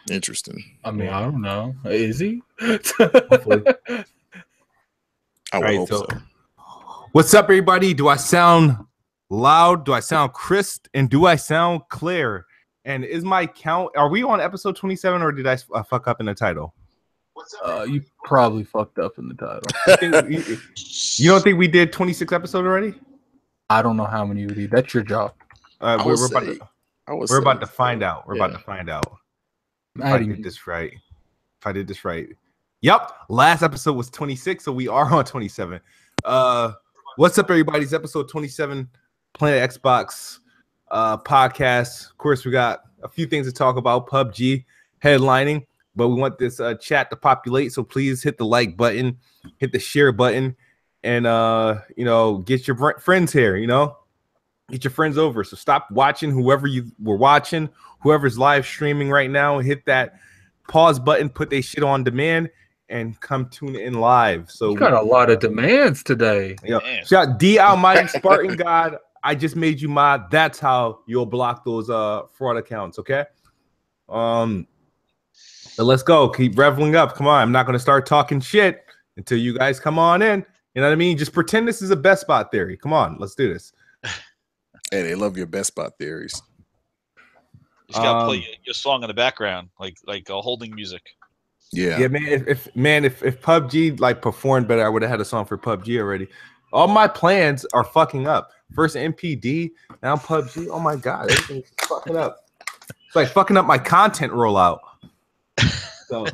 Interesting. I mean, I don't know. Is he? Hopefully. I would hope so. What's up, everybody? Do I sound loud? Do I sound crisp? And do I sound clear? And is my count? Are we on episode 27, or did I fuck up in the title? You probably fucked up in the title. You don't think we did 26 episodes already? I don't know how many we did. That's your job. We're about to find out. We're about to find out. If I did this right. Yep. Last episode was 26, so we are on 27. What's up, everybody? It's episode 27, Planet Xbox podcast. Of course, we got a few things to talk about. PUBG headlining, but we want this chat to populate. So please hit the like button, hit the share button, and get your friends here. Get your friends over. So stop watching. Whoever you were watching, whoever's live streaming right now, hit that pause button, put their shit on demand, and come tune in live. So you got a lot of demands today. Yeah. Shout D Almighty Spartan God. I just made you mod. That's how you'll block those fraud accounts. Okay. But let's go. Keep reveling up. Come on. I'm not gonna start talking shit until you guys come on in. You know what I mean? Just pretend this is a best spot theory. Come on, let's do this. Hey, they love your best spot theories. You just gotta play your song in the background, like holding music. Yeah, man. If PUBG like performed better, I would have had a song for PUBG already. All my plans are fucking up. First MPD, now PUBG. Oh my god, everything's fucking up. It's like fucking up my content rollout. So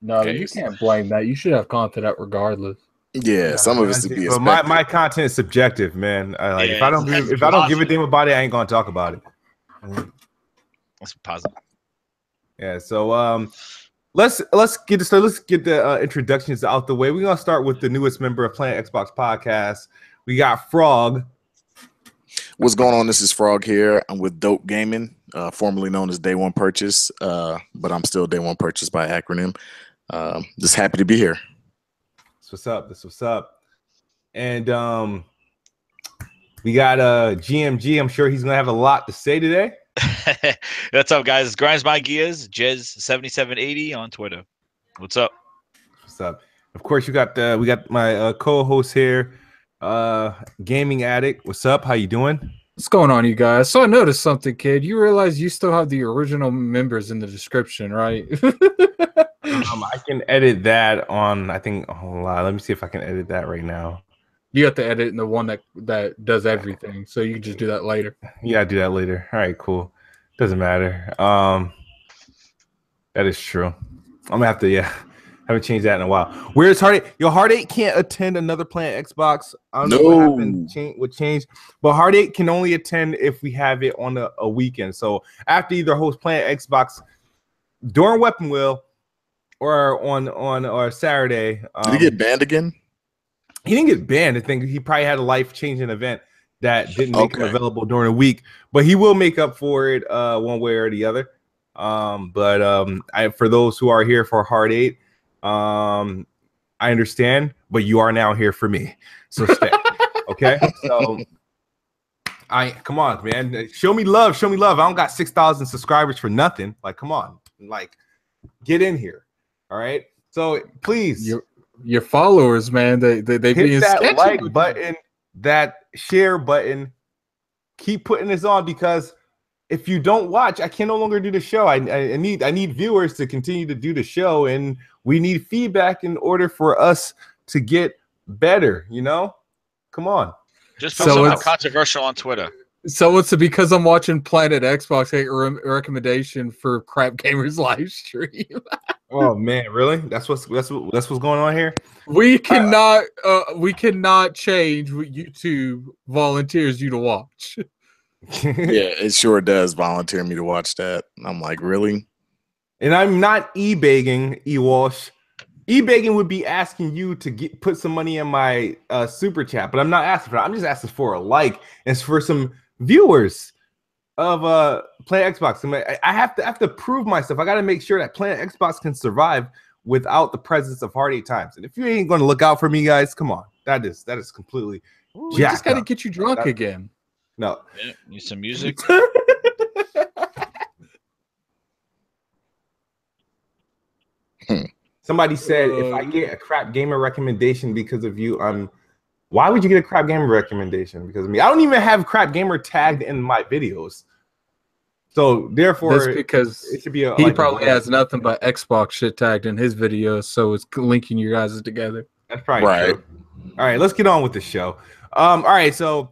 no, you can't blame that. You should have content out regardless. Yeah, some of it's to be expected. But my content is subjective, man. If I don't give a damn about it, I ain't gonna talk about it. That's positive. Yeah, so let's get this started. Let's get the introductions out the way. We're gonna start with the newest member of Planet Xbox Podcast. We got Frog. What's going on? This is Frog here. I'm with Dope Gaming, formerly known as Day One Purchase, but I'm still Day One Purchase by acronym. Just happy to be here. This what's up. And we got GMG. I'm sure he's gonna have a lot to say today. What's up, guys? It's Grinds My Gears, Jez7780 on Twitter. What's up? What's up? Of course, we got my co-host here, Gaming Addict. What's up? How you doing? What's going on, you guys? So I noticed something, kid. You realize you still have the original members in the description, right? I can edit that on. I think. Hold on, let me see if I can edit that right now. You have to edit in the one that does everything, so you can just do that later. Yeah, I do that later. All right, cool. Doesn't matter. That is true. I'm gonna have to. Yeah, haven't changed that in a while. Where's Heartache? Yo, Heartache can't attend another Planet Xbox. I don't know what happened. Would change, but Heartache can only attend if we have it on a weekend. So after either host Planet Xbox during Weapon Wheel or on Saturday. Did he get banned again? He didn't get banned. I think he probably had a life-changing event that didn't make him available during the week, but he will make up for it one way or the other. For those who are here for Hard 8, I understand, but you are now here for me. So stay. Okay? So come on, man. Show me love. I don't got 6,000 subscribers for nothing. Like, come on. Like, get in here. All right? So please. Your followers, man, they hit that like button, that share button. Keep putting this on, because if you don't watch, I can no longer do the show. I need viewers to continue to do the show, and we need feedback in order for us to get better. Come on. Just put something controversial on Twitter. So it's because I'm watching Planet Xbox, a recommendation for Crap Gamers live stream. Oh man, really? That's what's going on here. We cannot change what YouTube volunteers you to watch. Yeah, it sure does volunteer me to watch that. I'm like, really? And I'm not e-begging, E-Walsh. E-begging would be asking you to put some money in my super chat, but I'm not asking for that. I'm just asking for a like. And it's for some viewers of Planet Xbox. I have to prove myself. I got to make sure that Planet Xbox can survive without the presence of Hard 8 times. And if you ain't going to look out for me, guys, come on. That is completely. We just got to get you drunk again. No. Yeah, need some music. Somebody said, if I get a crap gamer recommendation because of you, why would you get a crap gamer recommendation because of me? I don't even have crap gamer tagged in my videos. So therefore, that's because it should be he probably has nothing but Xbox shit tagged in his videos, so it's linking you guys together. That's probably true. All right, let's get on with the show. All right, so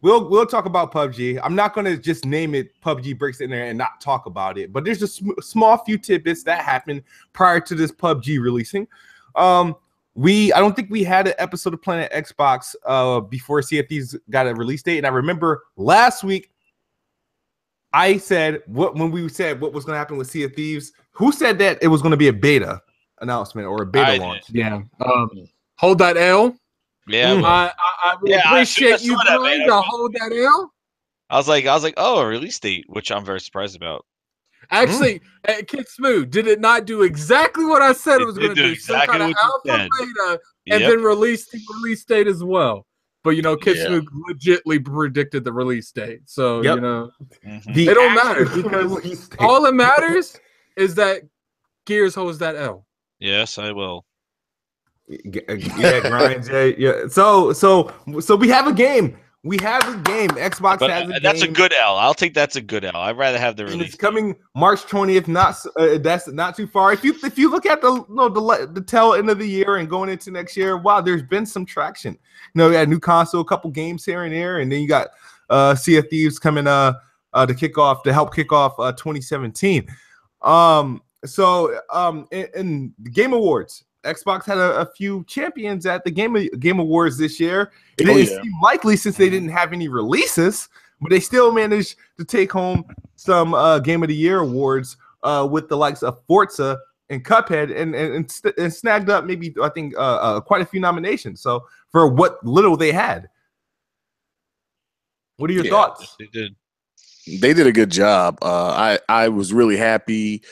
we'll talk about PUBG. I'm not gonna just name it PUBG Breaks the Internet and not talk about it, but there's a small few tidbits that happened prior to this PUBG releasing. I don't think we had an episode of Planet Xbox before Sea of Thieves got a release date, and I remember last week I said when we said what was going to happen with Sea of Thieves. Who said that it was going to be a beta announcement or a beta launch? Yeah. Hold that L. Yeah. I would appreciate you trying to hold that L. I was like, oh, a release date, which I'm very surprised about. Actually, KidSmoove, did it not do exactly what I said it was going to do? Exactly some kind of alpha beta and then release the release date as well. But KidSmoove legitly predicted the release date. So it don't matter because all that matters is that Gears holds that L. Yes, I will. Yeah, Grinds. Yeah. So we have a game. We have a game. Xbox has a game. That's a good L. I'll take that's a good L. I'd rather have the release. And it's coming March 20th. That's not too far. If you look at the tail end of the year and going into next year, wow, there's been some traction. You had new console, a couple games here and there, and then you got Sea of Thieves coming to help kick off 2017. In the Game Awards, Xbox had a few champions at the Game Awards this year. It didn't seem likely since they didn't have any releases, but they still managed to take home some Game of the Year awards with the likes of Forza and Cuphead, and snagged up maybe I think quite a few nominations. So for what little they had, what are your thoughts? They did a good job. I was really happy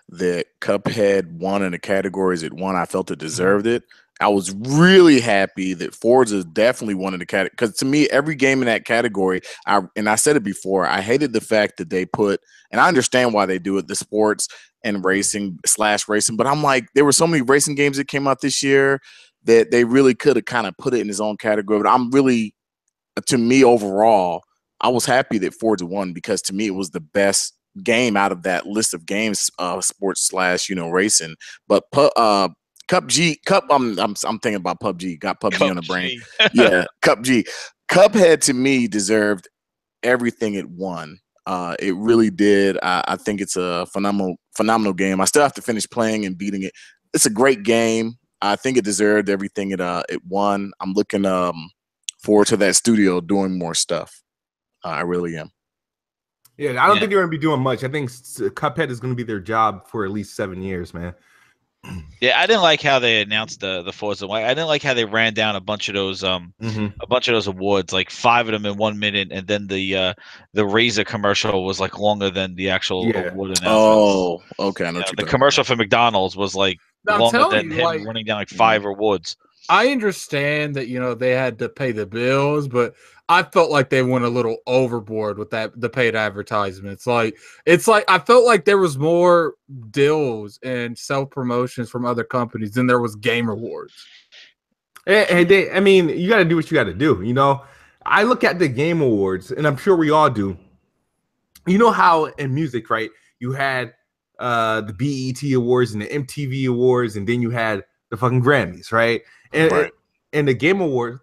that Cuphead won in the categories it won. I felt it deserved it. I was really happy that Forza definitely won in the category, because to me, every game in that category, I said it before, I hated the fact that they put, and I understand why they do it, the sports and racing / racing, but I'm like, there were so many racing games that came out this year that they really could have kind of put it in his own category. But I'm really, to me overall, I was happy that Forza won, because to me it was the best game out of that list of games, sports / racing. But I'm thinking about PUBG. Got PUBG on the brain. Yeah, Cuphead to me deserved everything it won. It really did. I think it's a phenomenal game. I still have to finish playing and beating it. It's a great game. I think it deserved everything it won. I'm looking forward to that studio doing more stuff. I really am. Yeah, I don't think they're going to be doing much. I think Cuphead is going to be their job for at least 7 years, man. Yeah, I didn't like how they announced the Forza. I didn't like how they ran down a bunch of those awards, like 5 of them in 1 minute, and then the Razer commercial was like longer than the actual award announcements. Oh, okay. I know the commercial for McDonald's was like longer than him running down like 5 awards. I understand that they had to pay the bills, but I felt like they went a little overboard with the paid advertisements. It's like I felt like there was more deals and self promotions from other companies than there was Game Awards. I mean, you got to do what you got to do. I look at the Game Awards, and I'm sure we all do. You know how in music, right? You had the BET Awards and the MTV Awards, and then you had the fucking Grammys, right? And the Game Awards,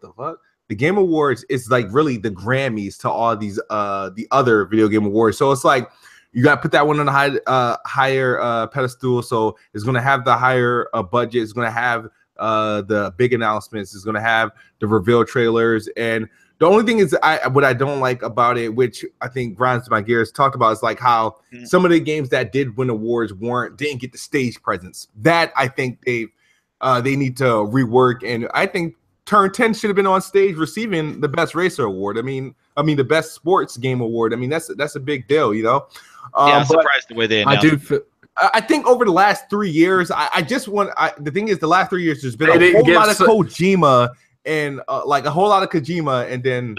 the Game Awards is like really the Grammys to all these the other video game awards. So it's like you got to put that one on a higher pedestal. So it's going to have the higher budget. It's going to have the big announcements. It's going to have the reveal trailers. And the only thing is what I don't like about it, which I think grinds my gears, talked about, is like how some of the games that did win awards didn't get the stage presence. That I think they need to rework, and I think Turn 10 should have been on stage receiving the best racer award. I mean the best sports game award. I mean that's a big deal, I'm surprised the way they announced it. I think over the last 3 years, the thing is, the last 3 years there's been a whole lot of Kojima and like a whole lot of Kojima, and then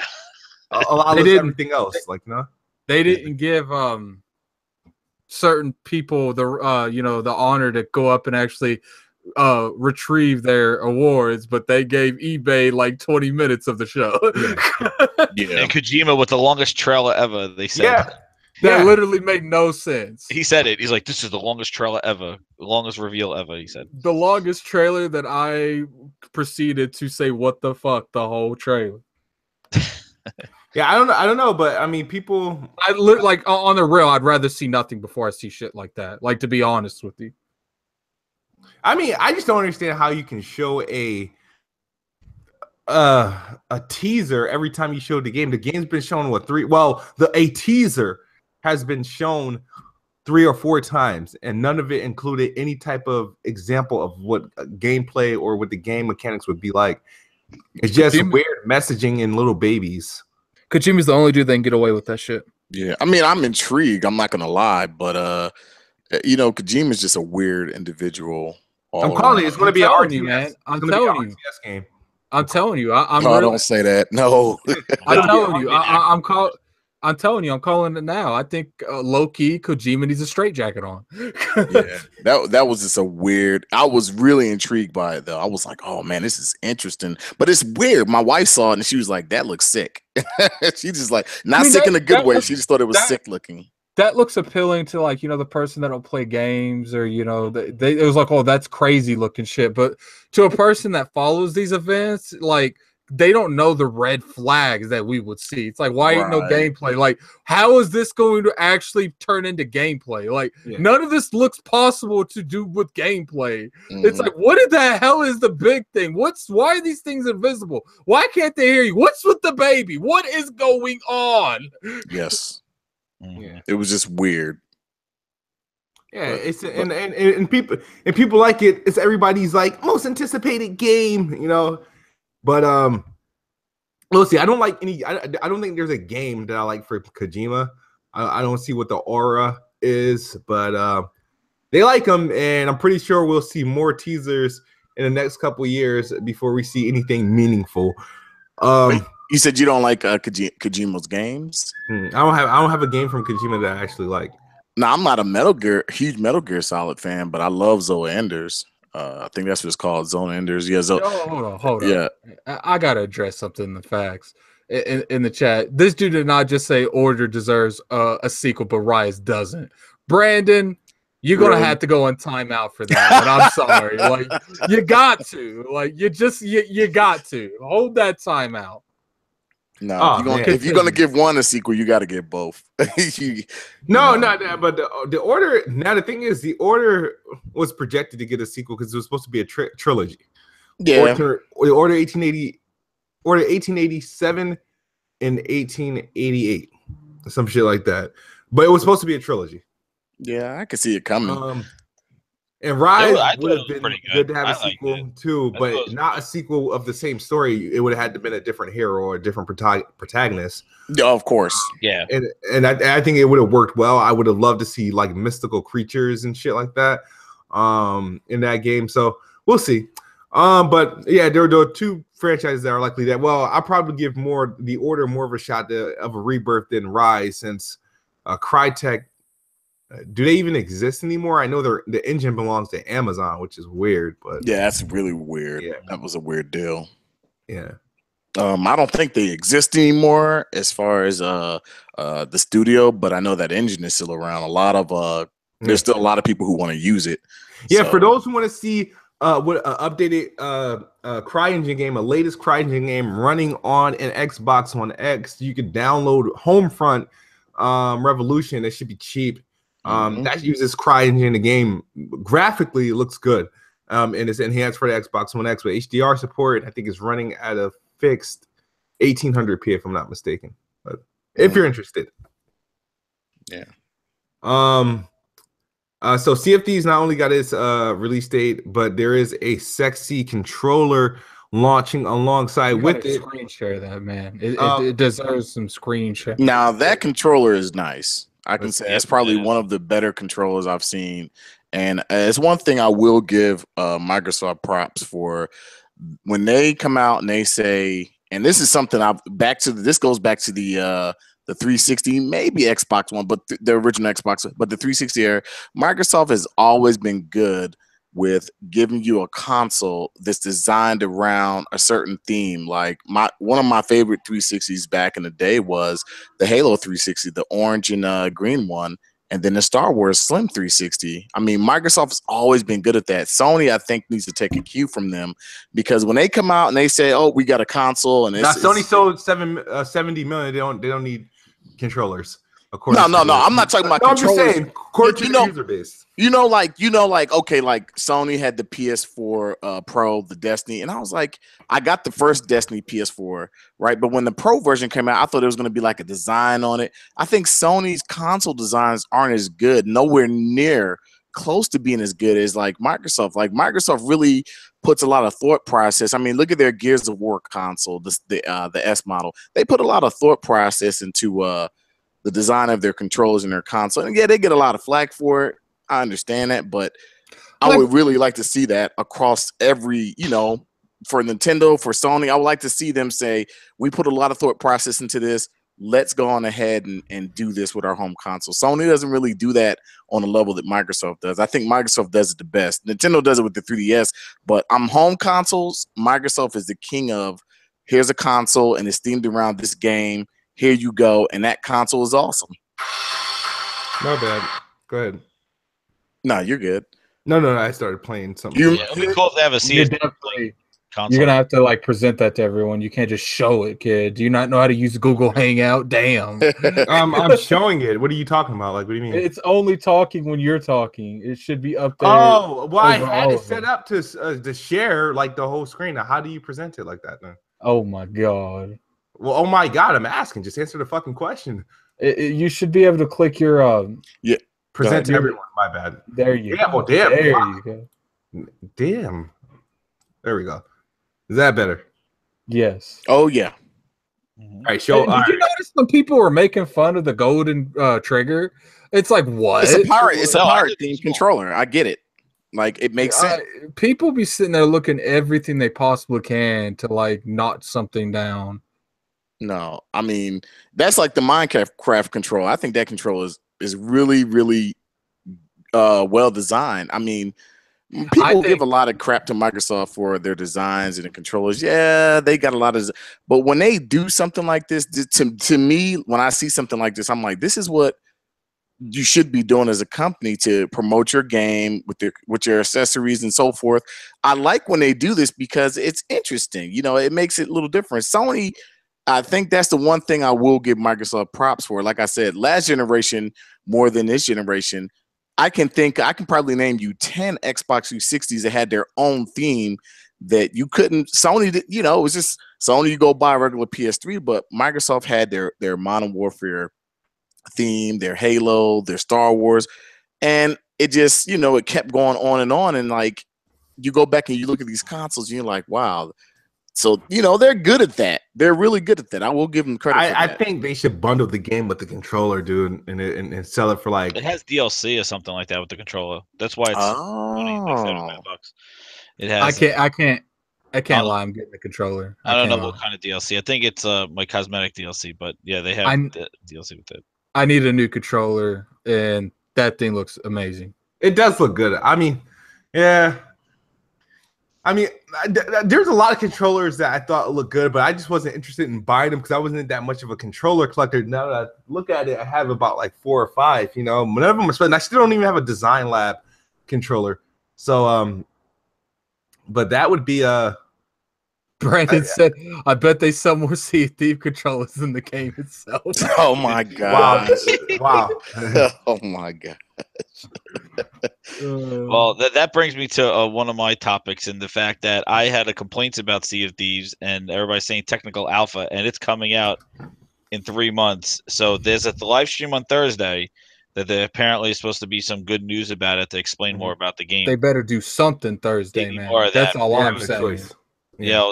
a lot of everything else. They didn't give certain people the the honor to go up and actually retrieve their awards, but they gave eBay like 20 minutes of the show. Yeah. And Kojima with the longest trailer ever, they said. Yeah. That literally made no sense. He said it. He's like, this is the longest trailer ever. The longest reveal ever, he said. The longest trailer that I proceeded to say what the fuck the whole trailer. Yeah, I don't know, but I mean, people. Like on the real, I'd rather see nothing before I see shit like that. Like, to be honest with you. I mean, I just don't understand how you can show a teaser every time you show the game. The game's been shown a teaser has been shown 3 or 4 times, and none of it included any type of example of what gameplay or what the game mechanics would be like. It's just weird messaging in little babies. Kojima's the only dude that can get away with that shit. Yeah, I mean, I'm intrigued. I'm not gonna lie, but Kojima's just a weird individual. I'm calling it. It's going to be an RTS, man. I'm telling telling you, RTS game. I'm telling you. I'm no, don't say that. No, I'm telling you. I'm telling you. I'm calling it now. I think low key Kojima needs a straitjacket on. Yeah, that was just a weird. I was really intrigued by it though. I was like, oh man, this is interesting, but it's weird. My wife saw it and she was like, that looks sick. She just like not sick in a good way. She just thought it was sick looking. That looks appealing to like the person that don't play games or it was like, oh, that's crazy looking shit. But to a person that follows these events, like they don't know the red flags that we would see. It's like, why ain't no gameplay? Like, how is this going to actually turn into gameplay? Like, none of this looks possible to do with gameplay. It's like, what in the hell is the big thing? Why are these things invisible? Why can't they hear you? What's with the baby? What is going on? Yes. Yeah, it was just weird. Yeah, it's and people like it. It's everybody's like most anticipated game, But we'll see. I don't like any. I don't think there's a game that I like for Kojima. I don't see what the aura is, but they like him, and I'm pretty sure we'll see more teasers in the next couple years before we see anything meaningful. Wait, you said you don't like Kojima's games? I don't have a game from Kojima that I actually like. No, I'm not a huge Metal Gear Solid fan, but I love Zoe Enders. I think that's what it's called, Zone Enders. Yeah, hold on. Yeah, I gotta address something in the facts in the chat. This dude did not just say Order deserves a sequel, but Rise doesn't. Brandon, you're gonna have to go on timeout for that. But I'm sorry, like you got to, you got to hold that timeout. No, if you're gonna give one a sequel, you got to give both. But the Order. Now the thing is, the Order was projected to get a sequel because it was supposed to be a trilogy. Yeah, Order 1880, Order 1887, and 1888, some shit like that. But it was supposed to be a trilogy. Yeah, I could see it coming. And Rise would have been good to have a sequel too, but not a sequel of the same story. It would have had to been a different hero or a different protagonist. Yeah, of course. Yeah, and I think it would have worked well. I would have loved to see like mystical creatures and shit like that in that game. So we'll see. But yeah, there are 2 franchises that are likely that. Well, I'll probably give the Order more of a shot of a rebirth than Rise, since Crytek. Do they even exist anymore? I know the engine belongs to Amazon, which is weird, but yeah, that's really weird. Yeah. That was a weird deal. Yeah. I don't think they exist anymore as far as the studio, but I know that engine is still around. There's still a lot of people who want to use it. Yeah, for those who want to see what updated CryEngine game, a latest CryEngine game running on an Xbox One X, you can download Homefront Revolution. It should be cheap. That uses CryEngine. The game graphically looks good, and it's enhanced for the Xbox One X with HDR support. I think it's running at a fixed 1800p if I'm not mistaken. But if you're interested, yeah. So CFD's not only got its release date, but there is a sexy controller launching alongside with it. Screen share that, man. It deserves some screen share. Now that controller is nice. I can say that's probably one of the better controllers I've seen. And it's one thing I will give Microsoft props for when they come out and they say, and this is something this goes back to the the 360, maybe Xbox One, but the original Xbox, but the 360 era, Microsoft has always been good with giving you a console that's designed around a certain theme. Like one of my favorite 360s back in the day was the Halo 360, the orange and green one, and then the Star Wars Slim 360. I mean, Microsoft's always been good at that. Sony, I think, needs to take a cue from them, because when they come out and they say, "Oh, we got a console," and Sony sold 70 million. They don't need controllers. Of course. No. I'm not talking about no, controllers. I'm just saying, core to the user base. Okay, like Sony had the PS4 Pro, the Destiny, and I was like, I got the first Destiny PS4, right? But when the Pro version came out, I thought it was going to be like a design on it. I think Sony's console designs aren't as good, nowhere near close to being as good as like Microsoft. Like Microsoft really puts a lot of thought process. I mean, look at their Gears of War console, the S model. They put a lot of thought process into the design of their controllers and their console. And yeah, they get a lot of flack for it. I understand that, but I would really like to see that across every, for Nintendo, for Sony. I would like to see them say, we put a lot of thought process into this. Let's go on ahead and do this with our home console. Sony doesn't really do that on a level that Microsoft does. I think Microsoft does it the best. Nintendo does it with the 3DS, but home consoles, Microsoft is the king of, here's a console and it's themed around this game. Here you go. And that console is awesome. My bad. Go ahead. No, you're good. No. I started playing something. It'd be cool to have a console. You're gonna have to like present that to everyone. You can't just show it, kid. Do you not know how to use Google Hangout? Damn. I'm showing it. What are you talking about? Like, what do you mean? It's only talking when you're talking. It should be up there. Oh, well, I had it set up to share like the whole screen. Now, how do you present it like that then? Oh my god. Well, oh my god, I'm asking. Just answer the fucking question. You should be able to click your present to everyone. My bad. There you go. Oh, damn. There you go. Damn. There we go. Is that better? Yes. Oh yeah. All right, show. Did you notice when people were making fun of the golden trigger? It's like, what? It's a pirate themed controller. I get it. Like, it makes sense. People be sitting there looking everything they possibly can to like knot something down. No, I mean, that's like the Minecraft control. I think that control is really, really well designed. I mean, people give a lot of crap to Microsoft for their designs and the controllers. Yeah, they got a lot of, but when they do something like this, to me, when I see something like this, I'm like, this is what you should be doing as a company to promote your game with your accessories and so forth. I like when they do this because it's interesting. It makes it a little different. Sony, I think that's the one thing I will give Microsoft props for. Like I said, last generation more than this generation, I can probably name you 10 Xbox 360s that had their own theme that you couldn't. Sony did, it was just Sony. You go buy a regular PS3, but Microsoft had their Modern Warfare theme, their Halo, their Star Wars, and it just it kept going on, and like you go back and you look at these consoles, and you're like, wow. So, they're good at that. They're really good at that. I will give them credit for that. I think they should bundle the game with the controller, dude, and sell it for like... It has DLC or something like that with the controller. That's why it's only like $75. It has... I can't lie. I'm getting the controller. I don't know what kind of DLC. I think it's my cosmetic DLC, but yeah, they have the DLC with it. I need a new controller, and that thing looks amazing. It does look good. I mean, yeah. I mean, there's a lot of controllers that I thought looked good, but I just wasn't interested in buying them because I wasn't that much of a controller collector. Now that I look at it, I have about like 4 or 5. None of them are special. I still don't even have a Design Lab controller. So, but that would be Brandon said, I bet they sell more Sea of Thieves controllers than the game itself. Oh my god! Wow! Oh my god! Well, that brings me to one of my topics, and the fact that I had a complaints about Sea of Thieves, and everybody's saying technical alpha, and it's coming out in 3 months. So there's a live stream on Thursday that there apparently is supposed to be some good news about it to explain more about the game. They better do something Thursday, man. That's all I'm saying.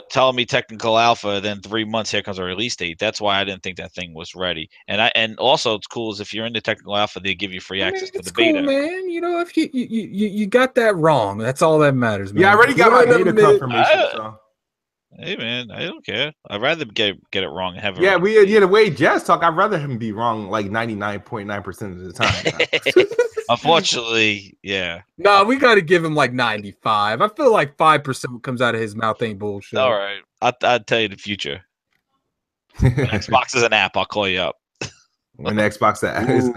Telling me technical alpha, then 3 months, here comes a release date. That's why I didn't think that thing was ready. And also it's cool is if you're into technical alpha, they give you free access to the beta. Cool, man. If you got that wrong, that's all that matters, man. Yeah, I already got my beta confirmation. So. Hey man, I don't care. I'd rather get it wrong and have Yeah, it. the way Jazz talk, I'd rather him be wrong like 99.9% of the time. Unfortunately, yeah. No, we got to give him like 95. I feel like 5% comes out of his mouth ain't bullshit. All right, I'll tell you the future. When Xbox is an app, I'll call you up. When Xbox that is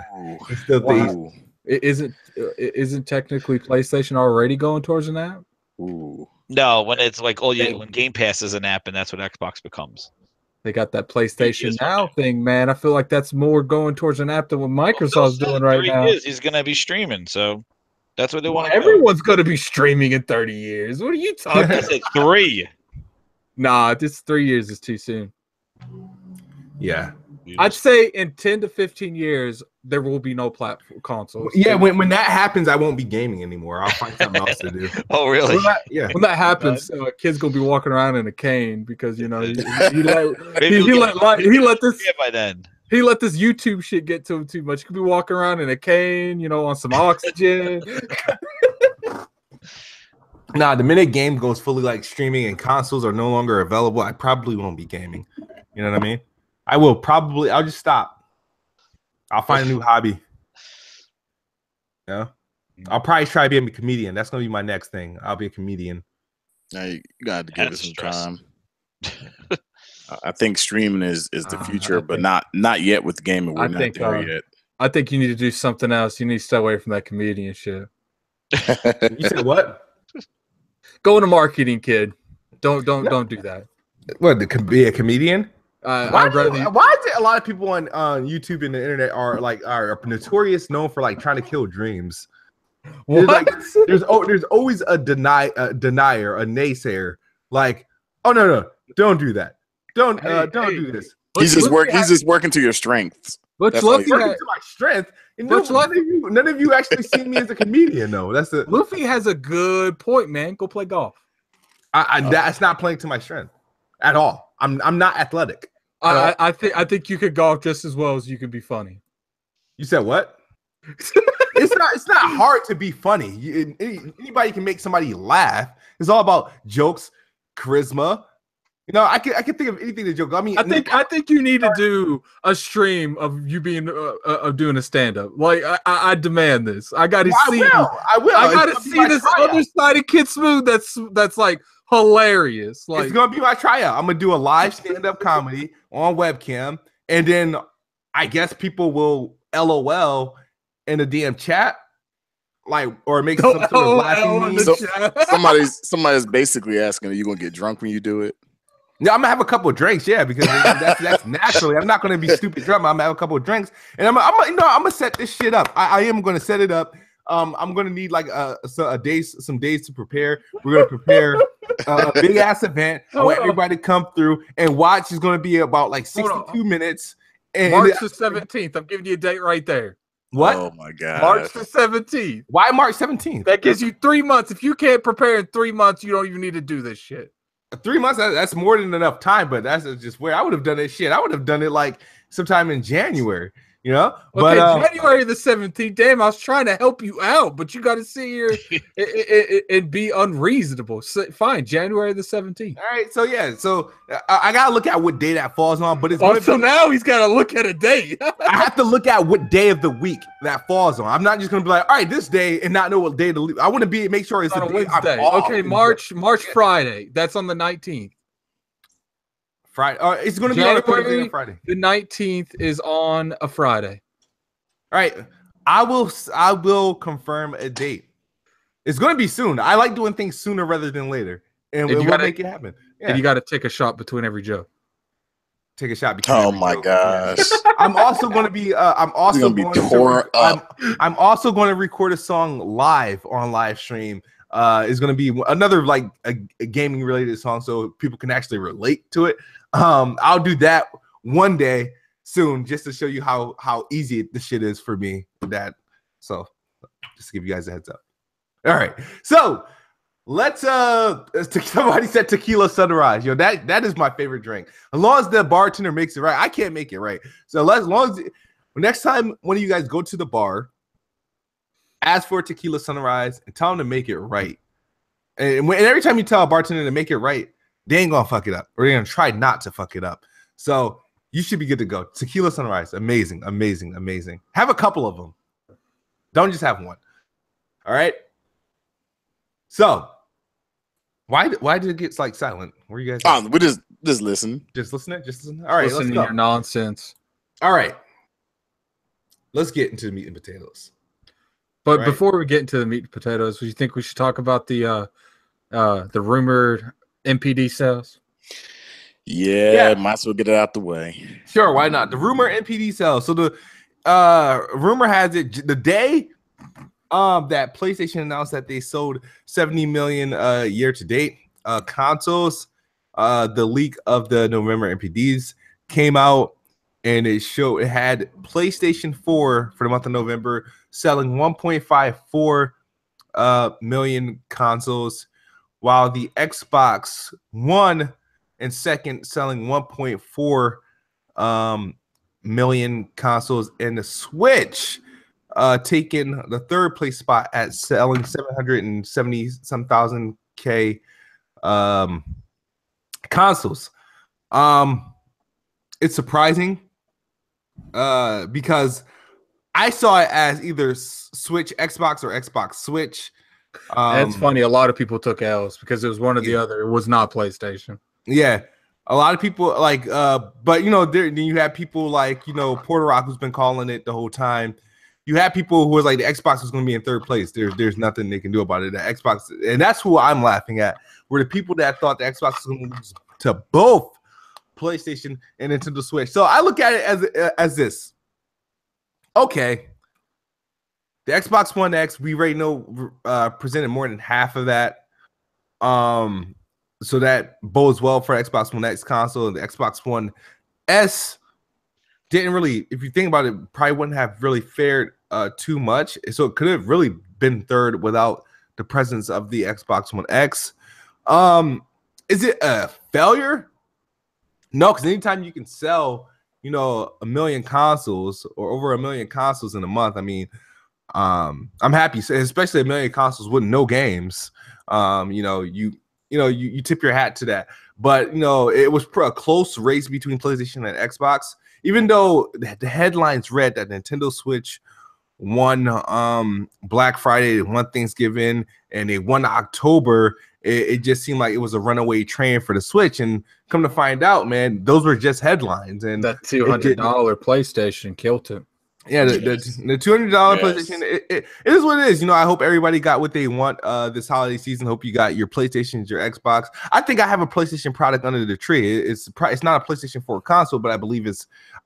it's still Wow. Isn't technically PlayStation already going towards an app? Ooh. No, when it's like when Game Pass is an app, and that's what Xbox becomes. They got that PlayStation Now thing, man. I feel like that's more going towards an app than what Microsoft's doing right now. Years, he's gonna be streaming, so that's what they want to do. Everyone's gonna be streaming in 30 years. What are you talking about? I said 3. Nah, this 3 years is too soon. Yeah. I'd say in 10 to 15 years, there will be no platform consoles. Yeah, when that happens, I won't be gaming anymore. I'll find something else to do. Oh, really? When that happens, a kid's gonna be walking around in a cane because he let this by then. He let this YouTube shit get to him too much. He could be walking around in a cane, on some oxygen. Nah, the minute game goes fully like streaming and consoles are no longer available, I probably won't be gaming. You know what I mean? I'll just stop. I'll find a new hobby. Yeah. I'll probably try being a comedian. That's gonna be my next thing. I'll be a comedian. Now you got to give it some time. I think streaming is the future, but not yet with gaming. We're not there yet. I think you need to do something else. You need to stay away from that comedian shit. You said what? Go into marketing, kid. Don't do that. What, to be a comedian? Why is it a lot of people on YouTube and the internet are notorious, known for like trying to kill dreams? What? There's always a denier, a naysayer. Like, oh no, don't do that. Don't do this. He's just working to your strengths. Butch Luffy working to my strength. And none of you actually see me as a comedian, though. Luffy has a good point, man. Go play golf. That's not playing to my strength at all. I'm not athletic. I think you could golf just as well as you could be funny. You said what? It's not hard to be funny. Anybody can make somebody laugh. It's all about jokes, charisma. I can think of anything to joke. I mean, I think you need to do a stream of you being of doing a stand up. Like I demand this. I got to see. I will. I got to see this other side of KidSmoove. That's like hilarious. Like, it's gonna be my tryout. I'm gonna do a live stand up comedy on webcam, and then I guess people will LOL in the DM chat, or make some sort of laughing meme. Somebody's basically asking, are you gonna get drunk when you do it? No, I'm gonna have a couple of drinks, yeah, because that's naturally. I'm not gonna be stupid drunk. I'm gonna have a couple of drinks, and I'm gonna set this shit up. I am gonna set it up. I'm gonna need like some days to prepare. We're gonna prepare a big ass event. I want everybody to come through and watch. Is gonna be about like 62 minutes. And March the 17th. I'm giving you a date right there. What? Oh my god! March the 17th. Why March 17th? That gives you 3 months. If you can't prepare in 3 months, you don't even need to do this shit. 3 months, that's more than enough time, but that's just where I would have done it. Shit, I would have done it like sometime in January, But January the 17th. Damn, I was trying to help you out, but you got to sit here and be unreasonable. So, fine, January the 17th. All right, so I gotta look at what day that falls on, but now he's got to look at a date. I have to look at what day of the week that falls on. I'm not just gonna be like, all right, this day, and not know what day to leave. I want to make sure it's on a Wednesday. Okay, March Friday. That's on the 19th. Friday. It's going to be on Friday. The 19th is on a Friday. All right. I will confirm a date. It's going to be soon. I like doing things sooner rather than later. And we'll make it happen. Yeah. And you got to take a shot between every joke. Take a shot between every joke. Gosh. I'm also going to be I'm also going to record a song live on live stream. Is going to be another like a gaming related song so people can actually relate to it. I'll do that one day soon just to show you how easy this shit is for me. So just to give you guys a heads up. All right, so let's somebody said tequila sunrise. That is my favorite drink. As long as the bartender makes it right, I can't make it right. So as long as next time one of you guys go to the bar, ask for a tequila sunrise and tell them to make it right. And every time you tell a bartender to make it right, They ain't gonna fuck it up, or they're gonna try not to fuck it up. So you should be good to go. Tequila Sunrise, amazing, amazing, amazing. Have a couple of them. Don't just have one. All right. So why did it get like silent? Where you guys? We just listen. Just listening. Just listen. All right, Listen let's to go. your nonsense. All right, let's get into the meat and potatoes. But Right. before we get into the meat and potatoes, do you think we should talk about the rumored MPD sales? Yeah, might as well get it out the way. Sure, why not? The rumor NPD sales. So the rumor has it the day that PlayStation announced that they sold 70 million year to date consoles. The leak of the November NPDs came out, and it had PlayStation 4 for the month of November selling 1.54 million consoles, while the Xbox One and second selling 1.4 million consoles, and the Switch taking the third place spot at selling 770 some thousand consoles. It's surprising because I saw it as either Switch Xbox or Xbox Switch. It's funny. A lot of people took L's because it was one or the other. It was not PlayStation. Yeah, a lot of people like, but then you have people like Porter Rock, who's been calling it the whole time. You have people who was like the Xbox was going to be in third place. There's nothing they can do about it. The Xbox, and that's who I'm laughing at. Were the people that thought the Xbox was going to lose to both PlayStation and Nintendo Switch. So I look at it as this. Okay, the Xbox One X, we already know presented more than half of that. So that bodes well for Xbox One X console, and the Xbox One S didn't really, if you think about it, probably wouldn't have really fared too much. So it could have really been third without the presence of the Xbox One X. Is it a failure? No, because anytime you can sell, a million consoles or over a million consoles in a month, I mean, I'm happy, especially a million consoles with no games. You tip your hat to that. But it was a close race between PlayStation and Xbox. Even though the headlines read that Nintendo Switch won Black Friday, they won Thanksgiving, and they won October, it just seemed like it was a runaway train for the Switch. And come to find out, man, those were just headlines. And that $200 PlayStation killed it. Yeah, the $200 PlayStation, it is what it is. I hope everybody got what they want this holiday season. Hope you got your PlayStations, your Xbox. I think I have a PlayStation product under the tree. It's not a PlayStation 4 console, but I believe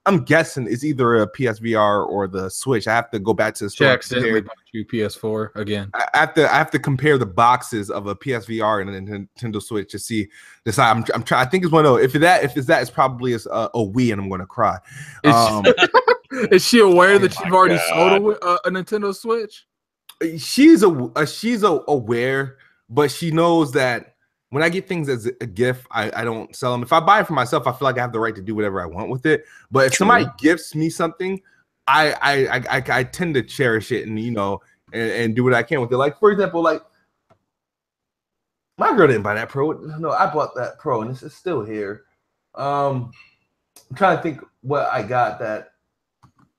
I'm guessing it's either a PSVR or the Switch. I have to go back to the store. Accidentally bought you PS4 again. I have to compare the boxes of a PSVR and a Nintendo Switch to decide. I'm trying. I think it's one of those. If it's that, it's probably a Wii, and I'm going to cry. Is she aware that you've already sold a Nintendo Switch? She's aware, but she knows that when I get things as a gift, I don't sell them. If I buy it for myself, I feel like I have the right to do whatever I want with it. But if somebody gifts me something, I tend to cherish it and and do what I can with it. Like, for example, like my girl didn't buy that Pro. No, I bought that Pro, and it's still here. I'm trying to think what I got that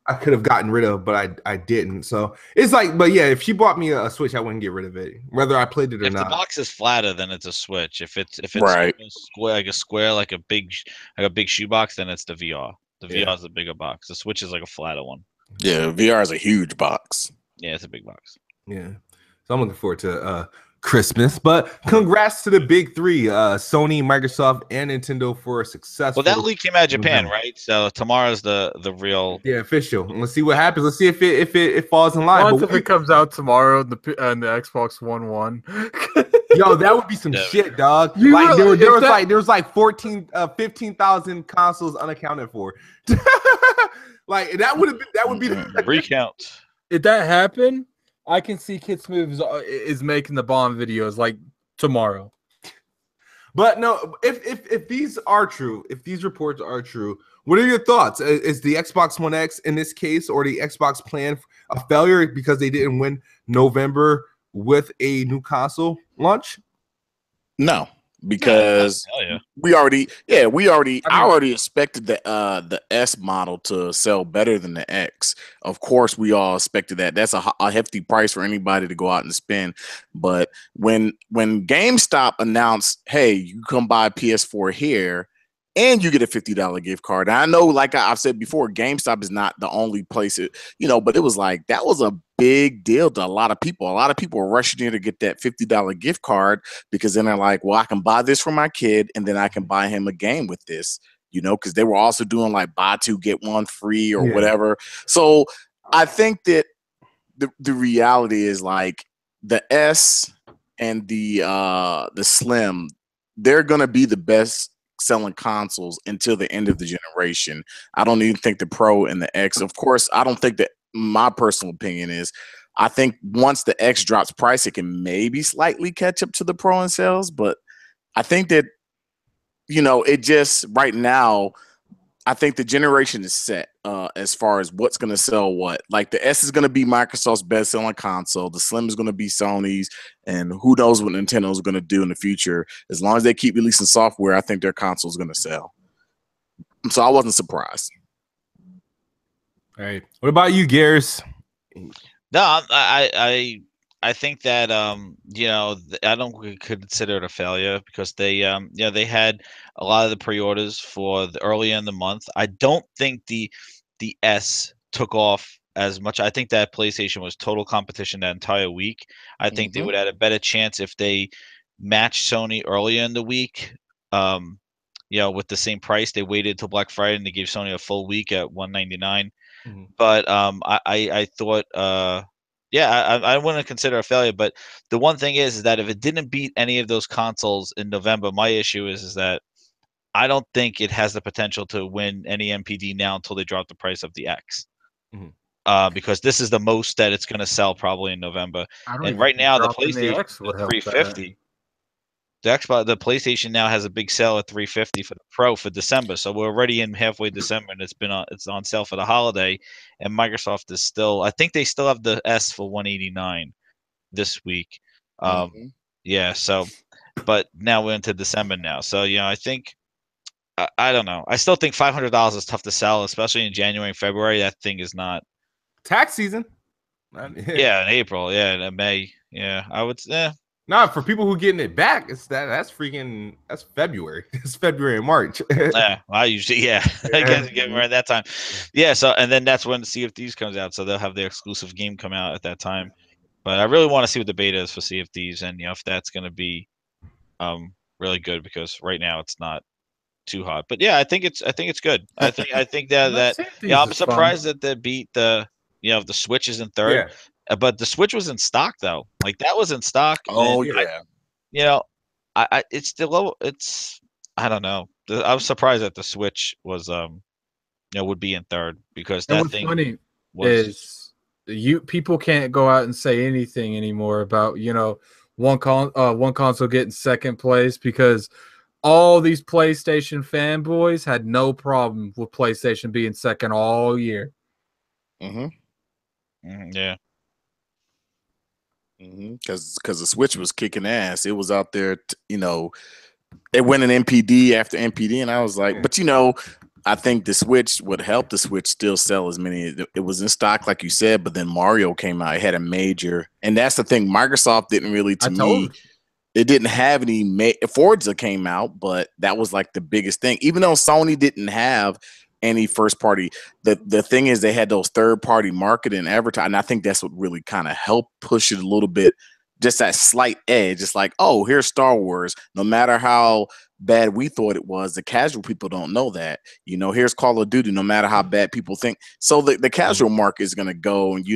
I could have gotten rid of, but I didn't. So it's like, but yeah, if she bought me a Switch, I wouldn't get rid of it, whether I played it or not. If the box is flatter, then it's a Switch. If it's right. square, like a big shoebox, then it's the VR. The VR is a bigger box. The Switch is like a flatter one. Yeah, VR is a huge box. Yeah, it's a big box. Yeah, so I'm looking forward to Christmas. But congrats to the big three, Sony, Microsoft, and Nintendo for a successful. Well, that leak came out of Japan, right? So tomorrow's the real. Yeah, official. Let's see what happens. Let's see if it falls in line. If it comes out tomorrow, the Xbox One won. Yo, that would be some shit, dog. Like there was like 15,000 consoles unaccounted for. Like that would be the recount. If that happened, I can see KidSmoove is making the bomb videos like tomorrow. But no, if these are true, if these reports are true, what are your thoughts? Is the Xbox One X in this case, or the Xbox plan a failure because they didn't win November with a new console launch? No, because Hell yeah. I already expected the S model to sell better than the X. Of course, we all expected that. That's a hefty price for anybody to go out and spend. But when GameStop announced, "Hey, you come buy a PS4 here," and you get a $50 gift card. And I know, like I've said before, GameStop is not the only place but it was like that was a big deal to a lot of people. A lot of people were rushing in to get that $50 gift card because then they're like, well, I can buy this for my kid and then I can buy him a game with this, because they were also doing like buy two, get one free or whatever. So I think that the reality is like the S and the Slim, they're gonna be the best selling consoles until the end of the generation. I don't even think the Pro and the X, of course, I don't think that my personal opinion is I think once the X drops price, it can maybe slightly catch up to the Pro in sales. But I think that, it just right now, I think the generation is set as far as what's going to sell what. Like the S is going to be Microsoft's best selling console. The Slim is going to be Sony's, and who knows what Nintendo is going to do in the future. As long as they keep releasing software, I think their console is going to sell. So I wasn't surprised. All right. What about you, Gears? No, I think that I don't consider it a failure because they they had a lot of the pre-orders for the early in the month. I don't think the S took off as much. I think that PlayStation was total competition that entire week. I think they would have had a better chance if they matched Sony earlier in the week. With the same price. They waited till Black Friday and they gave Sony a full week at $199. But I thought I wouldn't consider a failure, but the one thing is that if it didn't beat any of those consoles in November, my issue is that I don't think it has the potential to win any MPD now until they drop the price of the X. Because this is the most that it's going to sell probably in November. And right now the PlayStation X would help 350. The PlayStation now has a big sale at 350 for the Pro for December, so we're already in halfway December, and it's on sale for the holiday. And Microsoft is still, I think they still have the S for 189 this week. Yeah. So, but now we're into December now, so I think I don't know. I still think $500 is tough to sell, especially in January and February. That thing is not tax season. Yeah, in April. Yeah, in May. Yeah, I would. No, for people who getting it back, that's February. It's February and March. Yeah, I usually I guess get them around that time. Yeah, so and then that's when Sea of Thieves comes out, so they'll have their exclusive game come out at that time. But I really want to see what the beta is for Sea of Thieves, and if that's going to be really good, because right now it's not too hot. But yeah, I think it's good. I think that I'm surprised that they beat the the Switch is in third. Yeah. But the Switch was in stock though. Like that was in stock. Oh and yeah. It's still I don't know. I was surprised that the Switch was would be in third, because that what's thing funny was people can't go out and say anything anymore about one console getting second place, because all these PlayStation fanboys had no problem with PlayStation being second all year. Yeah. Because the Switch was kicking ass. It was out there, it went an MPD after MPD, and I was like, but I think the Switch would help the Switch still sell as many. It was in stock, like you said, but then Mario came out. It had a major, and that's the thing. Microsoft didn't really, it didn't have any. Forza came out, but that was like the biggest thing. Even though Sony didn't have any first party, the thing is they had those third party marketing and advertising. And I think that's what really kind of helped push it a little bit. Just that slight edge. It's like, oh, here's Star Wars. No matter how bad we thought it was, the casual people don't know that. Here's Call of Duty. No matter how bad people think, so the casual market is gonna go, and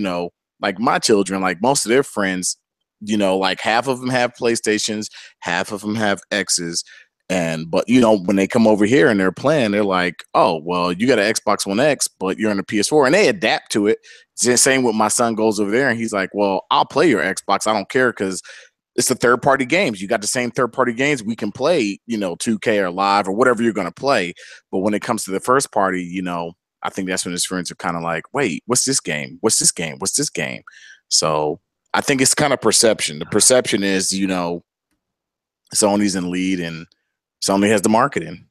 like my children, like most of their friends, like half of them have PlayStations, half of them have X's. But when they come over here and they're playing, they're like, oh, well, you got an Xbox One X, but you're on a PS4, and they adapt to it. It's the same with my son goes over there and he's like, well, I'll play your Xbox. I don't care, because it's the third party games. You got the same third party games. We can play, 2K or live or whatever you're going to play. But when it comes to the first party, I think that's when his friends are kind of like, wait, what's this game? What's this game? What's this game? So I think it's kind of perception. The perception is, Sony's in lead, and Sony has the marketing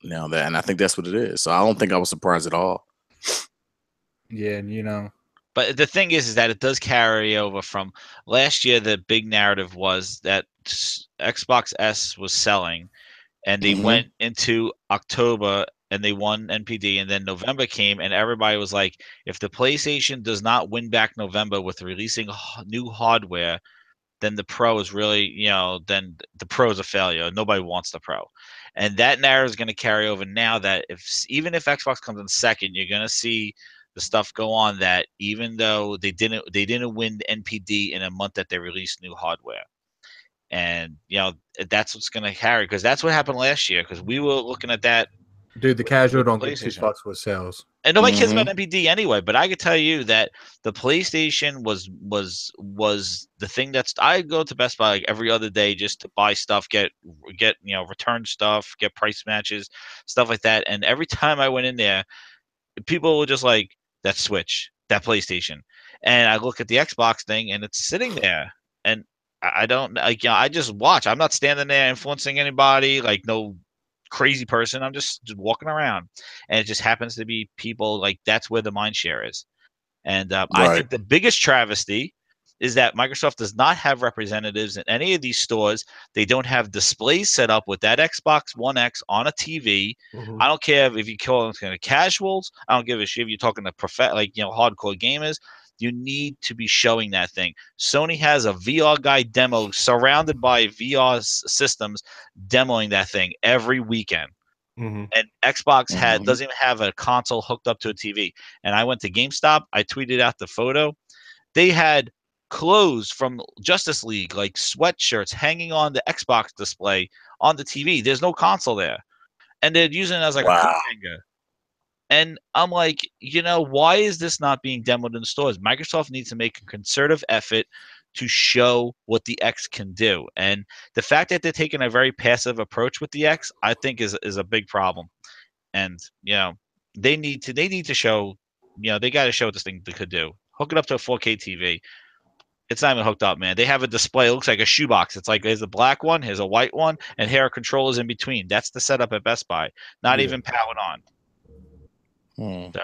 now. And I think that's what it is. So I don't think I was surprised at all. Yeah, and But the thing is that it does carry over from last year. The big narrative was that Xbox S was selling, and they went into October and they won NPD, and then November came, and everybody was like, if the PlayStation does not win back November with releasing new hardware, then the Pro is really, then the Pro is a failure. Nobody wants the Pro. And that narrative is going to carry over now that even if Xbox comes in second, you're going to see the stuff go on that even though they didn't win the NPD in a month that they released new hardware. And that's what's going to carry, because that's what happened last year, because we were looking at that. dude, the casual with the don't give two PlayStation. fucks with sales. And nobody cares about NPD anyway. But I could tell you that the PlayStation was the thing that's. I go to Best Buy like every other day just to buy stuff, get return stuff, get price matches, stuff like that. And every time I went in there, people were just like, that Switch, that PlayStation. And I look at the Xbox thing and it's sitting there. And I don't like, I just watch. I'm not standing there influencing anybody, like no crazy person. I'm just walking around. And it just happens to be people like that's where the mind share is. And I Right. think the biggest travesty is that Microsoft does not have representatives in any of these stores. They don't have displays set up with that Xbox One X on a TV. I don't care if you call them casuals. I don't give a shit if you're talking to hardcore gamers. You need to be showing that thing. Sony has a VR guy demo surrounded by VR systems demoing that thing every weekend. And Xbox doesn't even have a console hooked up to a TV. And I went to GameStop. I tweeted out the photo. They had clothes from Justice League, like sweatshirts, hanging on the Xbox display on the TV. There's no console there, and they're using it as like a coat hanger. And I'm like, why is this not being demoed in stores? Microsoft needs to make a concerted effort to show what the X can do. And the fact that they're taking a very passive approach with the X, I think is a big problem. And they need to show, they got to show what this thing could do. Hook it up to a 4K TV. It's not even hooked up, man. They have a display. It looks like a shoebox. It's like there's a black one, here's a white one, and here are controllers in between. That's the setup at Best Buy. Not even powered on. So.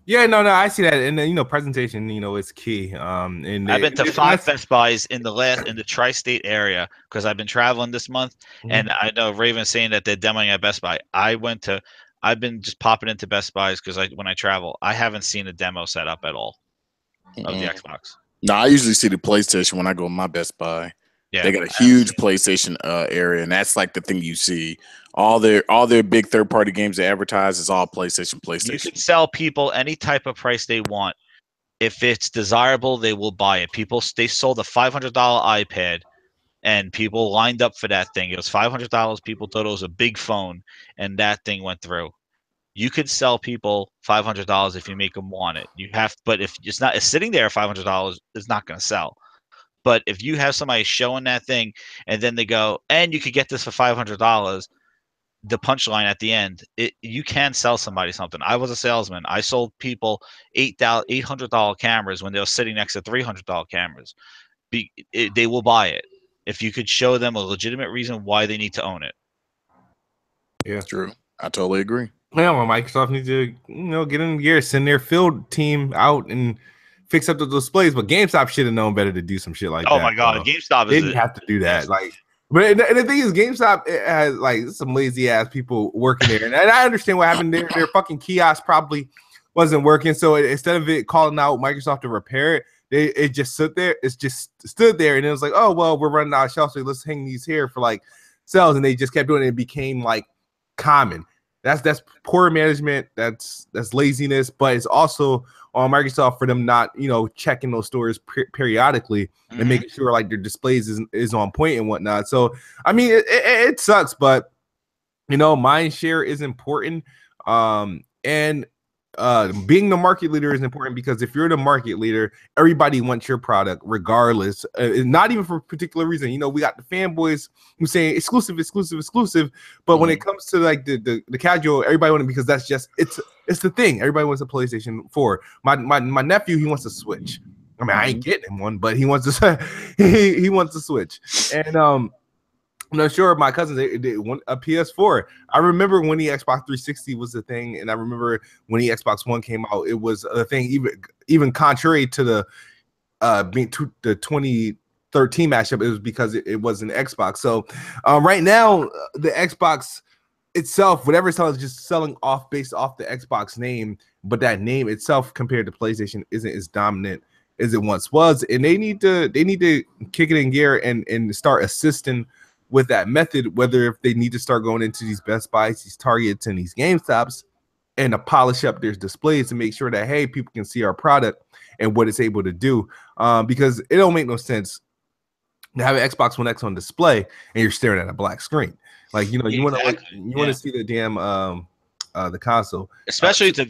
Yeah, no, I see that, and then presentation, is key. And I've been to 5 Best Buys in the tri-state area because I've been traveling this month, and I know Raven's saying that they're demoing at Best Buy. I've been just popping into Best Buys because when I travel, I haven't seen a demo set up at all of the Xbox. No, I usually see the PlayStation when I go to my Best Buy. Yeah, they got a huge PlayStation area, and that's like the thing you see. All their big third-party games they advertise is all PlayStation. You can sell people any type of price they want. If it's desirable, they will buy it. They sold a $500 iPad, and people lined up for that thing. It was $500. People thought it was a big phone, and that thing went through. You could sell people $500 if you make them want it. But if it's sitting there at $500, it's not going to sell. But if you have somebody showing that thing, and then they go, and you could get this for $500, the punchline at the end, you can sell somebody something. I was a salesman. I sold people $800 cameras when they were sitting next to $300 cameras. They will buy it if you could show them a legitimate reason why they need to own it. Yeah, that's true. I totally agree. Yeah, well, Microsoft needs to get in gear, send their field team out and fix up the displays. But GameStop should have known better to do some shit like that. Oh my god, GameStop didn't have to do that. Like, but the thing is, GameStop has like some lazy ass people working there, and I understand what happened there. Their fucking kiosk probably wasn't working, so instead of it calling out Microsoft to repair it, it just stood there. It's just stood there, and it was like, oh well, we're running out of shelves, so let's hang these here for like sales, and they just kept doing it. It became like common. That's poor management. That's laziness, but it's also on Microsoft for them not checking those stores periodically and making sure like their displays is on point and whatnot. So I mean it sucks, but mind share is important. And being the market leader is important because if you're the market leader, everybody wants your product regardless, not even for a particular reason. We got the fanboys who say exclusive, but when it comes to like the casual, everybody wants it because that's just it's the thing. Everybody wants a PlayStation 4. My nephew, he wants a Switch. I mean, I ain't getting him one, but he wants to. he wants to switch, and I'm not sure. My cousins they want a PS4. I remember when the Xbox 360 was the thing, and I remember when the Xbox One came out, it was a thing. Even contrary to the the 2013 matchup, it was because it was an Xbox. So right now, the Xbox itself, whatever it's selling, is just selling off based off the Xbox name, but that name itself compared to PlayStation isn't as dominant as it once was, and they need to kick it in gear and start assisting with that method, whether if they need to start going into these Best Buys, these Targets, and these GameStops, and to polish up their displays to make sure that, hey, people can see our product and what it's able to do. Because it don't make no sense to have an Xbox One X on display and you're staring at a black screen. Like, you want to see the damn the console. Especially it's a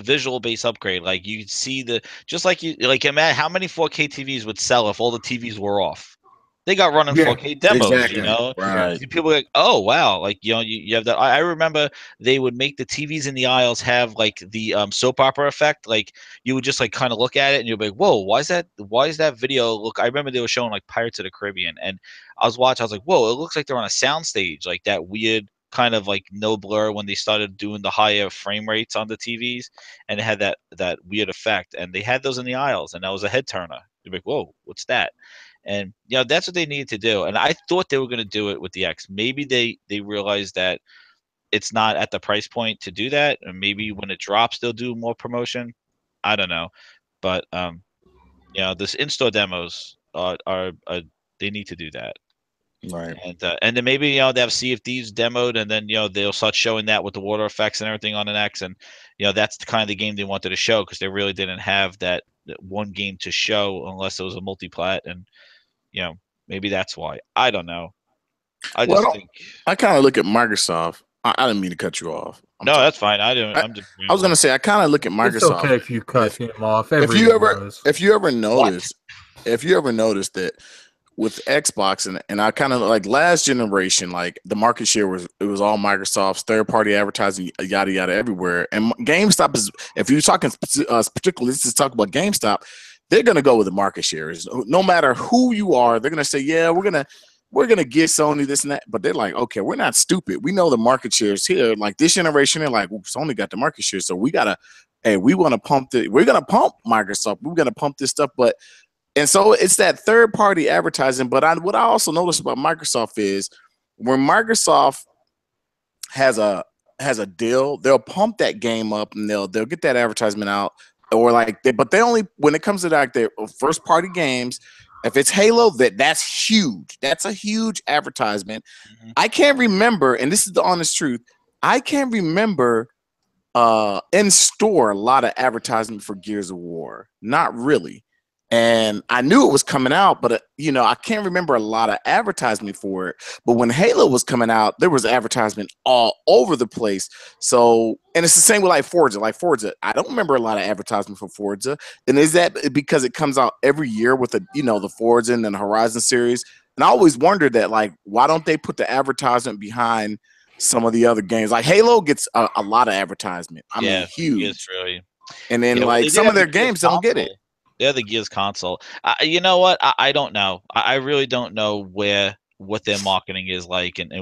visual based upgrade. Like you see imagine how many 4K TVs would sell if all the TVs were off. They got running 4K demos, exactly. Right. People are like, oh wow, like you have that. I remember they would make the TVs in the aisles have like the soap opera effect. Like you would just like kind of look at it and you'd be like, whoa, why is that video look? I remember they were showing like Pirates of the Caribbean, and I was like, whoa, it looks like they're on a soundstage, like that weird kind of like no blur when they started doing the higher frame rates on the TVs, and it had that weird effect, and they had those in the aisles, and that was a head turner. You'd be like, whoa, what's that? And that's what they needed to do. And I thought they were going to do it with the X. Maybe they realized that it's not at the price point to do that, and maybe when it drops, they'll do more promotion. I don't know, but this in-store demos are they need to do that. Right. And then maybe they have CFDs demoed, and then they'll start showing that with the water effects and everything on an X, and that's the kind of the game they wanted to show, because they really didn't have that one game to show unless it was a multi-plat, and maybe that's why. I don't know. I kind of look at Microsoft. I didn't mean to cut you off. That's fine. I don't. I was gonna say I kind of look at Microsoft. It's okay if you cut him off. If you ever notice that with Xbox and I kind of like last generation, like the market share was all Microsoft's, third party advertising, yada yada everywhere. And GameStop is, if you're talking particularly, let's just talk about GameStop. They're gonna go with the market shares. No matter who you are, they're gonna say, yeah, we're gonna give Sony this and that. But they're like, okay, we're not stupid. We know the market shares here. Like this generation, they're like, Sony got the market share, so we gotta, hey, we want to pump we're gonna pump Microsoft. We're gonna pump this stuff, and so it's that third party advertising. But what I also noticed about Microsoft is when Microsoft has a deal, they'll pump that game up and they'll get that advertisement out. Or like but they only, when it comes to like their first party games, if it's Halo, that's huge. That's a huge advertisement. Mm-hmm. I can't remember, and this is the honest truth, I can't remember in store a lot of advertisement for Gears of War. Not really. And I knew it was coming out, but I can't remember a lot of advertisement for it. But when Halo was coming out, there was advertisement all over the place. So, and it's the same with like Forza. Like Forza, I don't remember a lot of advertisement for Forza. And is that because it comes out every year with the Forza and then the Horizon series? And I always wondered that, like, why don't they put the advertisement behind some of the other games? Like Halo gets a lot of advertisement. I mean, huge. Really. And then like some of their games don't get it. Yeah, the Gears console. You know what? I don't know. I really don't know what their marketing is like, and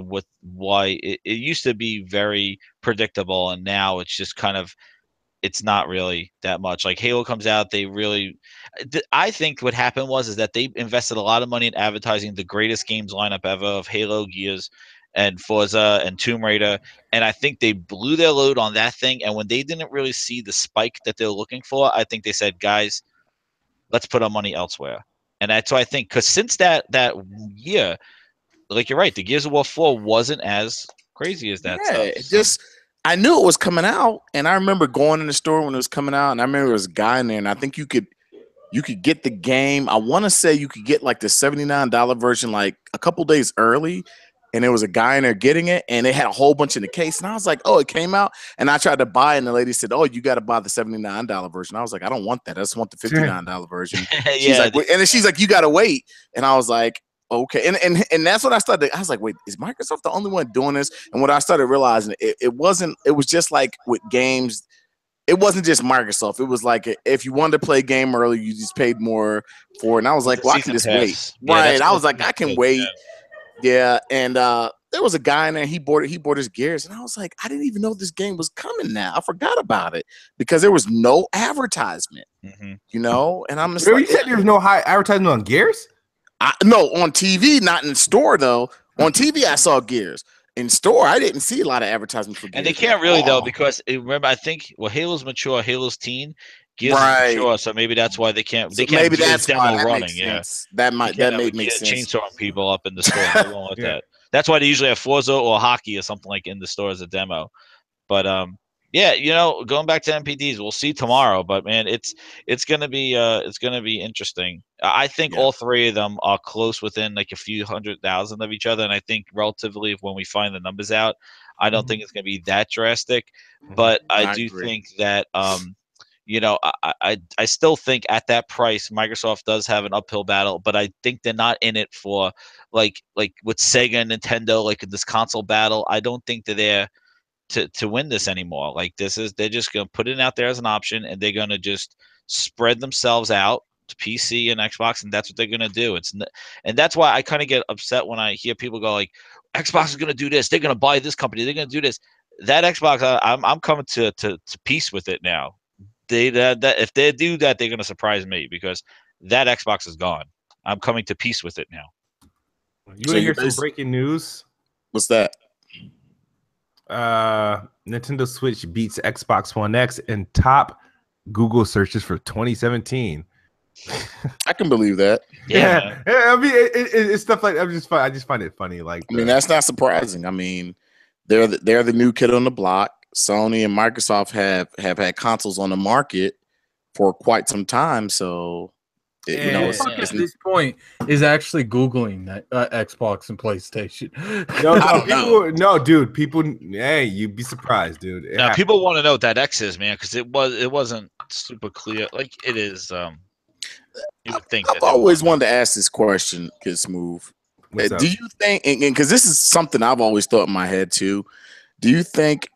why it used to be very predictable, and now it's just kind of, it's not really that much. Like Halo comes out, I think what happened is that they invested a lot of money in advertising the greatest games lineup ever of Halo, Gears, and Forza and Tomb Raider, and I think they blew their load on that thing. And when they didn't really see the spike that they're looking for, I think they said, guys, let's put our money elsewhere. And that's why I think, because since that year, like you're right, the Gears of War 4 wasn't as crazy as that stuff. It just, I knew it was coming out, and I remember going in the store when it was coming out, and I remember there was a guy in there, and I think you could get the game. I want to say you could get like the $79 version like a couple days early, and there was a guy in there getting it, and it had a whole bunch in the case. And I was like, oh, it came out. And I tried to buy it, and the lady said, oh, you got to buy the $79 version. I was like, I don't want that. I just want the $59 version. She's like, and then she's like, you got to wait. And I was like, okay. And that's what I started. I was like, wait, is Microsoft the only one doing this? And what I started realizing, it wasn't, it was just like with games, it wasn't just Microsoft. It was like if you wanted to play a game early, you just paid more for it. And I was like, well, I can just wait. Yeah, Right. that's I what was like, I can wait. Yeah. And there was a guy in there, he bought his Gears. And I was like, I didn't even know this game was coming now. I forgot about it because there was no advertisement, you know? And I'm just like, you said there was no high advertisement on Gears? No, on TV, not in the store though. On TV, I saw Gears. In store, I didn't see a lot of advertisements for Gears. And they can't really though, because remember, I think Halo's mature, Halo's teen, Gears is mature, so maybe that's why they can't. They can't. Maybe that's demo why that running. makes sense. Yeah, That may make sense. Chainsawing people up in the store. They won't let that. That's why they usually have Forza or hockey or something like in the store as a demo. But yeah, you know, going back to MPDs, we'll see tomorrow. But man, it's gonna be interesting. I think all three of them are close within like a few 100,000 of each other, and I think relatively, when we find the numbers out, I don't think it's gonna be that drastic. But I do think that you know, I still think at that price, Microsoft does have an uphill battle, but I think they're not in it for like with Sega and Nintendo, like in this console battle. I don't think they're there to win this anymore. Like they're just gonna put it out there as an option, and they're gonna just spread themselves out to PC and Xbox, and that's what they're gonna do. And that's why I kind of get upset when I hear people go like, Xbox is gonna do this, they're gonna buy this company, they're gonna do this. That Xbox, I'm coming to peace with it now. That if they do that, they're gonna surprise me, because that Xbox is gone. I'm coming to peace with it now. You want to hear some breaking news? What's that? Nintendo Switch beats Xbox One X in top Google searches for 2017. I can believe that. Yeah. I mean, it's stuff like I just find it funny. Like, I mean, that's not surprising. I mean, they're the new kid on the block. Sony and Microsoft have had consoles on the market for quite some time, so you know, at this point is actually Googling that Xbox and PlayStation. No, dude, people, hey, you'd be surprised, dude. Now, people want to know what that X is, man, because it wasn't super clear. Like it is. You would think. I've always wanted to ask this question, KidSmoove. Do you think, and because this is something I've always thought in my head too, do you think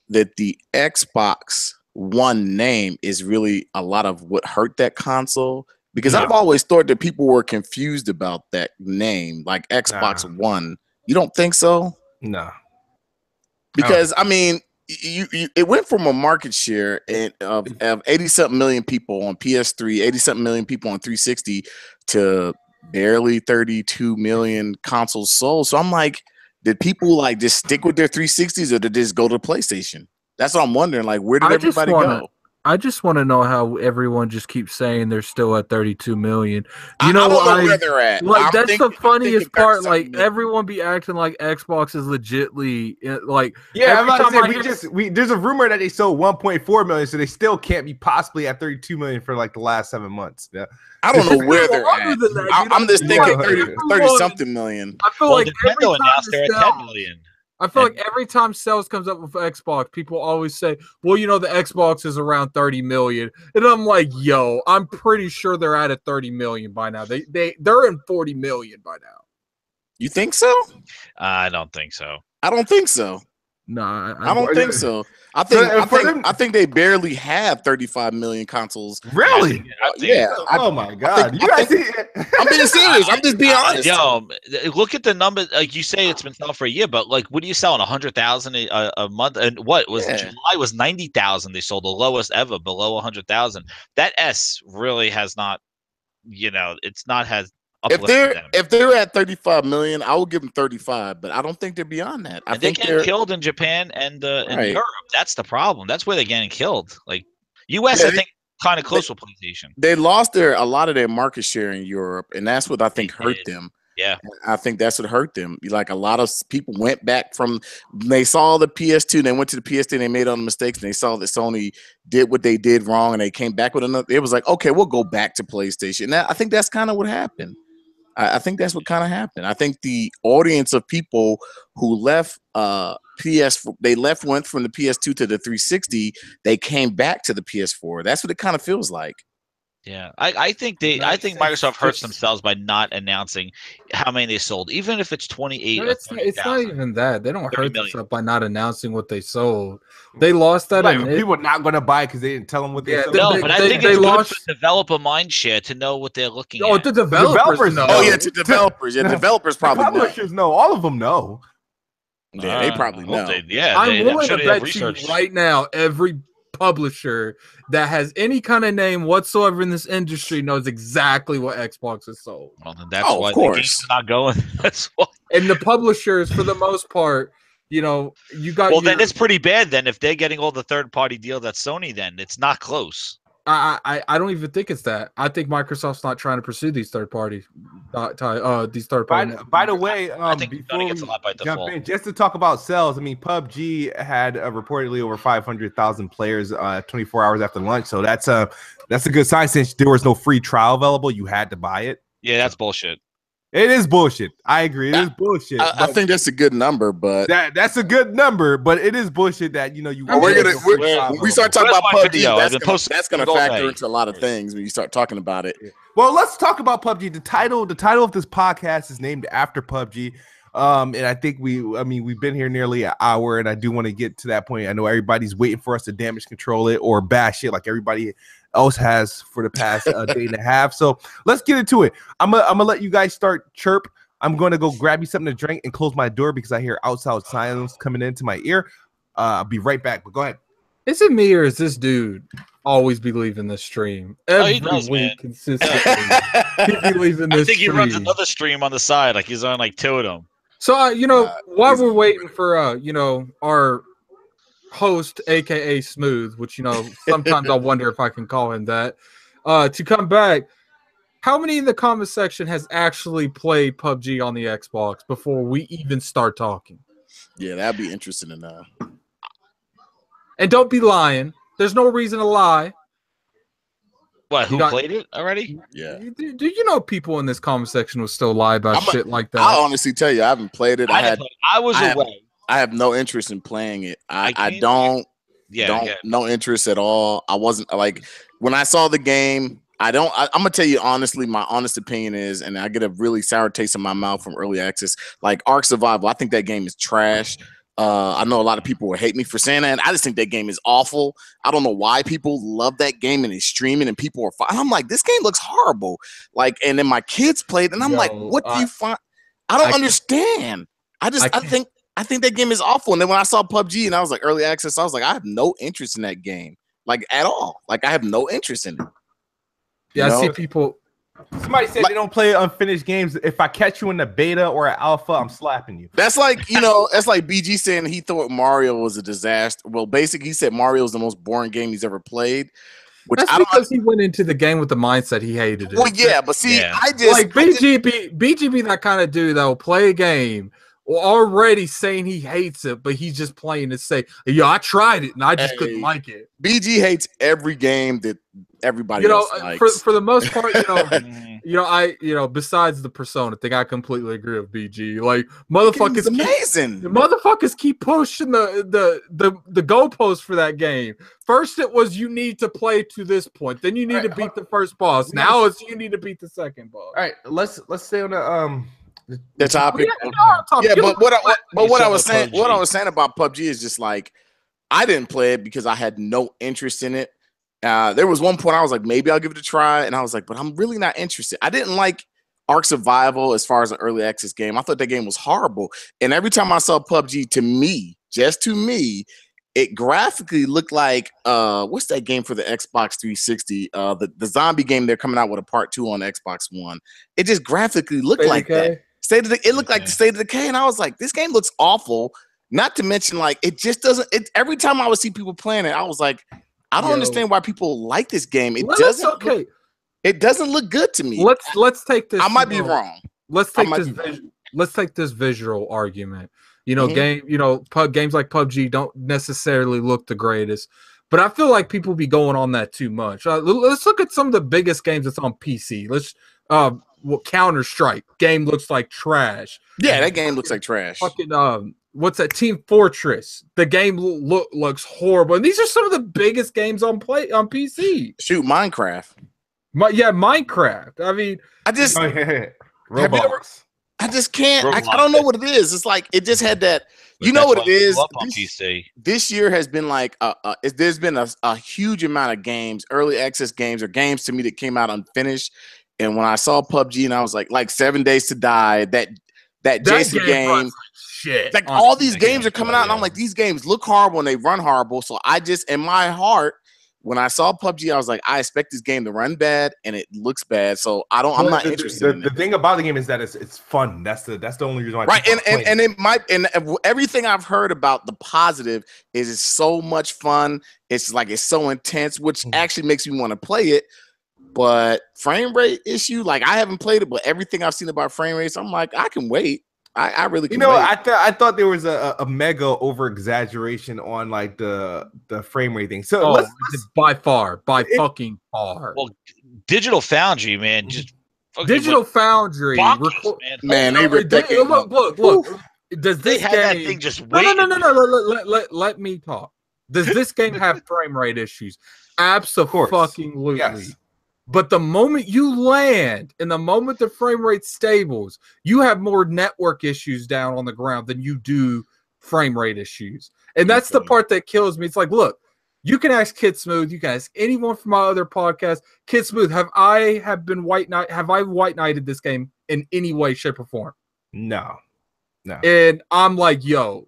that the Xbox One name is really a lot of what hurt that console? Because I've always thought that people were confused about that name, like Xbox One. You don't think so? No. Because I mean, it went from a market share of 80-something million people on PS3, 80-something million people on 360 to barely 32 million consoles sold. So I'm like, did people like just stick with their 360s, or did they just go to PlayStation? That's what I'm wondering. Like, where did everybody go? I just want to know how everyone just keeps saying they're still at 32 million. I don't know where they're at. Like, that's the funniest part. Like, everyone be acting like Xbox is legitly like. Yeah, I'm about to say, there's a rumor that they sold 1.4 million, so they still can't be possibly at 32 million for like the last 7 months. Yeah. I don't know where they're at. I'm just thinking 30-something million. I feel like Nintendo announced they're at 10 million. I feel like every time sales comes up with Xbox, people always say, well, you know, the Xbox is around 30 million. And I'm like, yo, I'm pretty sure they're at 30 million by now. They're in 40 million by now. You think so? I don't think so. I don't think so. No, I don't think so. I think they barely have 35 million consoles. Really? Yeah. Oh my god! I'm being serious. I'm just being honest. Yo, look at the number. Like you say, it's been selling for a year, but like, what are you selling? 100,000 a month? And what was July was 90,000? They sold the lowest ever, below 100,000. That S really has not. You know, it's not has. If they're at 35 million, I will give them 35, but I don't think they're beyond that. I think they're getting killed in Japan and in Europe. That's the problem. That's where they're getting killed. Like US, I think, kind of close with PlayStation. They lost a lot of their market share in Europe, and that's what I think hurt them. Yeah, I think that's what hurt them. Like a lot of people went back from they saw the PS2, they went to the PS3, and they made all the mistakes, and they saw that Sony did what they did wrong, and they came back with another. It was like, okay, we'll go back to PlayStation. I think that's kind of what happened. I think that's what kind of happened. I think the audience of people who left went from the PS2 to the 360. They came back to the PS4. That's what it kind of feels like. Yeah, I think Microsoft hurts themselves by not announcing how many they sold, even if it's 28 No, or it's not 30,000. even that. They don't 30 hurt million. themselves by not announcing what they sold. They lost that. Like people are not gonna buy it because they didn't tell them what they sold. No, but I think it's good for developer mind share to know what they're looking at. The developers know. Oh yeah, to developers. Yeah, developers probably the publishers know. All of them know. Yeah, they probably know. I'm willing to bet you right now, every publisher that has any kind of name whatsoever in this industry knows exactly what Xbox has sold. Well, then that's why the game's not going. That's why. And the publishers, for the most part, you got. Well, then it's pretty bad. Then if they're getting all the third-party deals at Sony, then it's not close. I don't even think it's that. I think Microsoft's not trying to pursue these third parties. By the way, I think before Sony gets a lot by default. jump in, just to talk about sales, I mean, PUBG had reportedly over 500,000 players 24 hours after launch. So that's a good sign. Since there was no free trial available, you had to buy it. Yeah, that's bullshit. It is bullshit. I agree. It is bullshit. I think that's a good number, but that's a good number, but it is bullshit that when we start talking about PUBG, that's gonna factor into a lot of things when you start talking about it. Well, let's talk about PUBG. The title of this podcast is named after PUBG. And I think we've been here nearly an hour, and I do want to get to that point. I know everybody's waiting for us to damage control it or bash it like everybody else has for the past day and a half. So let's get into it. I'm gonna let you guys start chirp. I'm gonna go grab you something to drink and close my door because I hear outside silence coming into my ear. I'll be right back, but go ahead. Is it me or is this dude always be leaving this stream every week consistently? He be leaving this. I think he runs another stream on the side, like he's on like Totem. So while we're waiting for our host, aka Smooth, which sometimes I wonder if I can call him that, to come back. How many in the comment section has actually played PUBG on the Xbox before we even start talking? Yeah, that'd be interesting to know. And don't be lying. There's no reason to lie. What? Who played it already? Yeah. Do you know people in this comment section will still lie about shit like that? I'll honestly tell you, I haven't played it. I was away. I have no interest in playing it. I don't no interest at all. I wasn't like when I saw the game. I'm gonna tell you honestly, my honest opinion is, and I get a really sour taste in my mouth from early access, like Ark Survival. I think that game is trash. I know a lot of people will hate me for saying that, and I just think that game is awful. I don't know why people love that game and it's streaming and people are fine. I'm like, this game looks horrible. Like, and then my kids played, and I'm like, what do you find? I don't understand. I think that game is awful. And then when I saw PUBG and I was like early access, I was like, I have no interest in that game, like at all. Like I have no interest in it. Yeah, I see people. Somebody said they don't play unfinished games. If I catch you in the beta or an alpha, I'm slapping you. That's like, that's like BG saying he thought Mario was a disaster. Well, basically, he said Mario is the most boring game he's ever played. Which That's because he went into the game with the mindset he hated it. Well, yeah, but see, I just like BGB that kind of dude that will play a game already saying he hates it, but he's just playing to say, "Yeah, I tried it and I just couldn't like it." BG hates every game that everybody else likes. For the most part, besides the Persona thing, I completely agree with BG. Like motherfuckers, amazing. Motherfuckers keep pushing the goalposts for that game. First, it was you need to play to this point, then you need to beat the first boss. Now it's you need to beat the second boss. All right, let's stay on the topic. Yeah, but what I was saying about PUBG is just like I didn't play it because I had no interest in it. There was one point I was like, maybe I'll give it a try, and I was like, but I'm really not interested. I didn't like Ark Survival as far as an early access game. I thought that game was horrible. And every time I saw PUBG, just to me, it graphically looked like what's that game for the Xbox 360? The zombie game they're coming out with a part 2 on Xbox One. It just graphically looked like that. It looked like the State of Decay, and I was like, this game looks awful. Not to mention, like, it just doesn't. Every time I would see people playing it, I was like, I don't understand why people like this game. It doesn't look good to me. Let's take this. I might be wrong. Let's take this visual argument. Games like PUBG don't necessarily look the greatest, but I feel like people be going on that too much. Let's look at some of the biggest games that's on PC. Counter-Strike game looks like trash. Yeah, that game looks like trash. Fucking what's that? Team Fortress. The game looks horrible. And these are some of the biggest games on PC. Shoot, Minecraft. Minecraft. I mean, I just have you ever? Roblox. I just can't. I Roblox. don't know what it is. It's like it just had that. But You know that's what why it I grew is? up on PC. This year has been like there's been a huge amount of games, early access games, or games to me that came out unfinished. And when I saw PUBG, and I was like 7 Days to Die, that Jason game, shit. like all these games are coming out, and I'm like, these games look horrible and they run horrible. So I just, in my heart, when I saw PUBG, I was like, I expect this game to run bad, and it looks bad. So I'm not interested in it. The thing about the game is that it's fun. That's the only reason why. Right, and it might, and everything I've heard about the positive is it's so much fun. It's like it's so intense, which actually makes me want to play it. But frame rate issue, like I haven't played it, but everything I've seen about frame rates, I'm like, I can wait. I really can. Wait. I thought there was a mega over exaggeration on like the frame rate thing. So let's by fucking far. Well, Digital Foundry, man, just Digital Foundry, man, they look. Does this have game? That thing just wait? No. Let me talk. Does this game have frame rate issues? Absolutely. Yes. But the moment you land and the moment the frame rate stables, you have more network issues down on the ground than you do frame rate issues. And that's the part that kills me. It's like, look, you can ask KidSmoove, you can ask anyone from my other podcast. KidSmoove, have I white knighted this game in any way, shape, or form? No. And I'm like, yo,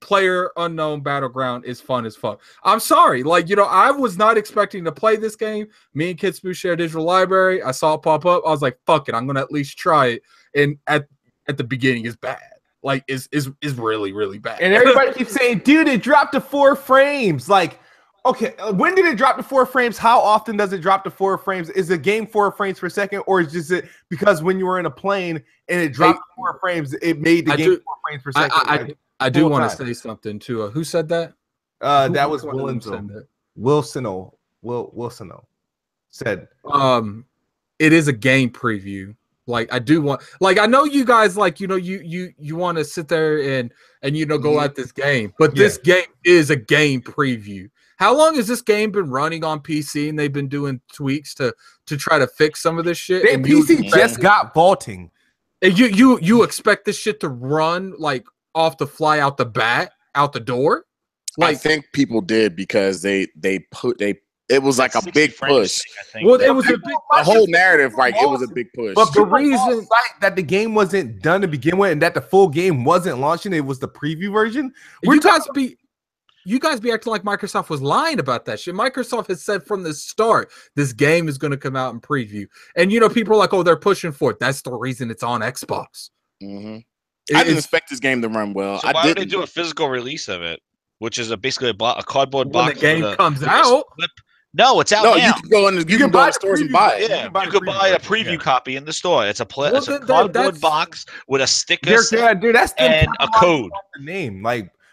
Player Unknown Battleground is fun as fuck. I'm sorry. Like, I was not expecting to play this game. Me and KidSmoove share a digital library. I saw it pop up. I was like, fuck it. I'm going to at least try it. And at the beginning, it's bad. Like, is really, really bad. And everybody keeps saying, dude, it dropped to 4 frames. Like, okay, when did it drop to 4 frames? How often does it drop to 4 frames? Is the game 4 frames per second? Or is just it because when you were in a plane and it dropped to 4 frames, it made the game 4 frames per second? I do want to say something too. Who said that? That was Wilson said. It is a game preview. Like I do want, like I know you guys like you want to sit there and go at this game, but this game is a game preview. How long has this game been running on PC and they've been doing tweaks to try to fix some of this shit? And PC just got vaulting. And you expect this shit to run like off the fly out the door? Like, I think people did because it was like a big push. Well, it was the whole narrative, right? It was a big push. But the reason that the game wasn't done to begin with and that the full game wasn't launching, it was the preview version. You guys be acting like Microsoft was lying about that shit. Microsoft has said from the start, this game is going to come out in preview. And, people are like, oh, they're pushing for it. That's the reason it's on Xbox. Mm-hmm. I didn't expect this game to run well. So why would they do a physical release of it, which is basically a cardboard box? When the game comes out? No, it's out now. You can go in the stores and buy it. Yeah, you could buy a preview copy in the store. It's a cardboard box with a sticker dude, that's and a code. The name,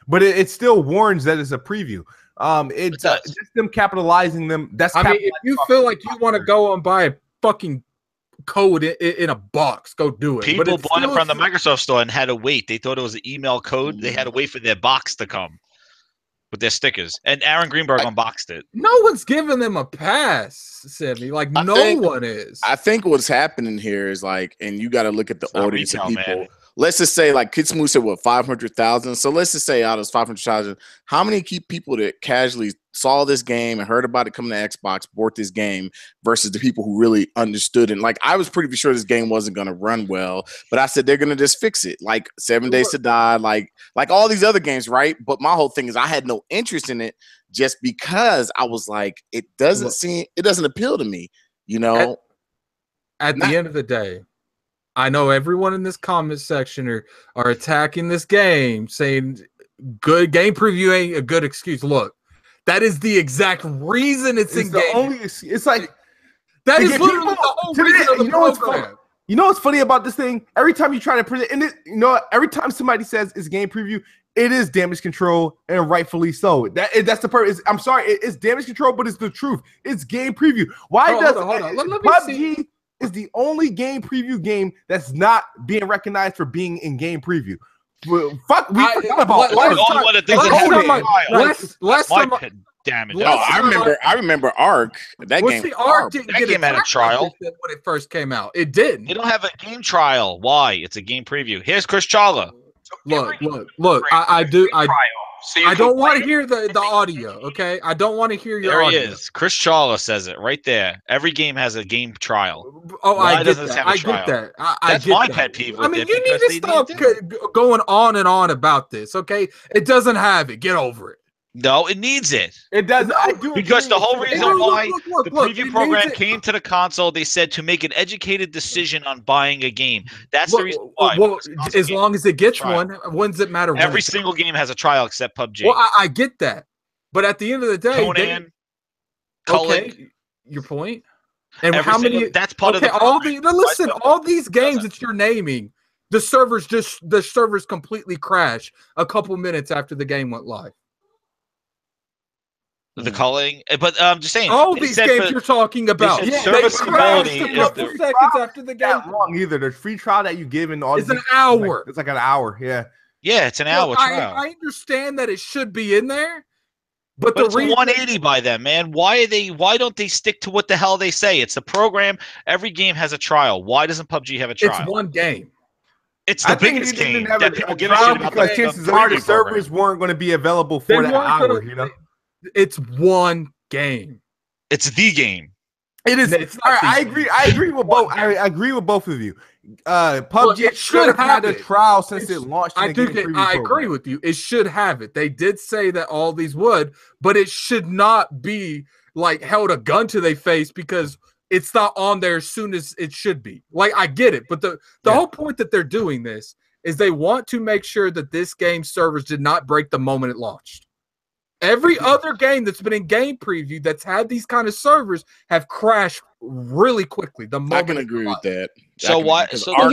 but it still warns that it's a preview. It's just them capitalizing them. If you feel like you want to go and buy a fucking code in a box, go do it. People bought it from the Microsoft store and had to wait. They thought it was an email code. They had to wait for their box to come with their stickers. And Aaron Greenberg unboxed it. No one's giving them a pass, Sammy. Like no one is. I think what's happening here is and you got to look at the audience of people. Man. Let's just say, like KidSmoove said, 500,000. So let's just say out of 500,000, how many people that casually saw this game and heard about it coming to Xbox, bought this game, versus the people who really understood it? I was pretty sure this game wasn't going to run well, but I said they're going to just fix it, like 7 Days to Die, like all these other games, right? But my whole thing is I had no interest in it just because I was like, it doesn't appeal to me, At the end of the day, I know everyone in this comment section are attacking this game, saying good game preview ain't a good excuse. Look, that is the exact reason it's in game. It's like that is literally the whole reason of the program. You know what's funny about this thing? Every time you try to present, and every time somebody says it's game preview, it is damage control, and rightfully so. That's the purpose. I'm sorry, it's damage control, but it's the truth. It's game preview. Hold on. Let me see. PUBG is the only game preview game that's not being recognized for being in game preview. Well, fuck, we forgot about The only one that doesn't have a trial. Last My time, pet damage. No, I remember Ark. That well, game. see, was Ark horrible. didn't That get game had a trial. when it first came out. It didn't. They don't have a game trial. Why? It's a game preview. Here's Chris Chawla. Look. I don't want to hear the audio. Okay, I don't want to hear your There he audio. is. Chris Chawla says it right there. Every game has a game trial. Oh, Why I get doesn't it that. have a I trial? get that. That's get my that. pet peeve I with mean, it you need because to stop going on and on about this. Okay, it doesn't have it. Get over it. No, it needs it. It does. I do Because the whole reason why the preview it program needs it. came to the console, they said to make an educated decision on buying a game. That's the reason why. Well, as long as it gets trial. when does it matter? Every single game has a trial except PUBG. Well, I get that, but at the end of the day, Conan, Culling, okay, your point. And every how single, many? that's part of the listen, all these games that you're naming, the servers completely crashed a couple minutes after the game went live. the culling. But I'm just saying, all these games you're talking about, they crashed serviceability a couple seconds after the game. Not long either. The free trial that you give in all It's an hour. It's like an hour. Yeah. Yeah, it's an hour trial. I understand that it should be in there, but it's 180 by them, man. Why don't they stick to what the hell they say? It's the program. Every game has a trial. Why doesn't PUBG have a trial? It's one game. It's the biggest game that people give a shit about. Because chances are the servers weren't going to be available for that hour. You know, it's one game. It's the game. It is. All right, I agree. I agree with both. I agree with both of you. PUBG should have had a trial since it launched. I agree with you. It should have it. They did say that all these would, but it should not be like held a gun to their face because it's not on there as soon as it should be. Like, I get it, but the whole point that they're doing this is they want to make sure that this game servers did not break the moment it launched. Every other game that's been in game preview that's had these kind of servers have crashed really quickly. The moment I can agree with that. So why? So no.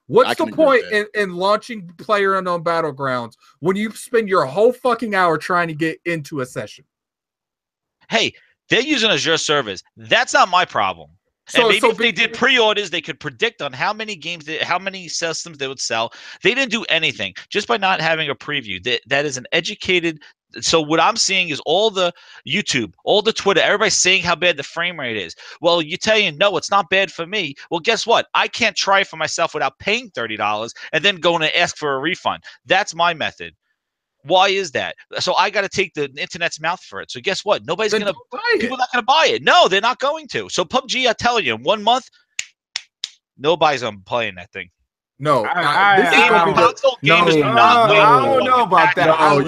What's the point in launching PlayerUnknown Battlegrounds when you spend your whole fucking hour trying to get into a session? Hey, they're using Azure servers. That's not my problem. And maybe if they did pre-orders, they could predict on how many games, how many systems they would sell. They didn't do anything just by not having a preview. That is an educated. So what I'm seeing is all the YouTube, all the Twitter, everybody's saying how bad the frame rate is. Well, you're telling no, it's not bad for me. Well, guess what? I can't try it for myself without paying $30 and then going to ask for a refund. That's my method. Why is that? So I got to take the internet's mouth for it. So guess what? Nobody's going to buy it. People are not going to buy it. No, they're not going to. So PUBG, I tell you, in 1 month, nobody's playing that thing. No, I don't know about that. No, I'm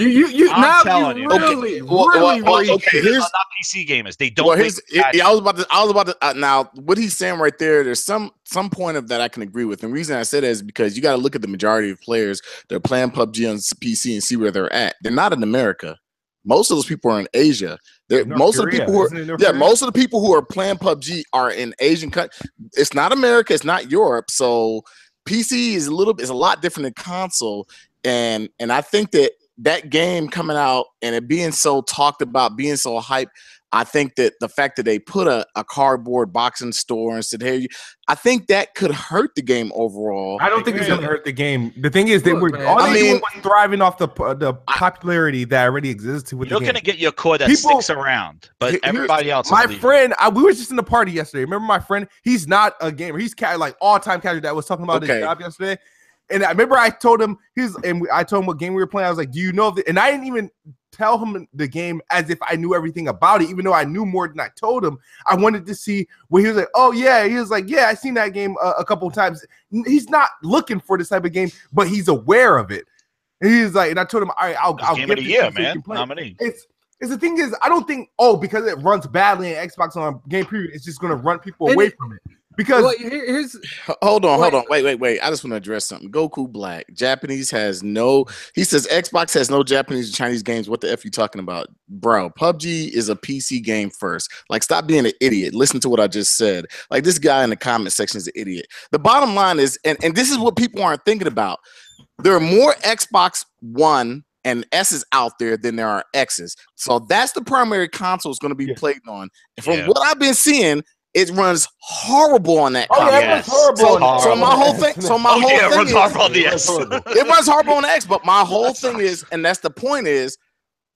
telling you. Okay, here's not PC gamers. They don't. I was about to. Now, what he's saying right there, there's some point of that I can agree with. And the reason I said that is because you got to look at the majority of players that are playing PUBG on PC and see where they're at. They're not in America. Most of those people are in Asia. Most of the people who are playing PUBG are in Asian countries. It's not America. It's not Europe. So PC is a lot different than console, and I think that game coming out and it being so talked about, being so hyped, I think that the fact that they put a cardboard box in store and said, "Hey," I think that could hurt the game overall. I don't think it's gonna hurt the game. The thing is, they were thriving off the popularity that already existed with the game. You're gonna get your core that sticks around, but everybody else. My friend, we were just in the party yesterday. Remember my friend? He's not a gamer. He's like all-time casual that was talking about his job yesterday. And I remember I told him I told him what game we were playing. I was like, "Do you know?" And I didn't even tell him the game as if I knew everything about it, even though I knew more than I told him. I wanted to see what he was like. Oh yeah, he was like, "Yeah, I seen that game a couple of times." He's not looking for this type of game, but he's aware of it. And he's like, and I told him, "All right, I'll give it a year, man." Nominee. It's the thing is, I don't think because it runs badly in Xbox on game preview, it's just gonna run people away from it. Because hold on. Wait. I just want to address something. Goku Black. Japanese has no. He says Xbox has no Japanese and Chinese games. What the F you talking about? Bro, PUBG is a PC game first. Like, stop being an idiot. Listen to what I just said. Like, this guy in the comment section is an idiot. The bottom line is, and this is what people aren't thinking about. There are more Xbox One and S's out there than there are X's. So that's the primary console is going to be played on. And from what I've been seeing, it runs horrible on that. Oh, yeah, it runs horrible. So my whole thing. So my whole thing it runs is, horrible on the X. it runs horrible on the X. But my whole thing is, and that's the point is,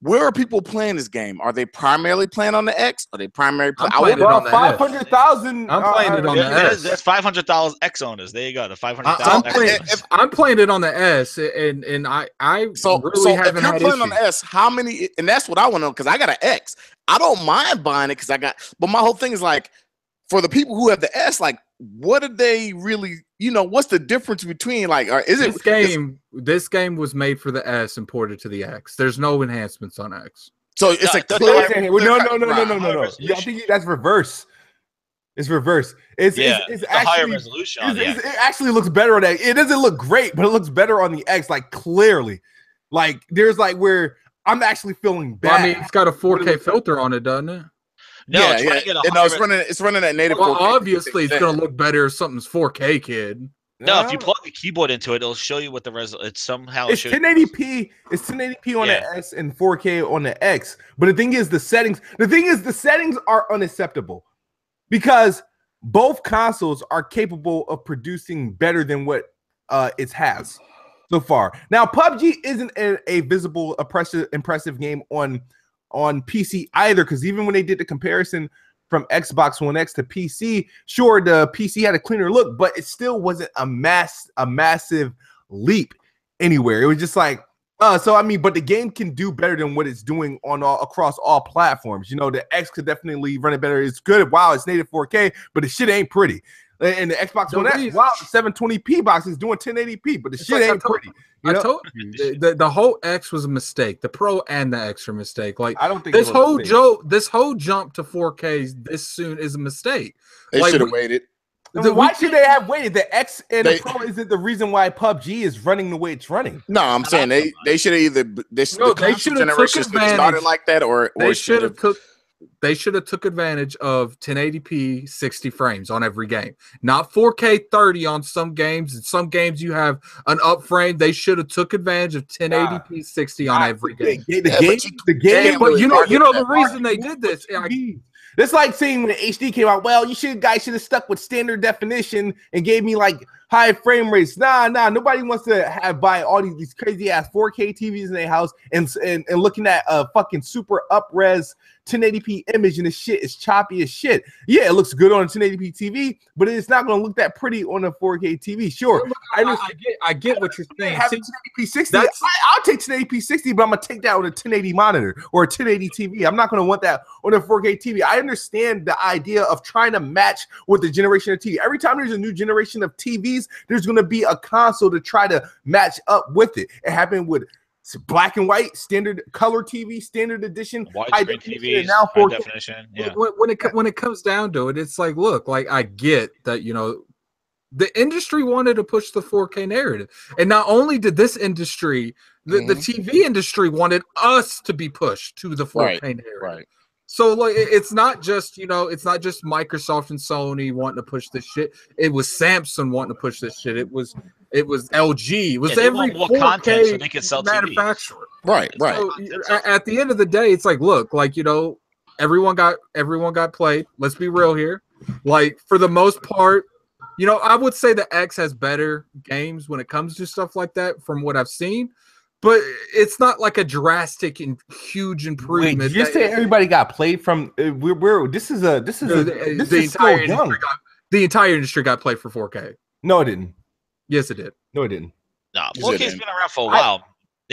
where are people playing this game? Are they primarily playing on the X? Are they primarily playing? I'm playing it on the 500,000. I'm playing it on the S. There's 500,000 X owners. There you go. The 500,000. I'm playing it on the S, and I so really haven't if you're had playing on issues. the S, how many? And that's what I want to know because I got an X. I don't mind buying it because I got. But my whole thing is like, for the people who have the S, like, what do they really? You know, what's the difference between like? Is it this game was made for the S and ported to the X. There's no enhancements on X. So it's No, a clear. No. Yeah, I think that's reverse. It's reverse. It's it's actually higher resolution on the X. It actually looks better on that. It doesn't look great, but it looks better on the X. Like clearly, like there's like where I'm actually feeling bad. Well, I mean, it's got a 4K filter on it, doesn't it? No, it's running at native. Well, 4K. obviously, it's gonna look better if something's 4K, kid. No, if you plug the keyboard into it, it'll show you what the it's somehow. It's 1080p. It's 1080p on the S and 4K on the X. But the thing is, the settings are unacceptable because both consoles are capable of producing better than what it has so far. Now, PUBG isn't a visible, impressive game on PC either, because even when they did the comparison from Xbox One X to PC, sure, the PC had a cleaner look, but it still wasn't a massive leap anywhere. It was just like, so I mean, but the game can do better than what it's doing across all platforms. You know, the X could definitely run it better. It's good. Wow, it's native 4K, but the shit ain't pretty. And the Xbox One X, wow, the 720p box is doing 1080p, but the shit ain't pretty. I told you the whole X was a mistake. The Pro and the X are a mistake. Like, I don't think this whole jump to 4K this soon is a mistake. They should have waited. Why should they have waited? The X and the Pro isn't the reason why PUBG is running the way it's running. No, I'm saying they should have either they should have started like that, or they should have took advantage of 1080p 60 frames on every game, not 4K 30 on some games. In some games you have an up frame. They should have took advantage of 1080p 60 on every game. The game, but you know the reason they did this. It's like saying when the HD came out, well, guys should have stuck with standard definition and gave me like high frame rates. Nah, nobody wants to buy all these crazy ass 4K TVs in their house and looking at a fucking super up res 1080p image and the shit is choppy as shit. Yeah, it looks good on a 1080p TV, but it's not going to look that pretty on a 4K TV. Sure, I get what you're saying. 1080p 60. I'll take 1080p 60, but I'm gonna take that on a 1080 monitor or a 1080 TV. I'm not gonna want that on a 4K TV. I understand the idea of trying to match with the generation of TV. Every time there's a new generation of TVs, there's gonna be a console to try to match up with it. It happened with black and white, standard color TV, standard edition, widescreen TVs, now high definition. Yeah. When it comes down to it, it's like, look, like I get that, you know, the industry wanted to push the 4K narrative, and not only did this industry, the TV industry wanted us to be pushed to the 4K narrative. Right. So like, it's not just Microsoft and Sony wanting to push this shit. It was Samsung wanting to push this shit. It was LG. It was every 4K so they could sell manufacturer. Right. So at the end of the day, it's like, look, like, you know, everyone got played. Let's be real here. Like, for the most part, you know, I would say the X has better games when it comes to stuff like that from what I've seen, but it's not like a drastic and huge improvement. Wait, did you say everybody got played from? The entire industry got played for 4K. No, it didn't. Yes, it did. No, it didn't. No, 4K's been around for a while.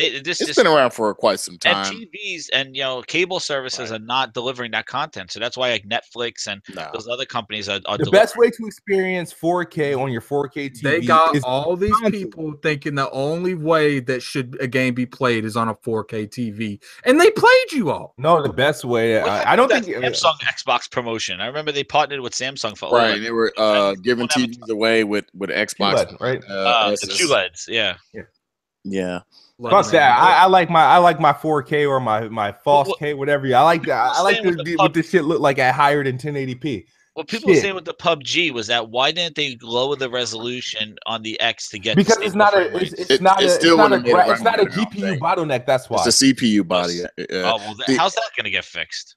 It's been around for quite some time. And TVs and, you know, cable services are not delivering that content, so that's why like Netflix and those other companies are the best way to experience 4K on your 4K TV. They got all these people thinking the only way that a game be played is on a 4K TV, and they played you all. No, the best way. I don't think Samsung Xbox promotion. I remember they partnered with Samsung for they were giving TVs away with Xbox, QLED, right? The QLEDs, yeah. Fuck that! I like my 4K or my false K, whatever. I like that. I like what this shit look like at higher than 1080p. What people were saying with the PUBG was that why didn't they lower the resolution on the X to get because it's not a GPU bottleneck. That's why it's a CPU body. How's that going to get fixed?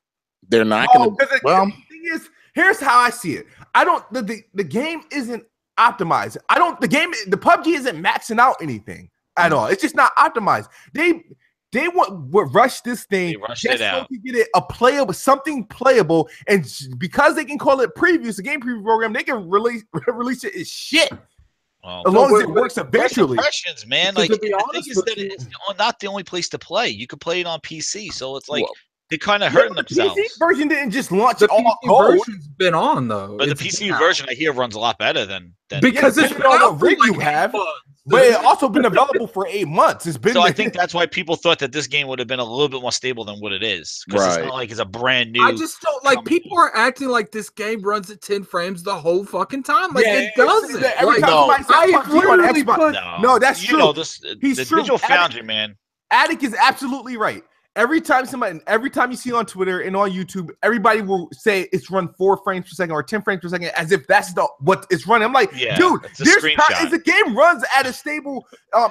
They're not going to. The thing is, Here's how I see it. I don't. The game isn't optimized. The PUBG isn't maxing out anything at all. It's just not optimized. They would rush this thing. They rushed it out to get it something playable, and because they can call it previews, the game preview program, they can release it as shit. Well, as long as it works eventually. Impressions, man. Like, the thing is that it's not the only place to play. You could play it on PC, so it's like they're kind of hurting themselves. The PC version didn't just launch the all PC version's been on though. But the PC version I hear runs a lot better than because it's been on the rig you have. But it's also been available for 8 months. It's been. So I think that's why people thought that this game would have been a little bit more stable than what it is. Because it's not like it's a brand new. I just don't like people are acting like this game runs at 10 frames the whole fucking time. Like it doesn't. Every time I literally put no, that's true. You know, the Digital Foundry, man. Attic is absolutely right. Every time you see on Twitter and on YouTube, everybody will say it's run 4 frames per second or 10 frames per second, as if that's what it's running. I'm like, dude, there's as the game runs at a stable,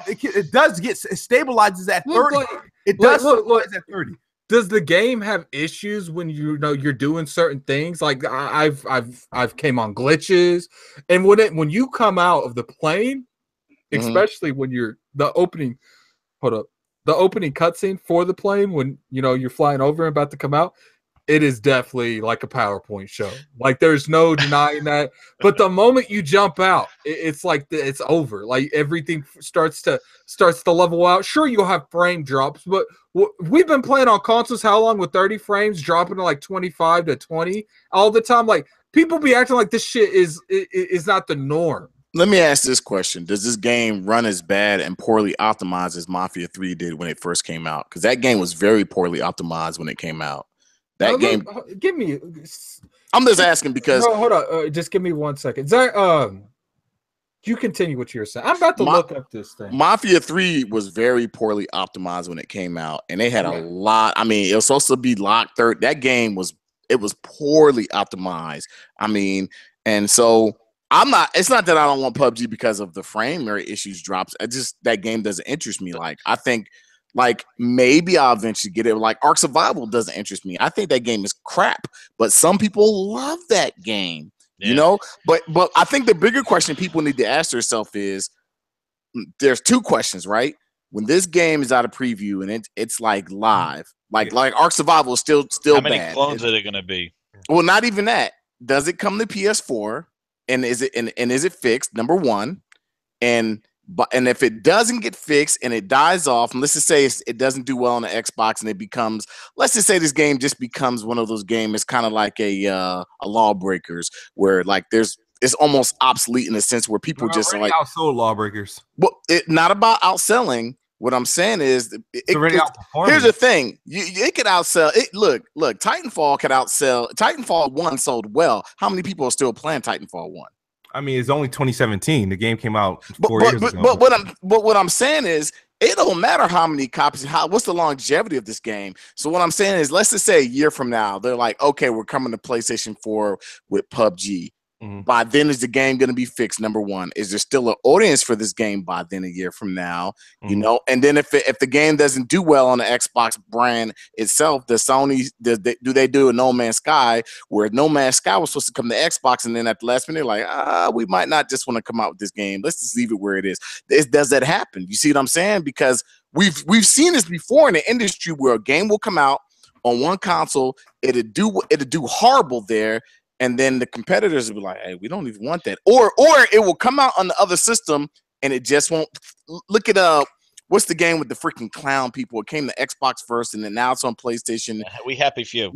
it stabilizes at 30. It does stabilize at 30. Does the game have issues when you're doing certain things? Like I've came on glitches, and when you come out of the plane, especially when you're the opening cutscene for the plane, when you're flying over and about to come out, it is definitely like a PowerPoint show. Like there's no denying that. But the moment you jump out, it's like it's over. Like everything starts to level out. Sure, you'll have frame drops, but we've been playing on consoles how long with 30 frames dropping to like 25 to 20 all the time. Like people be acting like this shit is not the norm. Let me ask this question. Does this game run as bad and poorly optimized as Mafia 3 did when it first came out? Because that game was very poorly optimized when it came out. I'm just asking because... No, hold on. Just give me 1 second. Zach, you continue what you're saying. I'm about to look up this thing. Mafia 3 was very poorly optimized when it came out. And they had a lot... I mean, it was supposed to be locked third. That game was poorly optimized. I mean, and so... it's not that I don't want PUBG because of the frame rate issues drops. That game doesn't interest me. Like, I think, like, maybe I'll eventually get it. Like, Ark Survival doesn't interest me. I think that game is crap, but some people love that game, But I think the bigger question people need to ask themselves is, there's 2 questions, right? When this game is out of preview and it's like live, like Ark Survival is still How many bad. clones are there going to be? Well, not even that. Does it come to PS4? And is it fixed? Number 1, and if it doesn't get fixed and it dies off, and let's just say it doesn't do well on the Xbox, and it becomes, let's just say this game just becomes one of those games. It's kind of like a Lawbreakers, where like it's almost obsolete in a sense where people just are like outsold Lawbreakers. Well, it's not about outselling. What I'm saying is, here's the thing: it could outsell. Look, Titanfall could outsell. Titanfall 1 sold well. How many people are still playing Titanfall 1? I mean, it's only 2017. The game came out 4 years ago. But what I'm saying is, it don't matter how many copies. What's the longevity of this game? So what I'm saying is, let's just say a year from now, they're like, okay, we're coming to PlayStation 4 with PUBG. By then, is the game going to be fixed? Number 1, is there still an audience for this game by then, a year from now? And then if the game doesn't do well on the Xbox brand itself, do they do a No Man's Sky, where No Man's Sky was supposed to come to Xbox, and then at the last minute, like, we might not just want to come out with this game. Let's just leave it where it is. Does that happen? You see what I'm saying? Because we've seen this before in the industry, where a game will come out on one console, it'll do horrible there. And then the competitors will be like, hey, we don't even want that. Or it will come out on the other system and it just won't. Look at what's the game with the freaking clown people? It came to Xbox first and then now it's on PlayStation. We Happy Few.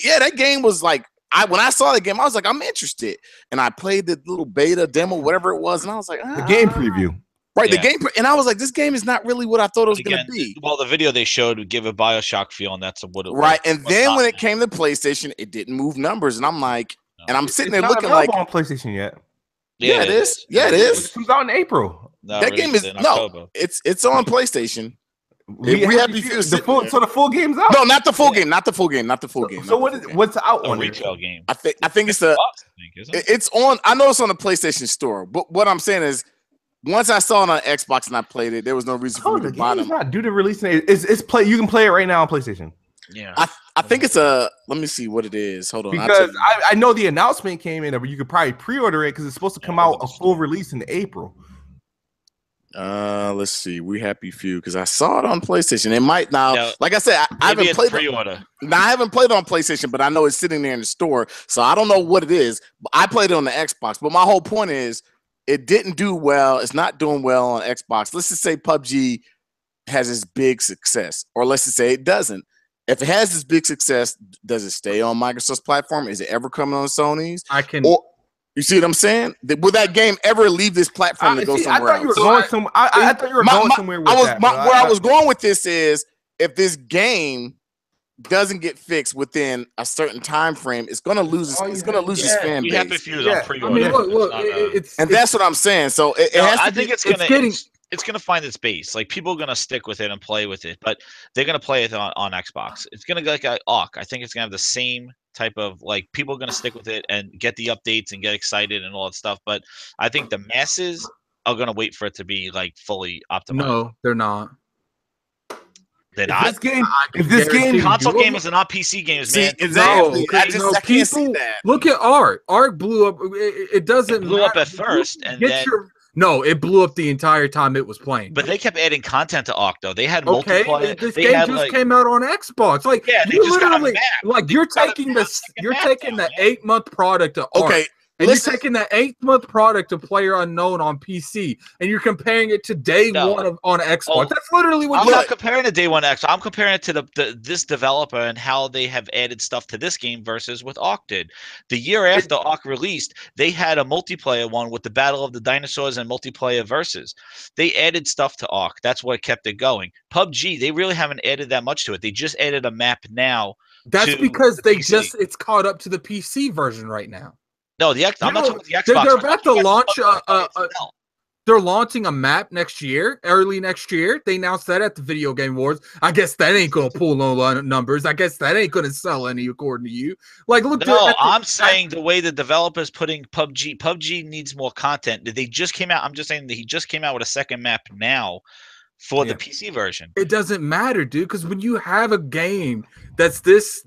Yeah, that game was like, when I saw the game, I was like, I'm interested. And I played the little beta demo, whatever it was, and I was like, the game preview. Right, the game, and I was like, this game is not really what I thought it was going to be. Well, the video they showed would give a Bioshock feel, and that's what it was. Right, and then when it came to PlayStation, it didn't move numbers, and I'm like, and I'm sitting there looking like on PlayStation yet. Yeah, it is. Yeah, it is. It comes out in April. That game is it's on PlayStation. We Happy Few. So the full game's out. No, not the full game. Not the full game. So what's out on retail game? I think it's it's on. I know it's on the PlayStation Store, but what I'm saying is, once I saw it on Xbox and I played it, there was no reason for me to buy them. Not due to release date. It's play. You can play it right now on PlayStation. Yeah. I think it's a. Let me see what it is. Hold on. Because I know the announcement came in, but you could probably pre-order it because it's supposed to come out a full release in April. Let's see. We Happy Few because I saw it on PlayStation. It might now. No, like I said, I haven't played pre-order. Now I haven't played it on PlayStation, but I know it's sitting there in the store, so I don't know what it is. But I played it on the Xbox. But my whole point is, it didn't do well. It's not doing well on Xbox. Let's just say PUBG has this big success, or let's just say it doesn't. If it has this big success, does it stay on Microsoft's platform? Is it ever coming on Sony's? You see what I'm saying? Will that game ever leave this platform to go somewhere else? I thought you were going somewhere with that. Where I was going with this is, if this game doesn't get fixed within a certain time frame, it's going to lose. It's going to lose its fan base. I mean, look, and that's what I'm saying. So it has to I think it's gonna find its base. Like, people are gonna stick with it and play with it, but they're gonna play it on Xbox. It's gonna go like AUK. I think it's gonna have the same type of, like, people are gonna stick with it and get the updates and get excited and all that stuff. But I think the masses are gonna wait for it to be like fully optimized. No, they're not. They're not. If this game console gamers are not PC gamers, man. Exactly. I can't see that. Look at Ark. Ark blew up. It doesn't. It blew up at first, and then. No, it blew up the entire time it was playing. But they kept adding content to AUK, though. They had multiplayer. This game just came out on Xbox. Like, yeah, you literally, like, you're taking the 8-month product of AUK. Okay. And you're taking that 8-month product of PlayerUnknown on PC, and you're comparing it to day one on Xbox. That's literally what I'm not comparing to day one Xbox. I'm comparing it to this developer and how they have added stuff to this game versus what AUK did. The year after AUK released, they had a multiplayer one with the Battle of the Dinosaurs and multiplayer versus. They added stuff to AUK. That's what kept it going. PUBG, they really haven't added that much to it. They just added a map now. That's because it's caught up to the PC version right now. No, I'm not talking about the Xbox. They're about to launch. They're launching a map next year, early next year. They announced that at the Video Game Awards. I guess that ain't gonna pull no numbers. I guess that ain't gonna sell any, according to you. Like, look. No, I'm saying the way the developers putting PUBG needs more content. They just came out. I'm just saying that he just came out with a second map now for the PC version. It doesn't matter, dude, because when you have a game that's this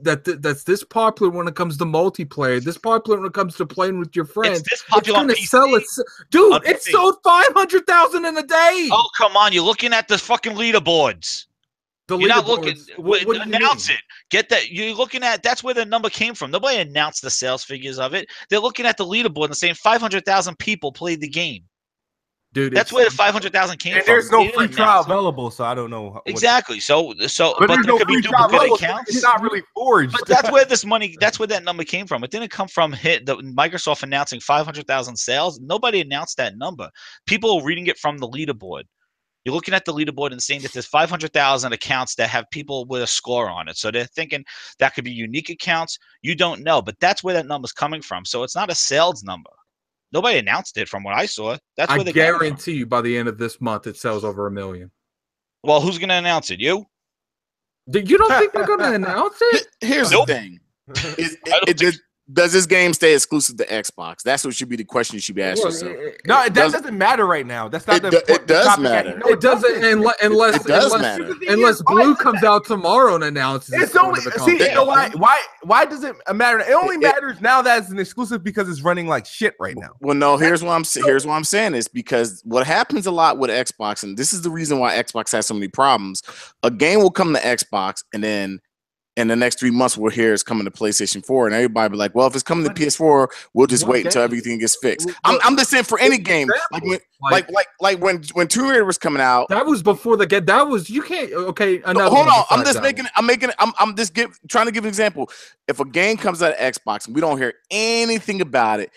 popular when it comes to multiplayer, this popular when it comes to playing with your friends, it's going to sell it. Dude, it sold 500,000 in a day. Oh, come on. You're looking at the fucking leaderboards. You're not looking. Announce it. Get that. You're looking at. That's where the number came from. Nobody announced the sales figures of it. They're looking at the leaderboard and saying 500,000 people played the game. Dude, that's where the 500,000 came from. There's no free trial available, so I don't know. Exactly. So, but there could be duplicate accounts. It's not really forged. But that's where this money. That's where that number came from. It didn't come from Microsoft announcing 500,000 sales. Nobody announced that number. People are reading it from the leaderboard. You're looking at the leaderboard and saying that there's 500,000 accounts that have people with a score on it. So they're thinking that could be unique accounts. You don't know, but that's where that number's coming from. So it's not a sales number. Nobody announced it from what I saw. That's where I guarantee you by the end of this month it sells over 1 million. Well, who's going to announce it? You? You don't think they're going to announce it? Here's the thing. Does this game stay exclusive to Xbox? That's what should be the question you should be asking yourself. No, that doesn't matter right now. That's not it does matter. No, it doesn't unless Blue comes out tomorrow and announces it's only you know why does it matter? It only matters now that it's an exclusive because it's running like shit right now. Well, no, here's what I'm saying is because what happens a lot with Xbox, and this is the reason why Xbox has so many problems. A game will come to Xbox, and then in the next 3 months, we'll hear it's coming to PlayStation 4, and everybody be like, "Well, if it's coming to PS4, we'll just wait until everything gets fixed." I'm just saying for any game, like when Tomb Raider was coming out, that was before the game. That was you can't. Okay, hold on. I'm just trying to give an example. If a game comes out of Xbox and we don't hear anything about it,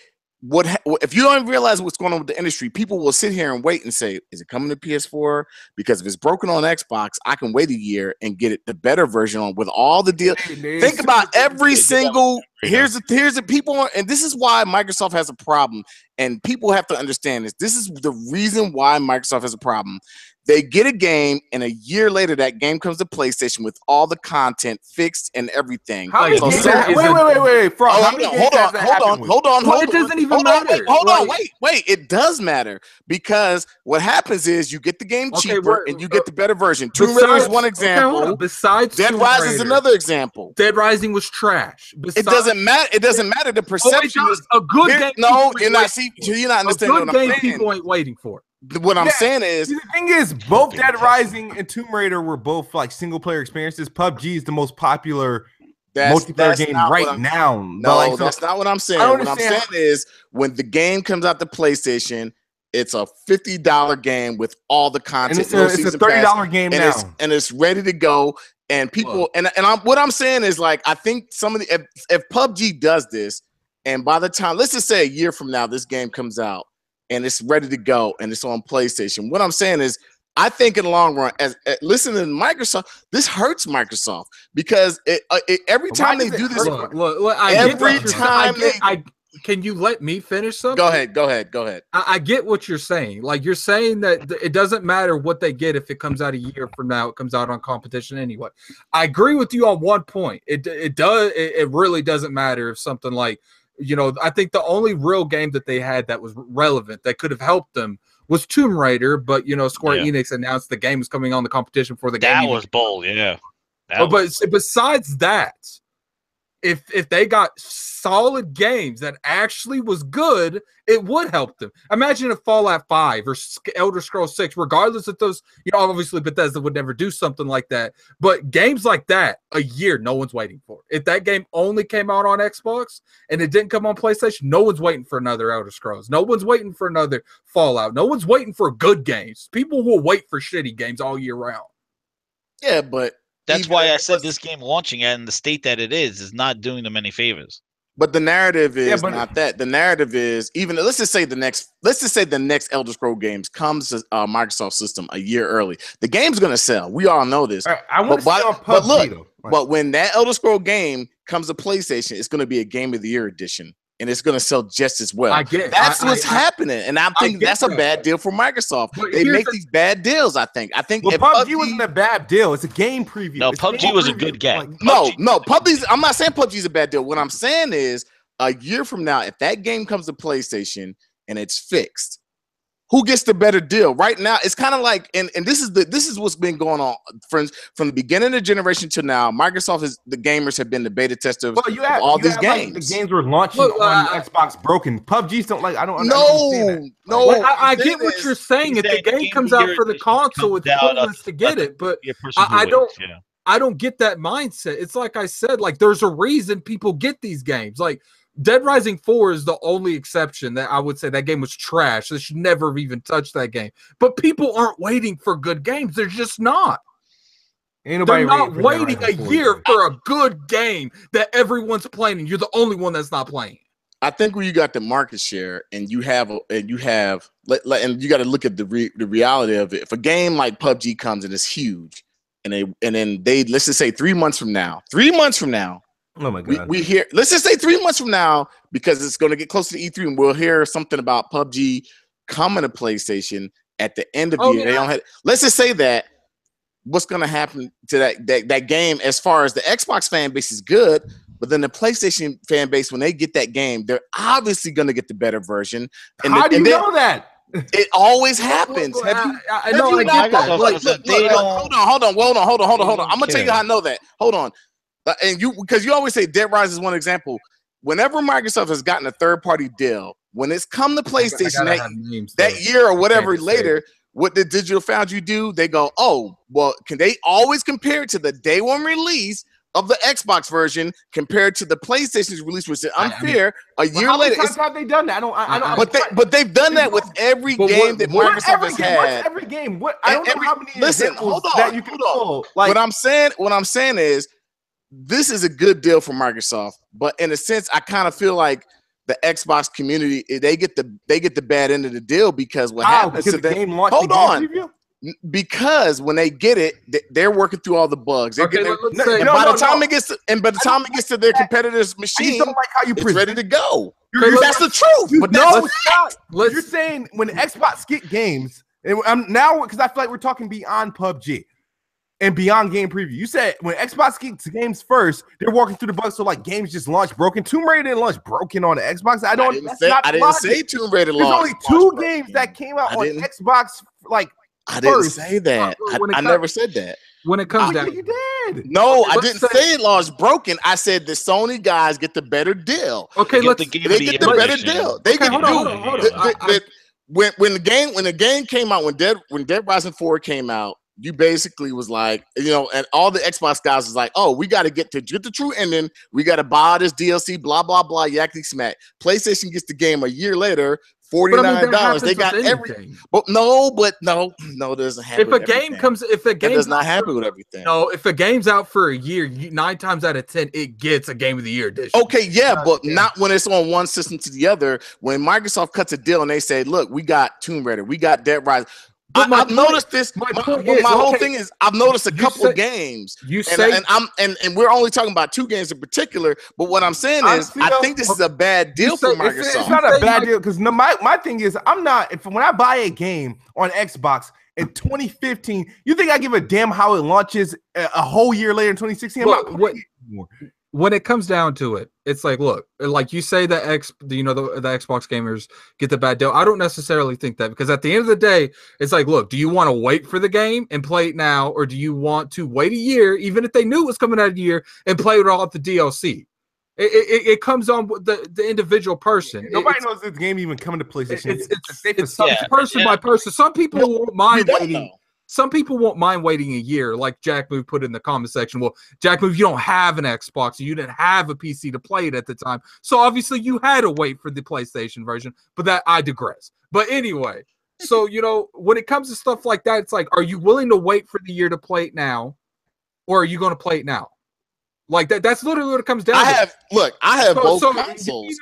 if you don't realize what's going on with the industry, people will sit here and wait and say, is it coming to PS4? Because if it's broken on Xbox, I can wait a year and get it the better version on with all the deals. Think about every single here's the people, and this is why Microsoft has a problem, and people have to understand this. This is the reason why Microsoft has a problem. They get a game, and a year later, that game comes to PlayStation with all the content fixed and everything. How many So games so wait, is Frog. Oh, How many games has that happened with? Well, it doesn't even matter. Hold on, Like- wait. It does matter because what happens is you get the game cheaper and you get the better version. Tomb Raider is one example. Besides Dead Tomb Rise Raider, is another example. Dead Rising was trash. It doesn't matter. It doesn't matter. The perception is a good here, game. no, you're not. See, you're not understanding a good what I'm game. saying. People ain't waiting for. What I'm saying is, the thing is, both Dead Rising and Tomb Raider were both like single player experiences. PUBG is the most popular multiplayer game right now. No, like, that's not what I'm saying. What I'm saying is, when the game comes out to PlayStation, it's a $50 game with all the content. And it's a $30 game now, and it's ready to go. And people, what I'm saying is, like, I think some of the if PUBG does this, and by the time, let's just say a year from now, this game comes out and it's ready to go and it's on PlayStation. What I'm saying is, I think in the long run, as listening to Microsoft, this hurts Microsoft because every time they do this, can you let me finish something? Go ahead. I get what you're saying. Like, you're saying that it doesn't matter what they get if it comes out a year from now. It comes out on competition anyway. I agree with you on one point. It really doesn't matter if something like, I think the only real game that they had that was relevant that could have helped them was Tomb Raider, but Square Enix announced the game was coming on the competition for the game. That was bold, yeah. But besides that, if they got solid games that actually was good, it would help them. Imagine if Fallout 5 or Elder Scrolls 6, regardless of those, obviously Bethesda would never do something like that. But games like that, a year, no one's waiting for. If that game only came out on Xbox and it didn't come on PlayStation, no one's waiting for another Elder Scrolls. No one's waiting for another Fallout. No one's waiting for good games. People will wait for shitty games all year round. Yeah, but that's why I said this game launching in the state that it is not doing them any favors. But the narrative is not that. The narrative is let's just say the next Elder Scrolls games comes to Microsoft system a year early. The game's gonna sell. We all know this. Right, I want to see on PUBG, but look, though. But when that Elder Scrolls game comes to PlayStation, it's gonna be a Game of the Year edition. And it's going to sell just as well. That's what's happening, and I think that's a bad deal for Microsoft. They make these bad deals. I think. Well, PUBG wasn't a bad deal. It's a game preview. No, PUBG was a good game. No, PUBG's. I'm not saying PUBG's a bad deal. What I'm saying is, a year from now, if that game comes to PlayStation and it's fixed, who gets the better deal? Right now, it's kind of like, and this is what's been going on, friends, from the beginning of the generation to now. The gamers have been the beta testers of all these games. Like, the games were launching on Xbox broken. PUBG's don't like. I don't understand that. I get what you're saying. If the game comes out for the console, it's pointless to get it. But I don't get that mindset. It's like I said, like, there's a reason people get these games. Like, Dead Rising 4 is the only exception that I would say that game was trash. They should never have even touched that game. But people aren't waiting for good games. They're just not. They're not waiting a year for a good game that everyone's playing, and you're the only one that's not playing. I think when you got the market share and you got to look at the reality of it. If a game like PUBG comes and it's huge, and then let's just say 3 months from now. Oh my God! We hear. Let's just say 3 months from now, because it's going to get closer to E3, and we'll hear something about PUBG coming to PlayStation at the end of the year. Yeah. Let's just say that. What's going to happen to that game? As far as the Xbox fan base is good, but then the PlayStation fan base, when they get that game, they're obviously going to get the better version. How do you know that? It always happens. I get that. Hold on. I'm gonna tell you how I know that. Hold on. And because you always say Dead Rise is one example. Whenever Microsoft has gotten a third-party deal, when it's come to PlayStation that year or whatever later, what did Digital Foundry do? They go, oh, well, can they always compare it to the day one release of the Xbox version compared to the PlayStation's release, which is unfair. A year later, have they done that? I don't. But they've done that with every game that Microsoft has had. What's every game? What I don't know how many. Listen, hold on. That you can pull. Like, what I'm saying is, this is a good deal for Microsoft, but in a sense, I kind of feel like the Xbox community, they get the bad end of the deal because what happens to them? Hold on. Because when they get it, they're working through all the bugs. By the time it gets to their competitors' machine, don't like how you it's ready to go. That's the truth. But no, you're saying when Xbox get games, And I'm now because I feel like we're talking beyond PUBG and beyond game preview. You said when Xbox gets games first, they're walking through the bugs, so like games just launch broken. Tomb Raider didn't launch broken on the Xbox. I didn't say Tomb Raider There's launched. only two games that came out on Xbox. Like I didn't say that. I never said that. When it comes down, you did. No, I didn't say it launched broken. I said the Sony guys get the better deal. Okay, they get the better deal. They get hold on. When the game came out, when Dead Rising 4 came out, you basically was like, and all the Xbox guys was like, oh, we got to get the true ending. We got to buy this DLC, blah, blah, blah, yakety smack. PlayStation gets the game a year later, $49. They got everything. But no, it doesn't happen. If a game does not happen with everything. No, if a game's out for a year, 9 times out of 10, it gets a Game of the Year edition. Okay, yeah, but not when it's on one system to the other. When Microsoft cuts a deal and they say, look, we got Tomb Raider, we got Dead Rising. I've noticed this. My whole thing is I've noticed a couple of games. And we're only talking about 2 games in particular. But what I'm saying is, I think this is a bad deal for Microsoft. It's not a bad deal because my thing is, I'm not. When I buy a game on Xbox in 2015, you think I give a damn how it launches a whole year later in 2016? When it comes down to it, it's like, look, like you say the Xbox gamers get the bad deal. I don't necessarily think that, because at the end of the day, it's like, look, do you want to wait for the game and play it now, or do you want to wait a year, even if they knew it was coming out a year, and play it all at the DLC? It comes on with the individual person. Nobody knows this game even coming to PlayStation. It's person by person. Some people won't mind waiting. Some people won't mind waiting a year, like Jack Move put in the comment section. Well, Jack Move, you don't have an Xbox, you didn't have a PC to play it at the time, so obviously you had to wait for the PlayStation version. But that, I digress. But anyway, so when it comes to stuff like that, it's like, are you willing to wait for the year to play it now, or are you going to play it now? Like that's literally what it comes down to. I have both consoles.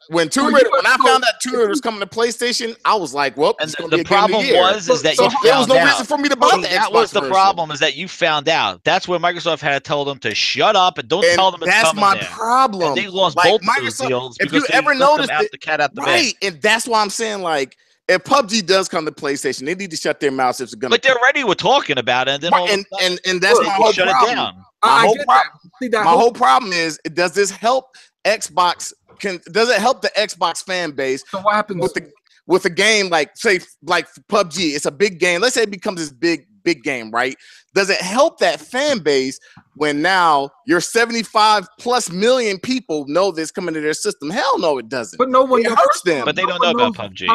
When I found out Tomb Raider was coming to PlayStation, I was like, well, and the problem was that there was no reason for me to buy the Xbox. That was the problem, is that you found out. That's where Microsoft had to tell them to shut up and don't tell them it's coming. That's my problem. And they lost both those deals. If you ever noticed the cat out the bag. Right, and that's why I'm saying, like, if PUBG does come to PlayStation, they need to shut their mouths if it's gonna. But they already were talking about it, and then and that's my whole problem. My whole problem is, does this help Xbox? Does it help the Xbox fan base? So what happens with a game like PUBG? It's a big game. Let's say it becomes this big game, right? Does it help that fan base when now your 75+ million people know this coming to their system? Hell no, it doesn't. But no one hurts them. But they don't know about PUBG.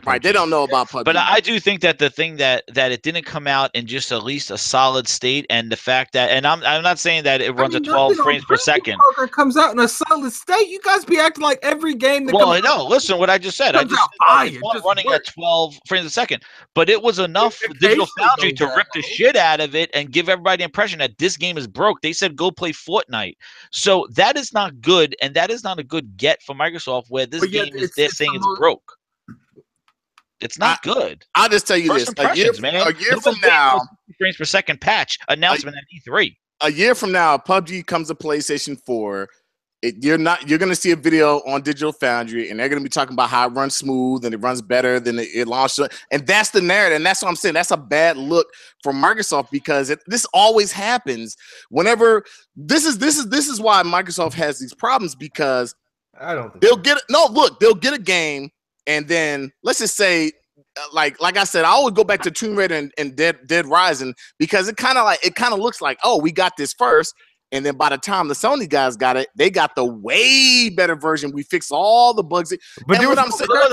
Right. They don't know about PUBG. But I do think that the thing that it didn't come out in just at least a solid state, and the fact that, and I'm not saying that it runs at 12 frames per second. It comes out in a solid state. You guys be acting like every game that comes out. Listen, what I just said. I just running at 12 frames a second, but it was enough for Digital Foundry to rip the shit out of it and give everybody the impression that this game is broke. They said go play Fortnite. So that is not good, and that is not a good get for Microsoft, where this game they're saying it's broke. It's not good. I'll just tell you this: a year from now, frames per second patch announcement at E3. A year from now, PUBG comes to PlayStation 4. You're going to see a video on Digital Foundry, and they're going to be talking about how it runs smooth and it runs better than it launched. And that's the narrative. And that's what I'm saying. That's a bad look for Microsoft, because this always happens whenever this is why Microsoft has these problems, because they'll get a game, and then let's just say, like I said, I always go back to Tomb Raider and Dead Rising, because it kind of looks like, oh, we got this first. And then by the time the Sony guys got it, they got the way better version. We fixed all the bugs. But there was I'm saying, and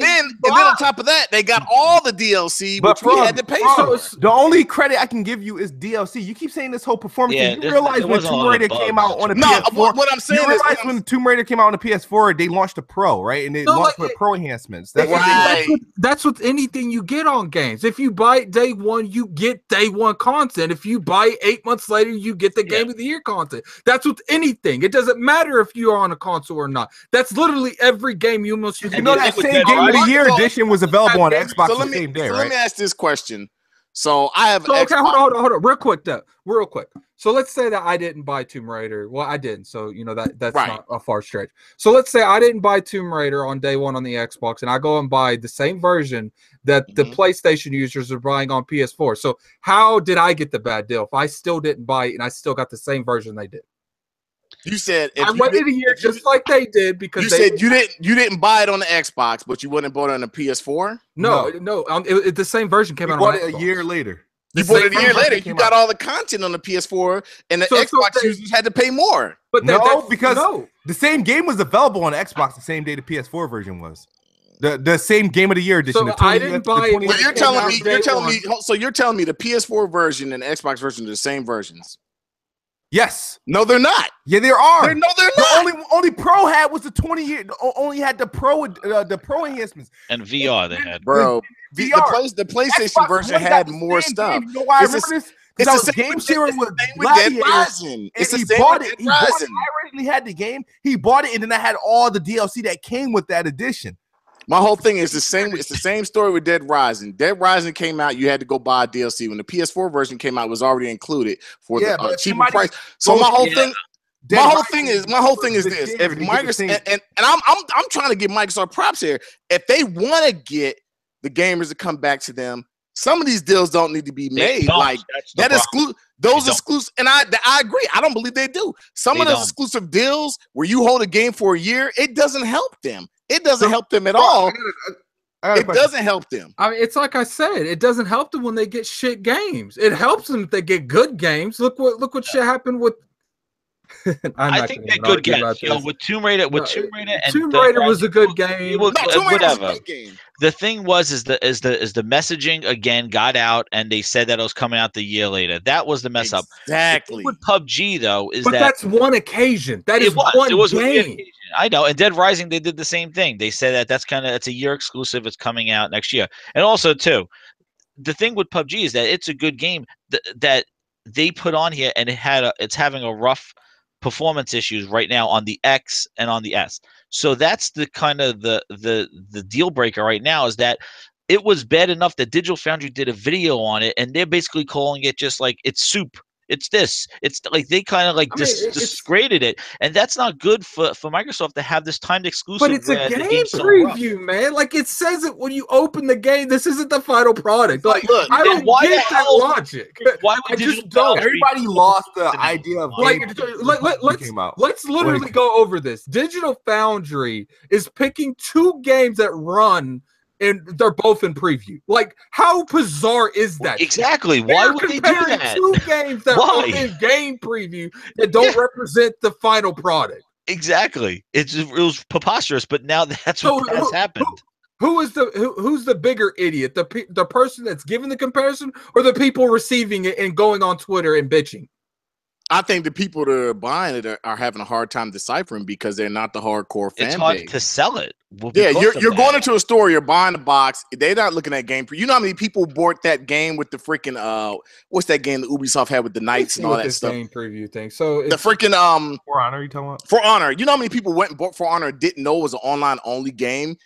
then on top of that, they got all the DLC, which we had to pay for. The only credit I can give you is DLC. You keep saying this whole performance. Yeah, you realize when Tomb Raider came out on the PS4. What I'm saying is, when Tomb Raider came out on the PS4, they launched the Pro, right? And they launched with Pro enhancements. That's with anything you get on games. If you buy it day one, you get day one content. If you buy 8 months later, you get the Game of the Year content. That's with anything. It doesn't matter if you are on a console or not. That's literally every game you must. You know that same Game of the Year edition was available on Xbox the same day, right? Let me ask this question. So I have. Okay, hold on, real quick. So let's say that I didn't buy Tomb Raider. Well, I didn't. So, that's Right. not a far stretch. So let's say I didn't buy Tomb Raider on day one on the Xbox, and I go and buy the same version that the PlayStation users are buying on PS4. So how did I get the bad deal if I still didn't buy it and I still got the same version they did? You said I waited a year just like they did because you said you didn't buy it on the Xbox, but you wouldn't have bought it on the PS4. No. The same version came out on Xbox. A year later. You bought it a year later. You got all the content on the PS4, and the Xbox users had to pay more. But because the same game was available on Xbox the same day the PS4 version was. The same game of the year edition. So I didn't buy it. Well, you're telling me. So you're telling me the PS4 version and the Xbox version are the same versions? Yes. No, they're not. Yeah, there are. They're not. The only Pro had was the 20-year. Only had the Pro enhancements and VR. They had bro. The PlayStation Xbox version had more stuff. You know why I remember this? Because I was game sharing with Dead Rising. It's the same with Dead Rising. I originally had the game. He bought it, and then I had all the DLC that came with that edition. My whole thing is the same. It's the same story with Dead Rising. Dead Rising came out. You had to go buy a DLC. When the PS4 version came out, it was already included for the cheaper price. So my whole thing is this. If Microsoft and I'm trying to give Microsoft props here. If they want to get the gamers to come back to them, some of these deals don't need to be made. Like that exclusive. Those exclusive, and I agree. I don't believe they do. Some of those exclusive deals where you hold a game for a year, it doesn't help them. It doesn't help them at all. It doesn't help them. I mean, it's like I said, it doesn't help them when they get shit games. It helps them if they get good games. Look what shit happened with. I think they're good games. With Tomb Raider, and Tomb Raider was a good game. Whatever. The thing is the messaging again got out, and they said that it was coming out the year later. That was the mess up. Exactly. With PUBG though, that's one occasion. It was one game. I know. And Dead Rising, they did the same thing. They said it's a year exclusive. It's coming out next year. And also too, the thing with PUBG is that it's a good game that they put on here, and it's having a rough performance issues right now on the X and on the S. So that's the kind of the deal breaker right now, is that it was bad enough that Digital Foundry did a video on it, and they're basically calling it just like it's soup. It's this. It's like they kind of like disgraded it, and that's not good for Microsoft to have this timed exclusive. But it's a game preview, man. Like it says it when you open the game. This isn't the final product. Like look, I don't get that logic. Why I just don't. Everybody lost the idea of let's literally go over this. Digital Foundry is picking two games that run, and they're both in preview. Like, how bizarre is that? Exactly. Why would they do that? Two games that are in game preview that don't represent the final product. Exactly. It was preposterous, but now that's what has happened. Who's the bigger idiot? The person that's giving the comparison, or the people receiving it and going on Twitter and bitching? I think the people that are buying it are having a hard time deciphering because they're not the hardcore fan base. It's hard to sell it. You're going into a store, you're buying a box. They're not looking at game. You know how many people bought that game with the freaking what's that game that Ubisoft had with the Knights and all that stuff? Game preview thing. So the freaking For Honor, you talking about? For Honor. You know how many people went and bought For Honor and didn't know it was an online only game?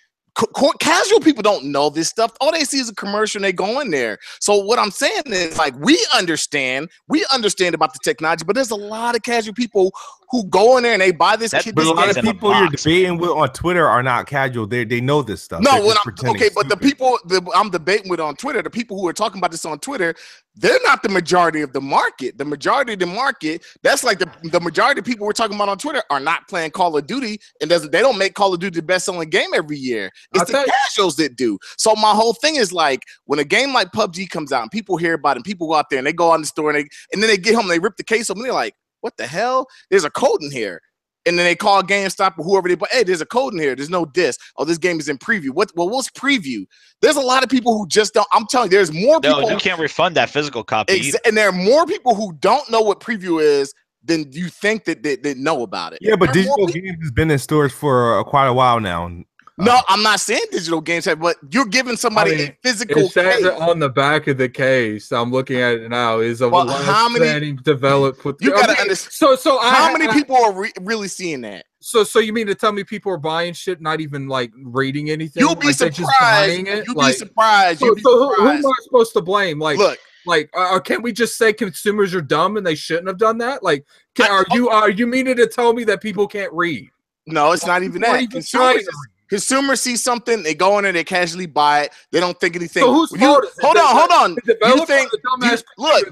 Casual people don't know this stuff. All they see is a commercial and they go in there. So what I'm saying is, like, we understand about the technology, but there's a lot of casual people who go in there and they buy this kid. But a lot of people you're debating with on Twitter are not casual. They know this stuff. No, but the people I'm debating with on Twitter, the people who are talking about this on Twitter, they're not the majority of the market. The majority of the market, that's like the majority of people we're talking about on Twitter are not playing Call of Duty, and they don't make Call of Duty the best-selling game every year. It's the casuals that do. So my whole thing is, like, when a game like PUBG comes out and people hear about it, and people go out there and they go on the store and then they get home and they rip the case open and they're like, what the hell? There's a code in here. And then they call GameStop or whoever hey, there's a code in here. There's no disc. Oh, this game is in preview. What's preview? There's a lot of people who just don't. I'm telling you, there's more people. No, you can't refund that physical copy. And there are more people who don't know what preview is than you think that know about it. Yeah, but digital games has been in stores for quite a while now. No, I'm not saying digital games, but you're giving somebody a physical case. It says it on the back of the case. I'm looking at it now. Is how many developed? You gotta understand. So how many people are really seeing that? So you mean to tell me people are buying shit, not even like reading anything? You'll be surprised. You'll be surprised. So who am I supposed to blame? Like, look, Like, can't we just say consumers are dumb and they shouldn't have done that? Like, are you meaning to tell me that people can't read? No, it's not even that. Consumers see something, they go in there, they casually buy it, they don't think anything. So whose fault is it? Hold on.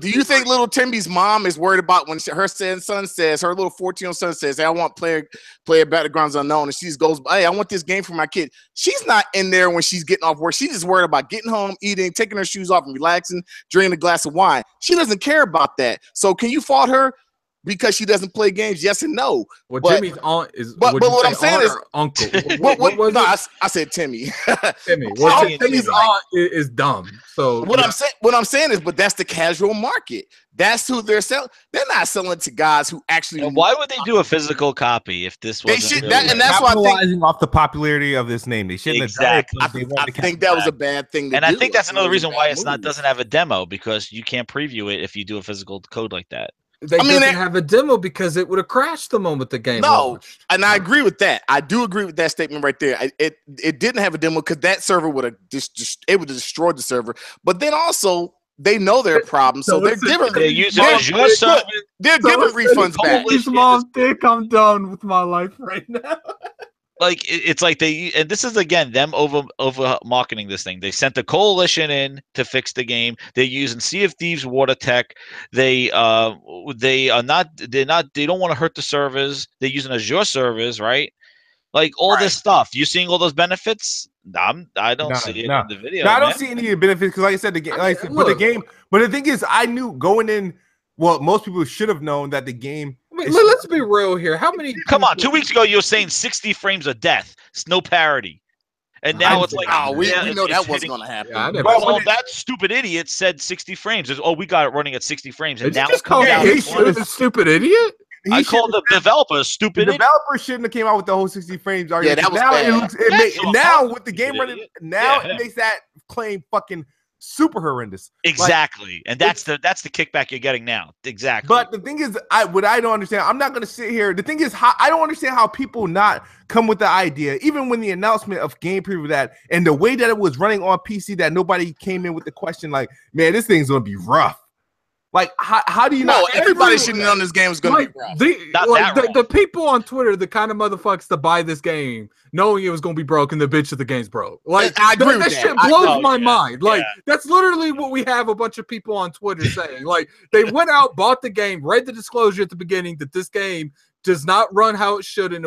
Do you think little Timmy's mom is worried about when her son says, her little 14-year-old son says, hey, I want player Battlegrounds Unknown, and she just goes, hey, I want this game for my kid. She's not in there when she's getting off work. She's just worried about getting home, eating, taking her shoes off, and relaxing, drinking a glass of wine. She doesn't care about that. So can you fault her because she doesn't play games? Yes and no. Well, Jimmy's aunt is. But what I'm saying is, uncle. I said Timmy. Timmy. Well, Timmy's aunt is dumb. So what I'm saying is, but that's the casual market. That's who they're selling. They're not selling to guys who actually. And why would they do a physical copy if this wasn't? And that's why I think off the popularity of this name, they shouldn't exactly. have done it. I think that was a bad thing. I think that's another reason why doesn't have a demo, because you can't preview it if you do a physical code like that. They didn't have a demo because it would have crashed the moment the game launched. And I agree with that. I do agree with that statement right there. It didn't have a demo because that server would have destroyed the server. But then also they know their problem, so they're giving refunds back. His mom think I'm done with my life right now. Like it's like and this is again them over marketing this thing. They sent the coalition in to fix the game. They're using Sea of Thieves water tech. They don't want to hurt the servers. They're using Azure servers, right? Like all this stuff. You seeing all those benefits? I don't see it in the video. No, I don't see any of the benefits because, like I said, the game. But the thing is, I knew going in. Well, most people should have known that the game. Let's be real here. How many? Come on, 2 weeks ago you were saying 60 frames of death. It's no parity. And now it's like, we know that wasn't going to happen. Yeah, well, that stupid idiot said 60 frames. We got it running at 60 frames. And now it's called a stupid idiot. I called the developer a stupid idiot. The developer shouldn't have came out with the whole 60 frames. Yeah, that was bad. Now with the game running, it makes that claim fucking super horrendous. Exactly. And that's the kickback you're getting now. Exactly. But the thing is, I don't understand. I'm not going to sit here. The thing is, I don't understand how people not come with the idea, even when the announcement of game preview that and the way that it was running on PC, that nobody came in with the question like, man, this thing's going to be rough. Like, how do you know? Everybody should know this game is going to be rough. The people on Twitter, the kind of motherfuckers to buy this game, knowing it was going to be broken, the bitch of the game's broke. Like, I agree with that. Shit blows my mind. Like, that's literally what we have a bunch of people on Twitter saying. Like, they went out, bought the game, read the disclosure at the beginning that this game does not run how it should, and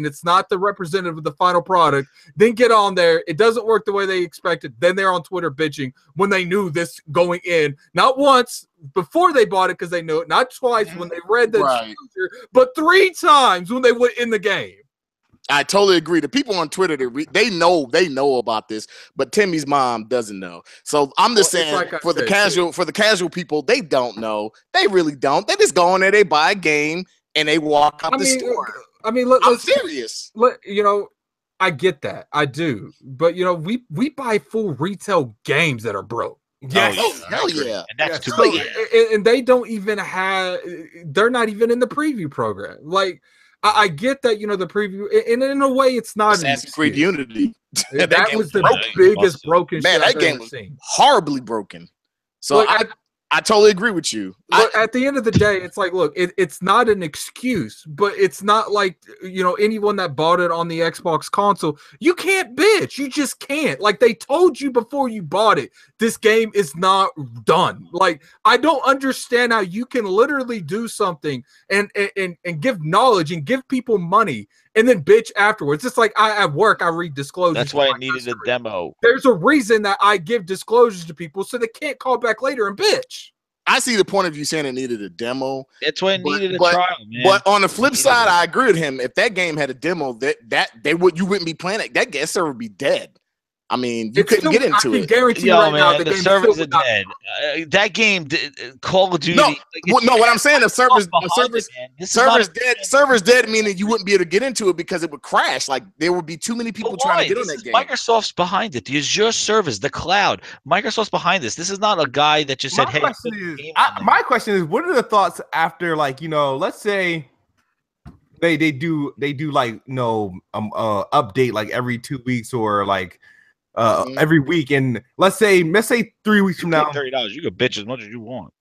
it's not the representative of the final product. Then get on there, it doesn't work the way they expected. Then they're on Twitter bitching when they knew this going in, not once before they bought it because they knew it, not twice when they read the disclosure, but 3 times when they went in the game. I totally agree. The people on Twitter, they know about this, but Timmy's mom doesn't know. So I'm just saying, for the casual people, they don't know. They really don't. They just go in there, they buy a game, and they walk out the store. I mean, I'm serious. I get that. I do. But, we buy full retail games that are broke. Yes. Hell yeah. And that's too bad. And they don't even they're not even in the preview program. Like, I get that, the preview, and in a way, it's not Assassin's Creed Unity. that was the biggest broken shit that game was horribly broken. So I totally agree with you. But at the end of the day, it's like, look, it's not an excuse, but it's not like, anyone that bought it on the Xbox console, you can't bitch. You just can't. Like, they told you before you bought it, this game is not done. Like, I don't understand how you can literally do something and give knowledge and give people money and then bitch afterwards. It's like at work, I read disclosures. That's why it needed a demo. There's a reason that I give disclosures to people so they can't call back later and bitch. I see the point of you saying it needed a demo. That's why it needed a trial, man. But on the flip side, I agree with him. If that game had a demo, you wouldn't be playing it. That server would be dead. I mean, you couldn't get into it. I can guarantee you right now the servers are dead. That game, Call of Duty. No, what I'm saying, the server's dead, meaning you wouldn't be able to get into it because it would crash. Like, there would be too many people trying to get on that game. Microsoft's behind it. The Azure servers, the cloud. Microsoft's behind this. This is not a guy that just said, "Hey." My question is, what are the thoughts after, like, let's say they do like update like every 2 weeks or like. every week. And let's say 3 weeks from now, $30. You can bitch as much as you want.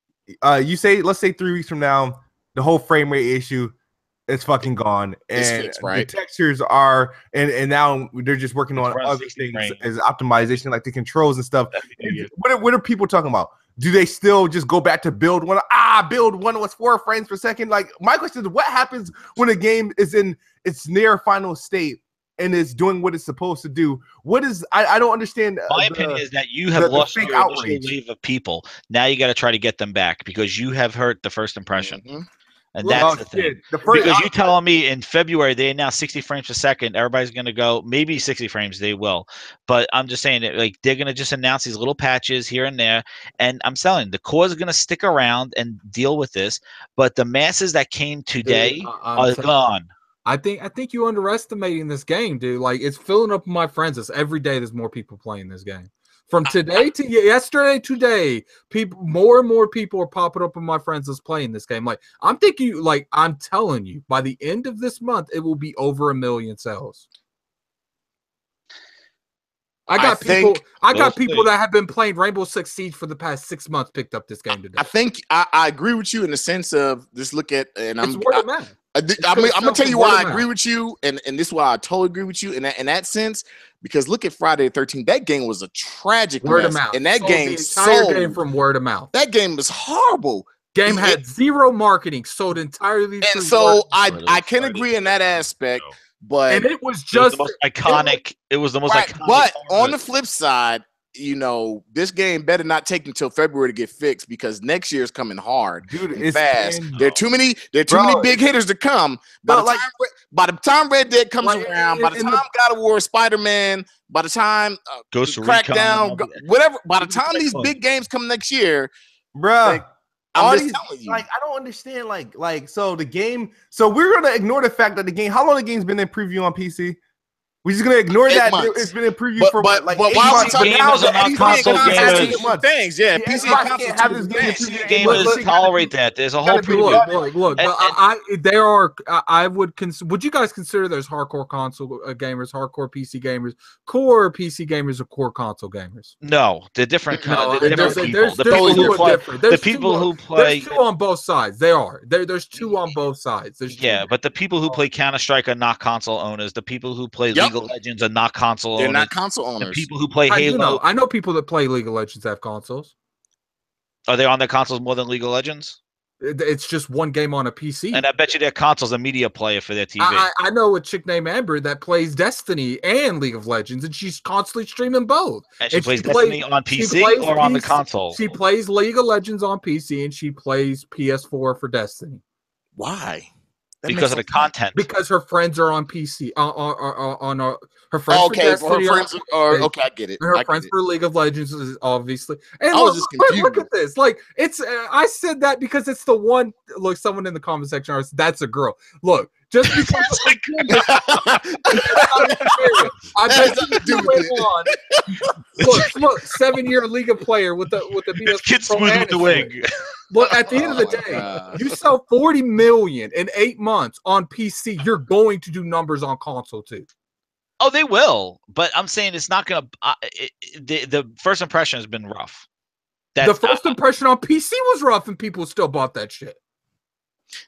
Let's say 3 weeks from now, the whole frame rate issue is fucking gone, and fixed, right? the textures are, and now they're just working on other things as optimization, like the controls and stuff. What are people talking about? Do they still just go back to build one? Build one was 4 frames per second. Like, my question is, what happens when a game is in its near final state and is doing what it's supposed to do? What is I don't understand. My opinion is that you have lost your initial wave of people. Now you got to try to get them back because you have hurt the first impression. And that's the thing. Because you telling me in February they announced 60 frames per second, everybody's going to go, maybe 60 frames, they will. But I'm just saying that, like, they're going to just announce these little patches here and there. And I'm telling you, the core is going to stick around and deal with this. But the masses that came today are gone. I think you're underestimating this game, dude. Like, it's filling up my friends list. Every day there's more people playing this game. From today to yesterday, today, more and more people are popping up in my friends list playing this game. Like, I'm telling you, by the end of this month, it will be over 1 million sales. I got people that have been playing Rainbow Six Siege for the past 6 months picked up this game today. I think I agree with you in the sense of just look at, and I'm gonna tell you why I agree with you, and this is why I totally agree with you in that sense. Because look at Friday the 13th. That game was a tragic word of mouth. And that game the entire game from word of mouth. That game was horrible. Game had zero marketing, sold entirely. And so I can agree in that aspect, but it was just the most iconic. It was the most iconic. But on the flip side, this game better not take until February to get fixed because next year's coming hard, dude. It's fast. There are too many big hitters to come. By the time Red Dead comes around, by the time God of War, Spider-Man, by the time Ghost Crackdown, whatever, by the time these big games come next year, bro. I'm just telling you. Like, I don't understand. So the game. So we're gonna ignore the fact that the game. How long the game's been in preview on PC? We're just gonna ignore that. It's been in preview for why are we talking about things? Yeah, PC can't have this game. PC gamers tolerate that. There's a whole preview. Look. Would you guys consider there's hardcore console gamers, hardcore PC gamers, core PC gamers, or core console gamers? No, they're different. No, they're different people. The people who play. There's two on both sides. There's two on both sides. But the people who play Counter-Strike are not console owners. The people who play League of Legends are not console owners. They're not console owners. The people who play Halo. I know people that play League of Legends have consoles. Are they on their consoles more than League of Legends? It's just one game on a PC. And I bet you their console's a media player for their TV. I know a chick named Amber that plays Destiny and League of Legends, and she's constantly streaming both. And she plays Destiny on PC or on the console? She plays League of Legends on PC, and she plays PS4 for Destiny. Why? Because of the content. Because her friends are on PC. Her friends. Okay, I get it. Her friends for League of Legends is obviously. And look at this. Like, it's. I said that because it's the one. Look, someone in the comment section. That's a girl. Look, just because. I bet you went on. Look, 7-year League of player with the PS4 KidSmoove with the wig. Look, at the end of the day, you sell 40 million in 8 months on PC. You're going to do numbers on console too. Oh, they will, but I'm saying it's not gonna. The first impression has been rough. The first impression on PC was rough, and people still bought that shit.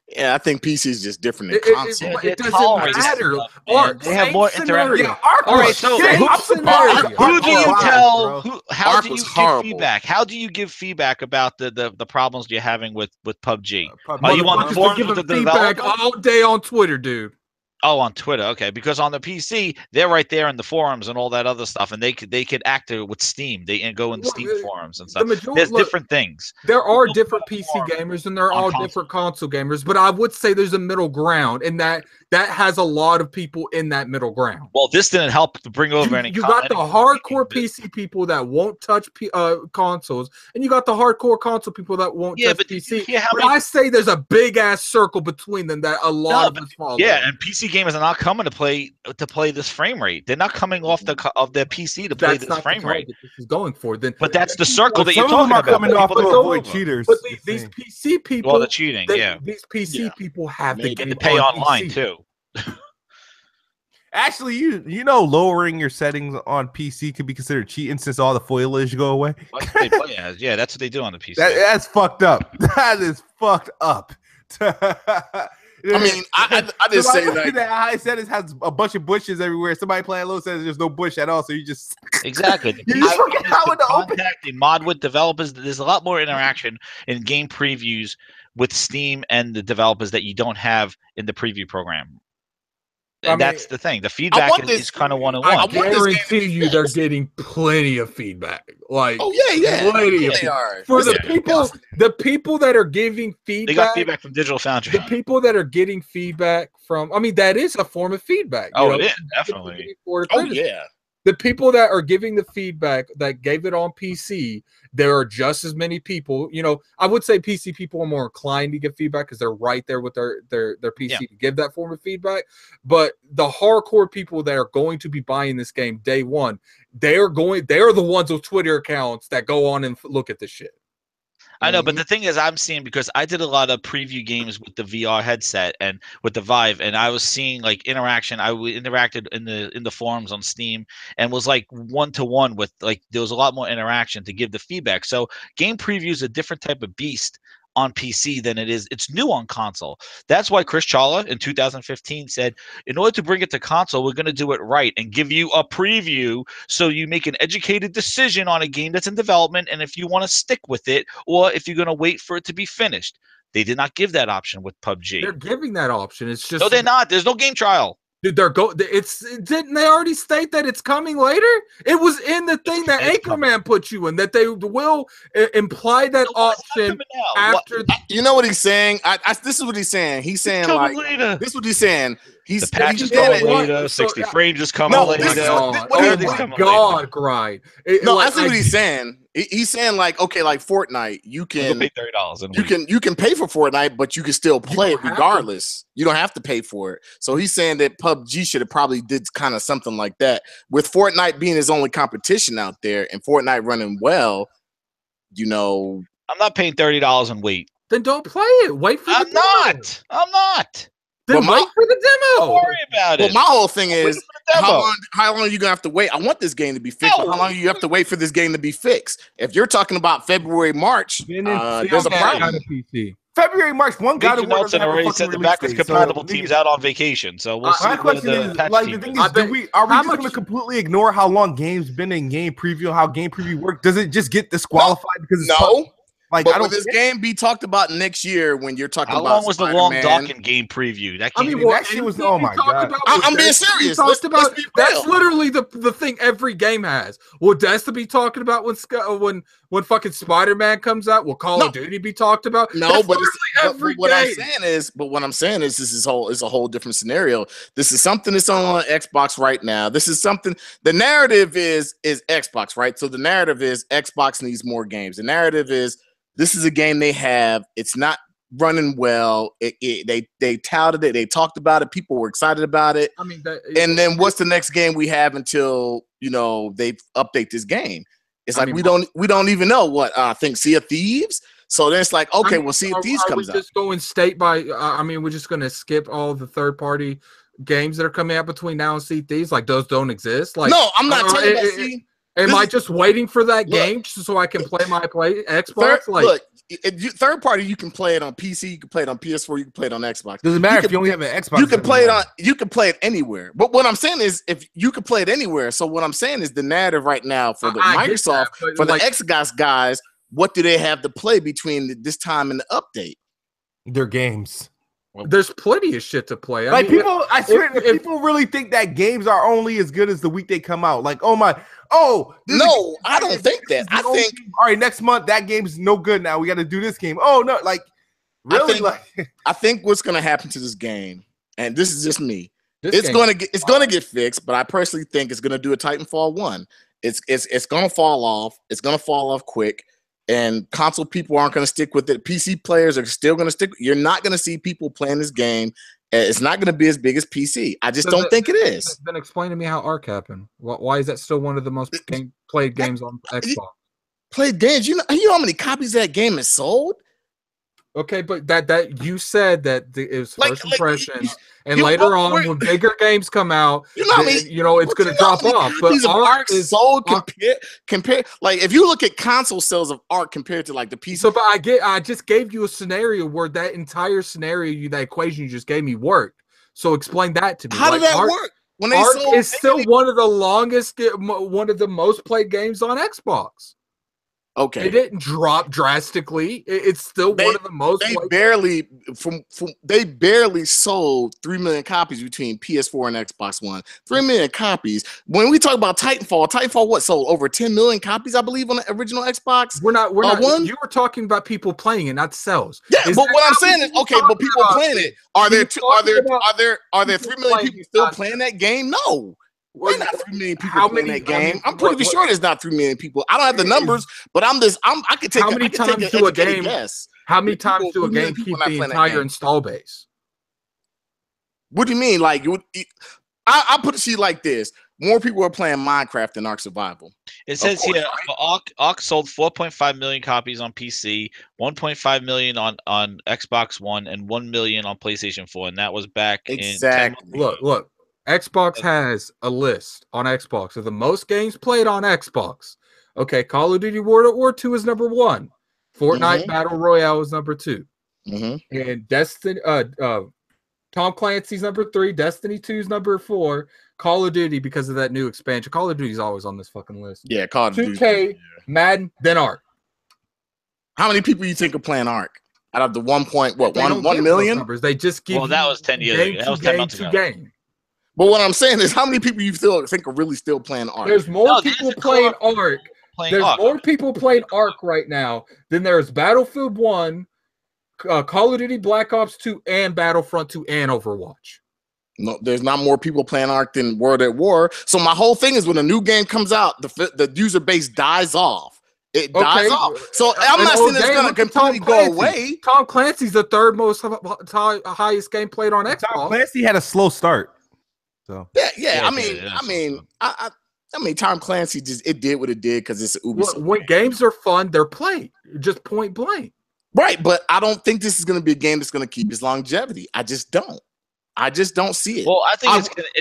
Yeah, I think PC is just different than console. It doesn't matter. They have more interaction. All right, so who do you tell? How do you give feedback? How do you give feedback about the problems you're having with PUBG? Are you on the forums with the feedback all day on Twitter, dude? Oh, on Twitter, okay. Because on the PC, they're right there in the forums and all that other stuff, and they could act with Steam. They go in the Steam forums and stuff. There's different things. There are different PC gamers, and there are all different console gamers. But I would say there's a middle ground, and that has a lot of people in that middle ground. Well, this didn't help to bring over any. You got the hardcore PC people that won't touch consoles, and you got the hardcore console people that won't touch PC. But I say there's a big ass circle between them that a lot of us follow. Yeah, and PC gamers are not coming to play this frame rate. They're not coming off of their PC to play this frame rate. This is going for then. But that's the circle that you're talking about. Coming off to avoid cheaters. But these PC people, well, the cheating, these PC people have the game to pay online too. Actually, you know, lowering your settings on PC could be considered cheating since all the foliage go away. Yeah, that's what they do on the PC. That's fucked up. That is fucked up. I mean, I just say like that high settings has a bunch of bushes everywhere. Somebody playing low settings, there's no bush at all. So you just exactly. you just forget how to open. The mod with developers. There's a lot more interaction in game previews with Steam and the developers that you don't have in the preview program. And that's the thing. The feedback is kind of one-on-one. I guarantee you they're getting plenty of feedback. Like, plenty of feedback. For the people that are giving feedback. They got feedback from Digital Foundry. The people that are getting feedback from, I mean, that is a form of feedback. It is, definitely. The people that are giving the feedback that gave it on PC, there are just as many people. You know, I would say PC people are more inclined to give feedback because they're right there with their PC to give that form of feedback. But the hardcore people that are going to be buying this game day one, they're the ones with Twitter accounts that go on and look at this shit. I know, but the thing is, I'm seeing, because I did a lot of preview games with the VR headset and with the Vive, and I was seeing like interaction. I interacted in the forums on Steam and was like 1-to-1 with, like, there was a lot more interaction to give the feedback. So game preview is a different type of beast on PC than it's new on console. That's why Chris Chawla in 2015 said, in order to bring it to console, we're going to do it right and give you a preview so you make an educated decision on a game that's in development, and if you want to stick with it or if you're going to wait for it to be finished. They did not give that option with PUBG. They're giving that option. It's just no, they're not. There's no game trial. Dude, didn't they already state that it's coming later? It was in the thing that Anchorman put you in, that they will imply that option after. You know what he's saying? This is what he's saying. He's saying like later. This is what he's saying. The patch is coming later. 60 frames is coming later. Oh my God, Grind. No, I see what he's saying. He's saying like, okay, like Fortnite, you can pay $30. You can pay for Fortnite, but you can still play it regardless. You don't have to pay for it. So he's saying that PUBG should have probably did kind of something like that. With Fortnite being his only competition out there and Fortnite running well, you know. I'm not paying $30 and wait. Then don't play it. Wait for I'm not. Then wait for the demo. Don't worry about it. Well, my whole thing is, how long are you gonna have to wait? I want this game to be fixed. But how long do you have to wait for this game to be fixed? If you're talking about February, March, there's a problem. February, March, one God of War already said the backwards compatible team's out on vacation. So we'll see. My question is, like, the thing is, are we just going to completely ignore how long games been in game preview, how game preview work? Does it just get disqualified because it's Like, but will this game be talked about next year when you're talking about? How long was the long Dawkins game preview? That shit was. Oh my God! I'm being serious. That's literally the thing every game has. Will Destiny be talking about when fucking Spider-Man comes out? Will Call of Duty be talked about? No, but what I'm saying is this is a whole different scenario. This is something that's on Xbox right now. This is something. The narrative is Xbox, right? So the narrative is Xbox needs more games. The narrative is, this is a game they have. It's not running well. They touted it. They talked about it. People were excited about it. I mean, and then what's the next game we have until they update this game? It's like we don't even know what I think Sea of Thieves. So then it's like, okay, well, Sea of Thieves comes out. Just going state by. We're just going to skip all the third-party games that are coming out between now and Sea of Thieves. Like, those don't exist. Like, no, I'm not talking about. Am I just waiting for that game so I can play my Xbox? Third party, you can play it on PC, you can play it on PS4, you can play it on Xbox. Doesn't matter if you only have an Xbox. You can play it on. You can play it anywhere. But what I'm saying is, if you can play it anywhere, so what I'm saying is the narrative right now for the Microsoft, for the Xbox guys, what do they have to play between this time and the update? Their games. There's plenty of shit to play. I swear, people really think that games are only as good as the week they come out. Like, no, I don't think that. I think all right, next month that game's no good. Now we got to do this game. Oh no, like really? I think what's going to happen to this game, and this is just me. It's going to get fixed, but I personally think it's going to do a Titanfall 1. It's going to fall off. It's going to fall off quick. And console people aren't going to stick with it. PC players are still going to stick. You're not going to see people playing this game. It's not going to be as big as PC. I just don't think it is. Then explain to me how Ark happened. Why is that still one of the most played games on Xbox? Played games. You know how many copies that game has sold? Okay, but that you said that it was first impressions, and you- later oh, on we're- when bigger games come out, You know how then, many, you know it's but going you to know how drop many off. But copies of Ark Ark is sold compare like if you look at console sales of Ark compared to like the PC. so. But I just gave you a scenario where that entire scenario, that equation you just gave me worked. So explain that to me. How did Like that work? When they Ark sold is still one of the longest, one of the most played games on Xbox. okay, It didn't drop drastically. It's still one of the most. They barely they barely sold 3 million copies between PS4 and Xbox One. 3 million copies. When we talk about Titanfall what sold over 10 million copies, I believe, on the original Xbox. We're not. One. You were talking about people playing it, not sales. Yeah, but what I'm saying is, okay, but people playing it. Are there 3 million people still playing that game? No. There's not 3 million people playing that game. I'm pretty sure there's not 3 million people. I don't have the numbers, but I could take. How many times do a game? Guess. How many times do a game keep the entire install base? What do you mean? Like, I'll put it to you like this: more people are playing Minecraft than Ark Survival. It says here, Ark sold 4.5 million copies on PC, 1.5 million on Xbox One, and 1 million on PlayStation 4, and that was back in. Look. Xbox has a list on Xbox of the most games played on Xbox. Okay, Call of Duty World War II is number 1. Fortnite Battle Royale is number 2. And Destiny, Tom Clancy's number 3. Destiny 2 is number 4. Call of Duty, because of that new expansion. Call of Duty's always on this fucking list. Yeah, Call of Duty. 2K, Madden, then Ark. How many people you think are playing Ark? Out of the 1 million? Numbers. They just give. Well, that was 10 years ago. That was 10 months ago. But what I'm saying is, how many people you think are really still playing Ark? There's more people playing Ark. There's more people playing Ark right now than there's Battlefield 1, Call of Duty Black Ops 2, and Battlefront 2, and Overwatch. No, there's not more people playing Ark than World at War. So my whole thing is, when a new game comes out, the user base dies off. It dies off. So I'm not saying it's going to completely go away. Tom Clancy's the third most highest game played on Xbox. Tom Clancy had a slow start. So I mean, Tom Clancy it did what it did because it's Ubisoft. When games are fun, they're played just point blank. Right, but I don't think this is going to be a game that's going to keep its longevity. I just don't see it. Well, I think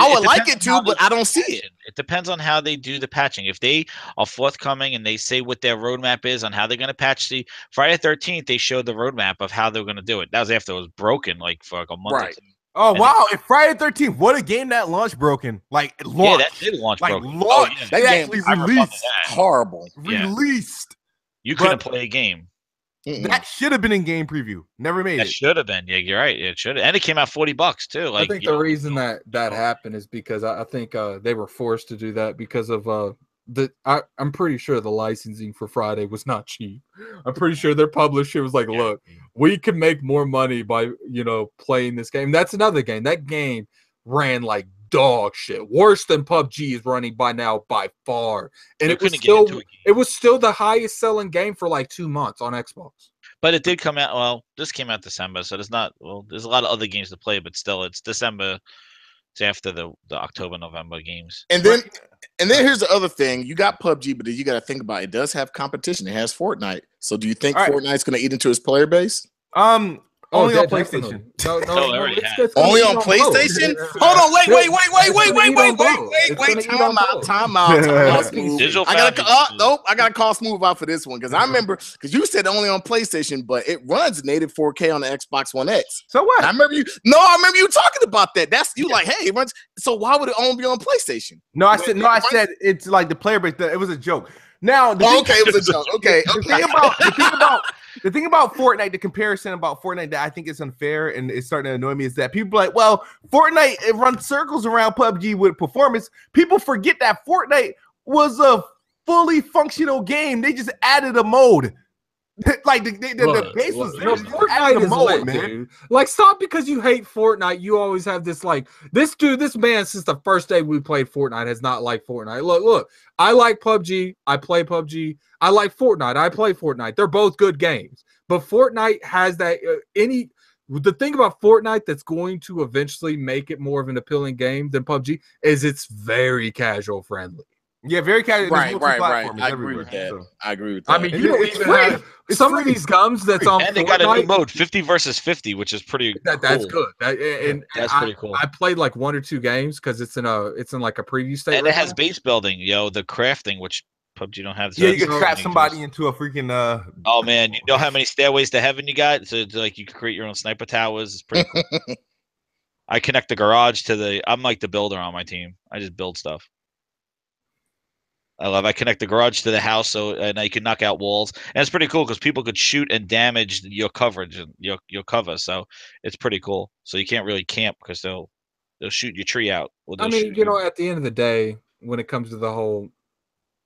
I would like it to, but I don't see it. It depends on how they do the patching. If they are forthcoming and they say what their roadmap is on how they're going to patch the Friday 13th, they showed the roadmap of how they're going to do it. That was after it was broken, like for like a month. Right. Oh, wow. If Friday 13th, what a game that launched broken. Like, it launched. Yeah, that did launch like, broken. Launched. That game actually released. Horrible. Released. You couldn't play a game. That should have been in game preview. Never made it. That should have been. Yeah, you're right. It should have. And it came out $40 too. Like, I think the reason that happened is because I think they were forced to do that because of I'm pretty sure the licensing for Friday was not cheap. I'm pretty sure their publisher was like, look, we can make more money by, playing this game. That's another game. That game ran like dog shit. Worse than PUBG is running by now by far. And it was still the highest selling game for like 2 months on Xbox. But it did come out. Well, this came out December, so there's a lot of other games to play, but still, it's December. It's after the October, November games. And then here's the other thing. You got PUBG, but you got to think about it. Does have competition. It has Fortnite. So do you think Fortnite's going to eat into its player base? Only on PlayStation. No, only on PlayStation? Hold on, wait. Time out. I gotta call Smooth out for this one because I remember you said only on PlayStation, but it runs native 4K on the Xbox One X. So what? I remember you talking about that. That's you like, hey, it runs. So why would it only be on PlayStation? I said it's like the player base. It was a joke. Now, it was a joke. Okay. The thing about Fortnite, the comparison about Fortnite that I think is unfair and it's starting to annoy me is that people are like, well, Fortnite, it runs circles around PUBG with performance. People forget that Fortnite was a fully functional game. They just added a mode. Like the base was there. Fortnite is lit, man. Dude. Like, stop because you hate Fortnite. You always have this this man since the first day we played Fortnite has not liked Fortnite. Look. I like PUBG. I play PUBG. I like Fortnite. I play Fortnite. They're both good games, but Fortnite has that the thing about Fortnite that's going to eventually make it more of an appealing game than PUBG is it's very casual friendly. Yeah, very casual. Right, There's right, right. multi-platform. It's I agree everywhere. with that. So. I agree with that. I mean, And you don't it's even free. have It's some free. of these guns that's on And they got a new Fortnite. mode, 50 versus 50, which is pretty That's cool. good. And That's pretty cool. I played like 1 or 2 games because it's in like a preview state. And right it has now. base building, the crafting, which PUBG don't have. So Yeah, you that's can trap unique to somebody us. into a freaking Oh man, you know how many stairways to heaven you got? So like you can create your own sniper towers. It's pretty cool. I connect the garage to the. I'm like the builder on my team. I just build stuff. I connect the garage to the house, and I can knock out walls, and it's pretty cool because people could shoot and damage your coverage and your cover. So it's pretty cool. So you can't really camp because they'll shoot your tree out. Or I mean, at the end of the day, when it comes to the whole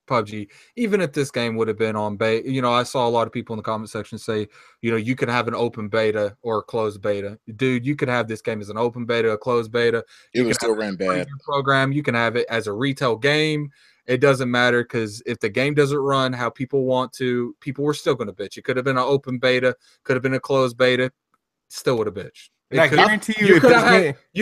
PUBG, even if this game would have been on beta, I saw a lot of people in the comment section say, you can have an open beta or a closed beta. Dude, you could have this game as an open beta, a closed beta. It would still run bad. Program. You can have it as a retail game. It doesn't matter because if the game doesn't run how people want to, people were still going to bitch. It could have been an open beta, could have been a closed beta, still would have bitched. And I guarantee you, you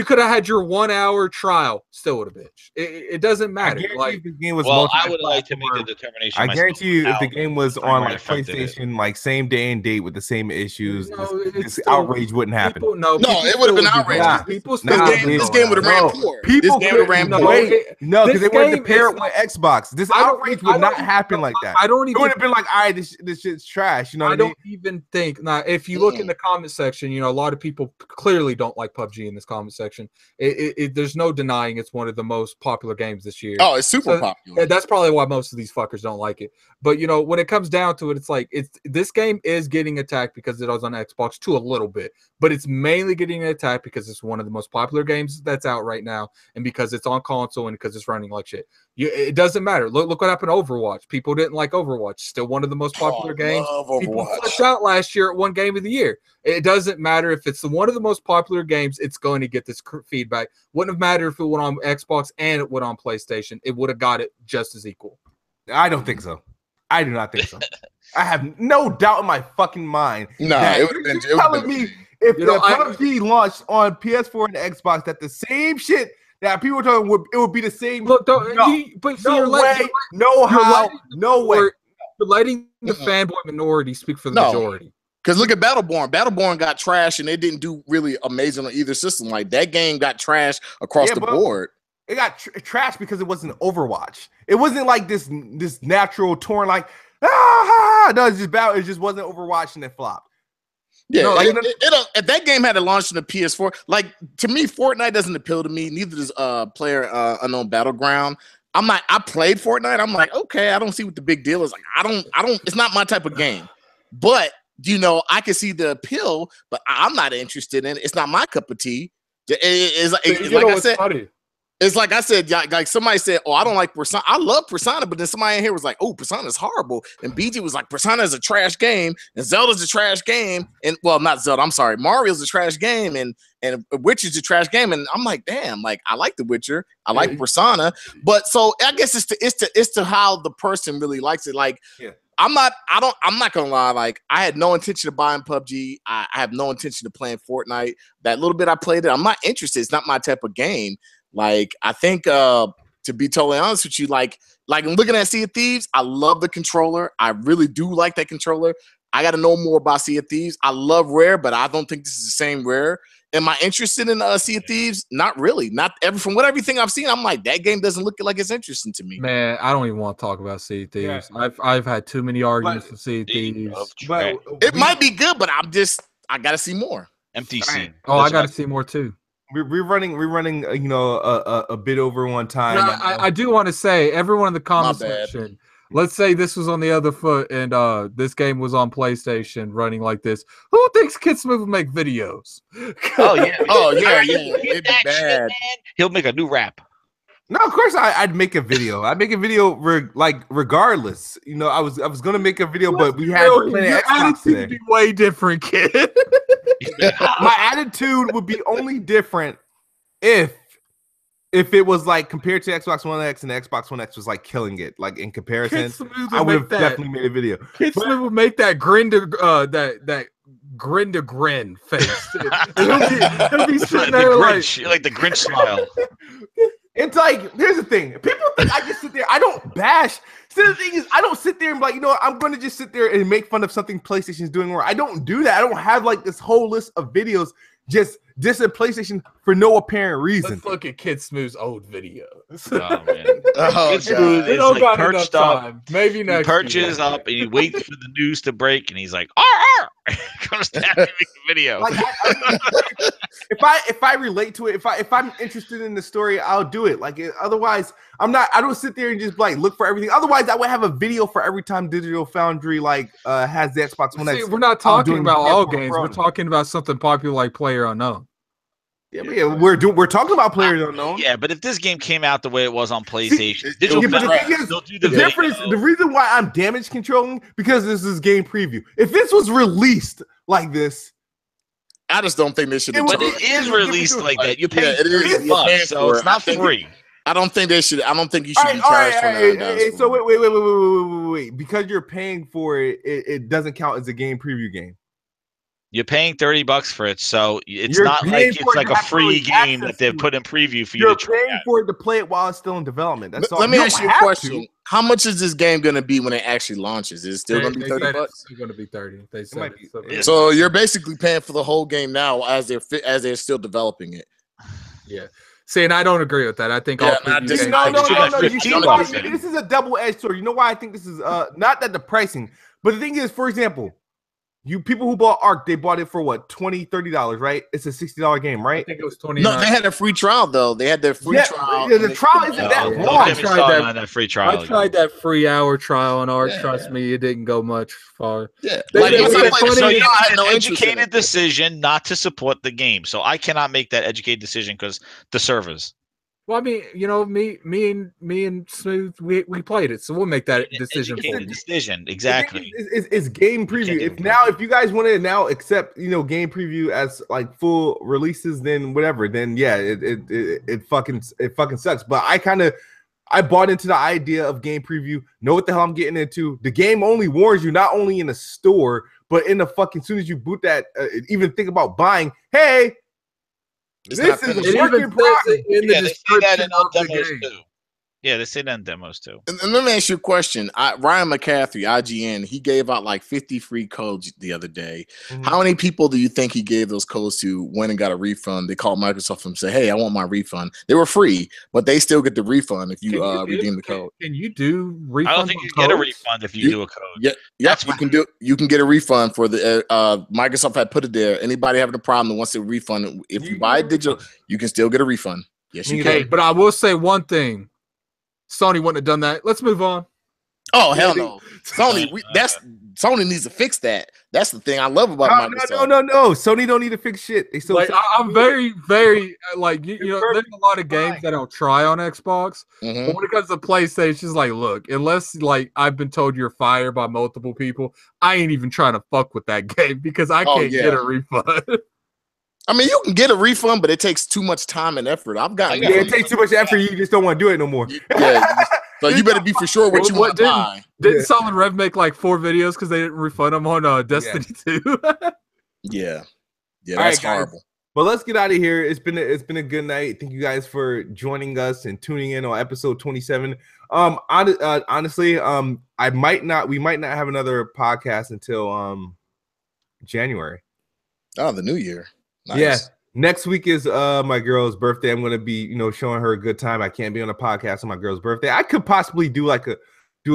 could have had your 1 hour trial, still would have bitched. It doesn't matter. If the game was I would like to make the determination. I guarantee you, if the game was on like PlayStation, like same day and date with the same issues, this outrage wouldn't happen. It would have been outrageous. This game would have ran poor. People would have ran poor. No, because they wanted to pair it with Xbox. This outrage would not happen like that. It would have been like, all right, this shit's trash. You know what I mean? I don't even think. Now, if you look in the comment section, a lot of people clearly don't like PUBG in this comment section. There's no denying it's one of the most popular games this year. Oh, it's super popular. That's probably why most of these fuckers don't like it. But when it comes down to it, it's like this game is getting attacked because it was on Xbox too a little bit, but it's mainly getting attacked because it's one of the most popular games that's out right now, and because it's on console and because it's running like shit. It doesn't matter. Look what happened to Overwatch. People didn't like Overwatch. Still one of the most popular games. People flipped out last year at one game of the year. It doesn't matter if it's one of the most popular games. It's going to get this feedback. Wouldn't have mattered if it went on Xbox and it went on PlayStation. It would have got it just as equal. I don't think so. I do not think so. I have no doubt in my fucking mind. No, it would have been. You're telling me if the PUBG launched on PS4 and Xbox, that the same shit that people were talking it would be the same. Look, no way. You're letting the fanboy minority speak for the majority. Because look at Battleborn. Battleborn got trashed, and they didn't do really amazing on either system. Like that game got trashed across the board. It got trashed because it wasn't Overwatch. It wasn't like this natural torn like no, it just wasn't Overwatch and it flopped. Yeah, if that game had to launch on the PS4, like to me, Fortnite doesn't appeal to me. Neither does Player Unknown Battleground. I played Fortnite. I'm like, okay, I don't see what the big deal is. Like, I don't. It's not my type of game. But I can see the appeal, but I'm not interested in it. It's not my cup of tea. It's like I said. Funny. It's like I said, like somebody said, "Oh, I don't like Persona. I love Persona," but then somebody in here was like, "Oh, Persona's horrible," and BG was like, "Persona is a trash game, and Zelda's a trash game, and well, not Zelda. I'm sorry, Mario's a trash game, and Witcher's a trash game." And I'm like, "Damn, like I like The Witcher, I like Persona, but so I guess it's to how the person really likes it. Like, I'm not gonna lie. Like, I had no intention of buying PUBG. I have no intention of playing Fortnite. That little bit I played it, I'm not interested. It's not my type of game. Like, I think to be totally honest with you, like I'm looking at Sea of Thieves, I love the controller. I really do like that controller. I got to know more about Sea of Thieves. I love Rare, but I don't think this is the same Rare. Am I interested in Sea of Thieves? Not really. From everything I've seen, I'm like, that game doesn't look like it's interesting to me. Man, I don't even want to talk about Sea of Thieves. Yeah. I've had too many arguments with Sea of Thieves. But it might be good, but I got to see more. Empty scene. Oh, I got to see more too. We're running, a bit over one time. No, I do want to say, everyone in the comment section, let's say this was on the other foot and this game was on PlayStation running like this. Who thinks KidSmoove will make videos? Oh yeah, It'd be bad. He'll make a new rap. No, of course I'd make a video. I'd make a video regardless. I was gonna make a video, but we had to play Xbox today. Be way different, kid. My attitude would be only different if it was like compared to Xbox One X and Xbox One X was like killing it, like in comparison. I would have definitely made a video. KidSmoove would make that grin to that grin to grin face. He'll be sitting there like the Grinch smile. It's like, here's the thing. People think I just sit there. I don't bash. So the thing is, I don't sit there and be like, you know what, I'm going to just sit there and make fun of something PlayStation's doing wrong. I don't do that. I don't have like this whole list of videos just dissing PlayStation for no apparent reason. Let's look at KidSmoove's old videos. Oh, man. Oh, KidSmoove We is don't like got perched enough up. time. Maybe He next perches year. up and he waits for the news to break, and he's like, "Arr!" Comes down and makes a video. Like, if I relate to it, if I'm interested in the story, I'll do it. Like otherwise, I'm not. I don't sit there and just like look for everything. Otherwise, I would have a video for every time Digital Foundry like has the Xbox One X. See, we're not talking about all games. We're talking about something popular like PlayerUnknown. Yeah, but yeah, we're talking about PlayerUnknown. Yeah, but if this game came out the way it was on PlayStation, but the thing is, the difference, the reason why I'm damage controlling because this is game preview. If this was released like this, I just don't think they should. But it is released like that. You pay $30, so it's not free. I don't think they should. I don't think you should be charged for that. So wait. Because you're paying for it, it doesn't count as a game preview game. You're paying $30 for it, so it's not like it's like a free game that they've put in preview for you to try. You're paying for it to play it while it's still in development. That's all. Let me ask you a question. How much is this game going to be when it actually launches? Is it still going to be $30? It's going to be 30. They said it. So you're basically paying for the whole game now as they're still developing it. Yeah. See, and I don't agree with that. I think all no. This is a double-edged sword. You know why I think this is not that the pricing, but the thing is, for example, you people who bought Ark, they bought it for what, $20-$30, right? It's a $60 game, right? I think it was $29. No, they had a free trial though. They had their free trial. Yeah, the trial isn't that long. I tried that free trial. I tried that free hour trial on Ark. Trust me, it didn't go much far. Yeah, so you had an educated decision not to support the game. So I cannot make that educated decision because the servers. Well, I mean, you know, me and Smooth, we played it, so we'll make that decision. Decision exactly. It's game preview. If you guys want to now accept, you know, game preview as like full releases, then whatever. Then yeah, it fucking sucks. But I bought into the idea of game preview. Know what the hell I'm getting into. The game only warns you not only in the store, but in the fucking soon as you boot that, even think about buying. Hey. This is a working progress. In the description of the game. Too. Yeah, they say that in demos too. And let me ask you a question. Ryan McCaffrey, IGN, he gave out like 50 free codes the other day. Mm-hmm. How many people do you think he gave those codes to, went and got a refund? They called Microsoft and said, hey, I want my refund. They were free, but they still get the refund if you redeem the code. Can you do refund? I don't think you get a refund if you do a code. Yeah, yes, you can get a refund for the Microsoft had put it there. Anybody having a problem that wants a refund, if you buy it digital, you can still get a refund. Yes, you can. But I will say one thing. Sony wouldn't have done that. Let's move on. Oh hell no, Sony. Sony needs to fix that. That's the thing I love about Microsoft. No. Sony don't need to fix shit. They still. Like, I'm very like you know. There's a lot of games that I'll try on Xbox, but when it comes to PlayStation, it's like, look, unless like I've been told you're fired by multiple people, I ain't even trying to fuck with that game because I can't get a refund. I mean, you can get a refund, but it takes too much time and effort. It takes too much effort. You just don't want to do it no more. Yeah, so you better be for sure what you want to buy. Didn't Solid Rev make like 4 videos because they didn't refund them on Destiny 2? Yeah, that's horrible. But let's get out of here. It's been a good night. Thank you guys for joining us and tuning in on episode 27. Honestly, we might not have another podcast until January. Oh, the new year. Nice. Yeah. Next week is my girl's birthday. I'm gonna be, showing her a good time. I can't be on a podcast on my girl's birthday. I could possibly do a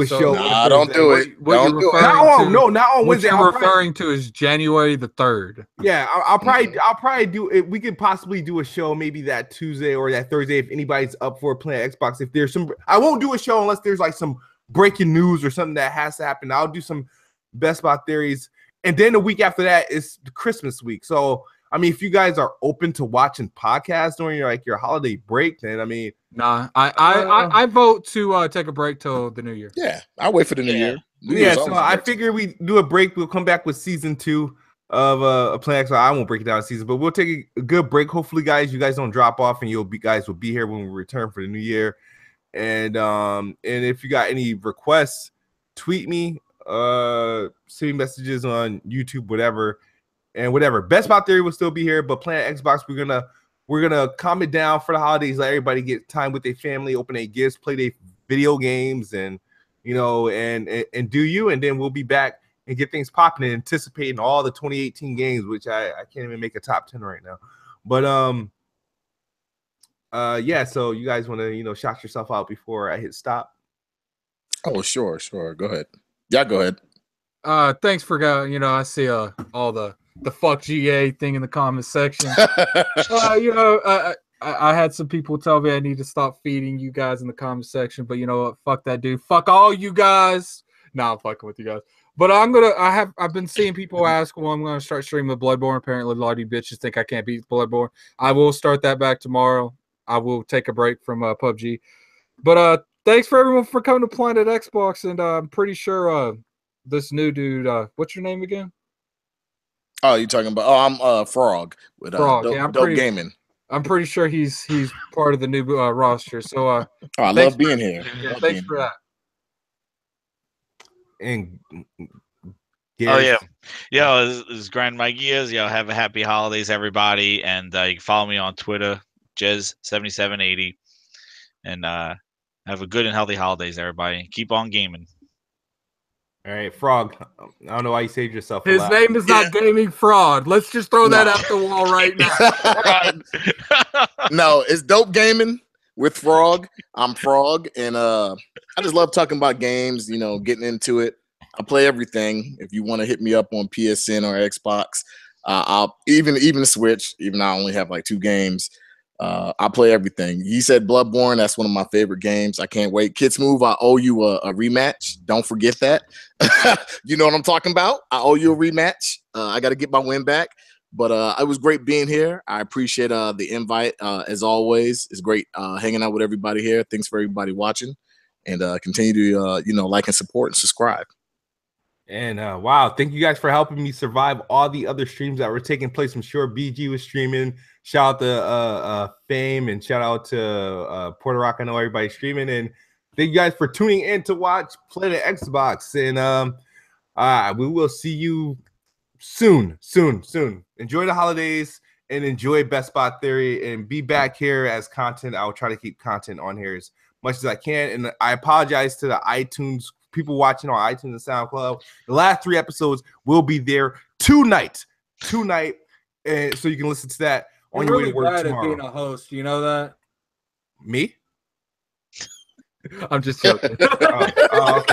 show. Nah, don't do it. Not on Wednesday. What you're referring to is January the 3rd. Yeah, I'll probably do it. We could possibly do a show maybe that Tuesday or that Thursday if anybody's up for playing Xbox. If there's I won't do a show unless there's like some breaking news or something that has to happen. I'll do some Best Buy theories, and then the week after that is the Christmas week. So. I mean, if you guys are open to watching podcasts during your holiday break, then I mean, nah, I vote to take a break till the new year. Yeah, I'll wait for the new year. So I figure we do a break. We'll come back with season 2 of a Plan X. I won't break it down season, but we'll take a good break. Hopefully, you guys don't drop off, and you guys will be here when we return for the new year. And if you got any requests, tweet me, send me messages on YouTube, whatever. And whatever. Best Buy Theory will still be here, but Planet Xbox, we're gonna We're gonna calm it down for the holidays. Let everybody get time with their family, open their gifts, play their video games, and and do you. And then we'll be back and get things popping and anticipating all the 2018 games, which I can't even make a top 10 right now. But yeah. So you guys want to shout yourself out before I hit stop? Oh, sure. Go ahead. Yeah, go ahead. Thanks for I see all the fuck GA thing in the comment section. I had some people tell me I need to stop feeding you guys in the comment section, but you know what? Fuck that dude. Fuck all you guys. Nah, I'm fucking with you guys. But I've been seeing people ask, well, I'm gonna start streaming Bloodborne. Apparently a lot of you bitches think I can't beat Bloodborne. I will start that back tomorrow. I will take a break from PUBG. But thanks for everyone for coming to Planet Xbox, and I'm pretty sure this new dude, what's your name again? Oh, you're talking about? Oh, I'm Frog with Frog. Dope Gaming. I'm pretty sure he's part of the new roster. So I love being here. Yeah, thanks for that. And Gary. This is Grand Mike Gears. Have a happy holidays, everybody, and you can follow me on Twitter, Jez7780, and have a good and healthy holidays, everybody. Keep on gaming. All right, Frog. I don't know why you saved yourself. His name is not Gaming Fraud. Let's just throw that out the wall right now. No, it's Dope Gaming with Frog. I'm Frog, and I just love talking about games. Getting into it. I play everything. If you want to hit me up on PSN or Xbox, I'll even Switch. Even though I only have like 2 games. I play everything. He said Bloodborne. That's one of my favorite games. I can't wait. KidSmoove, I owe you a rematch. Don't forget that. You know what I'm talking about. I owe you a rematch. I got to get my win back. But it was great being here. I appreciate the invite. As always, it's great hanging out with everybody here. Thanks for everybody watching. And continue to, like and support and subscribe. And wow, thank you guys for helping me survive all the other streams that were taking place. I'm sure BG was streaming. Shout out to Fame, and shout out to Puerto Rock. I know everybody's streaming, and thank you guys for tuning in to watch Play the Xbox. And we will see you soon. Enjoy the holidays and enjoy Best Spot Theory, and be back here as content. I will try to keep content on here as much as I can. And I apologize to the iTunes people watching on iTunes and SoundCloud. The last 3 episodes will be there tonight, and so you can listen to that on your way to work tomorrow. At being a host, you know that? Me? I'm just joking. Okay. All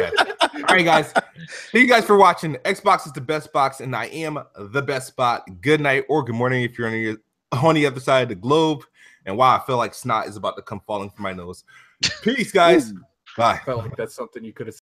right, guys. Thank you guys for watching. Xbox is the best box, and I am the best spot. Good night or good morning if you're on the other side of the globe. And wow, I feel like snot is about to come falling from my nose. Peace, guys. Ooh. Bye. I felt like that's something you could have said.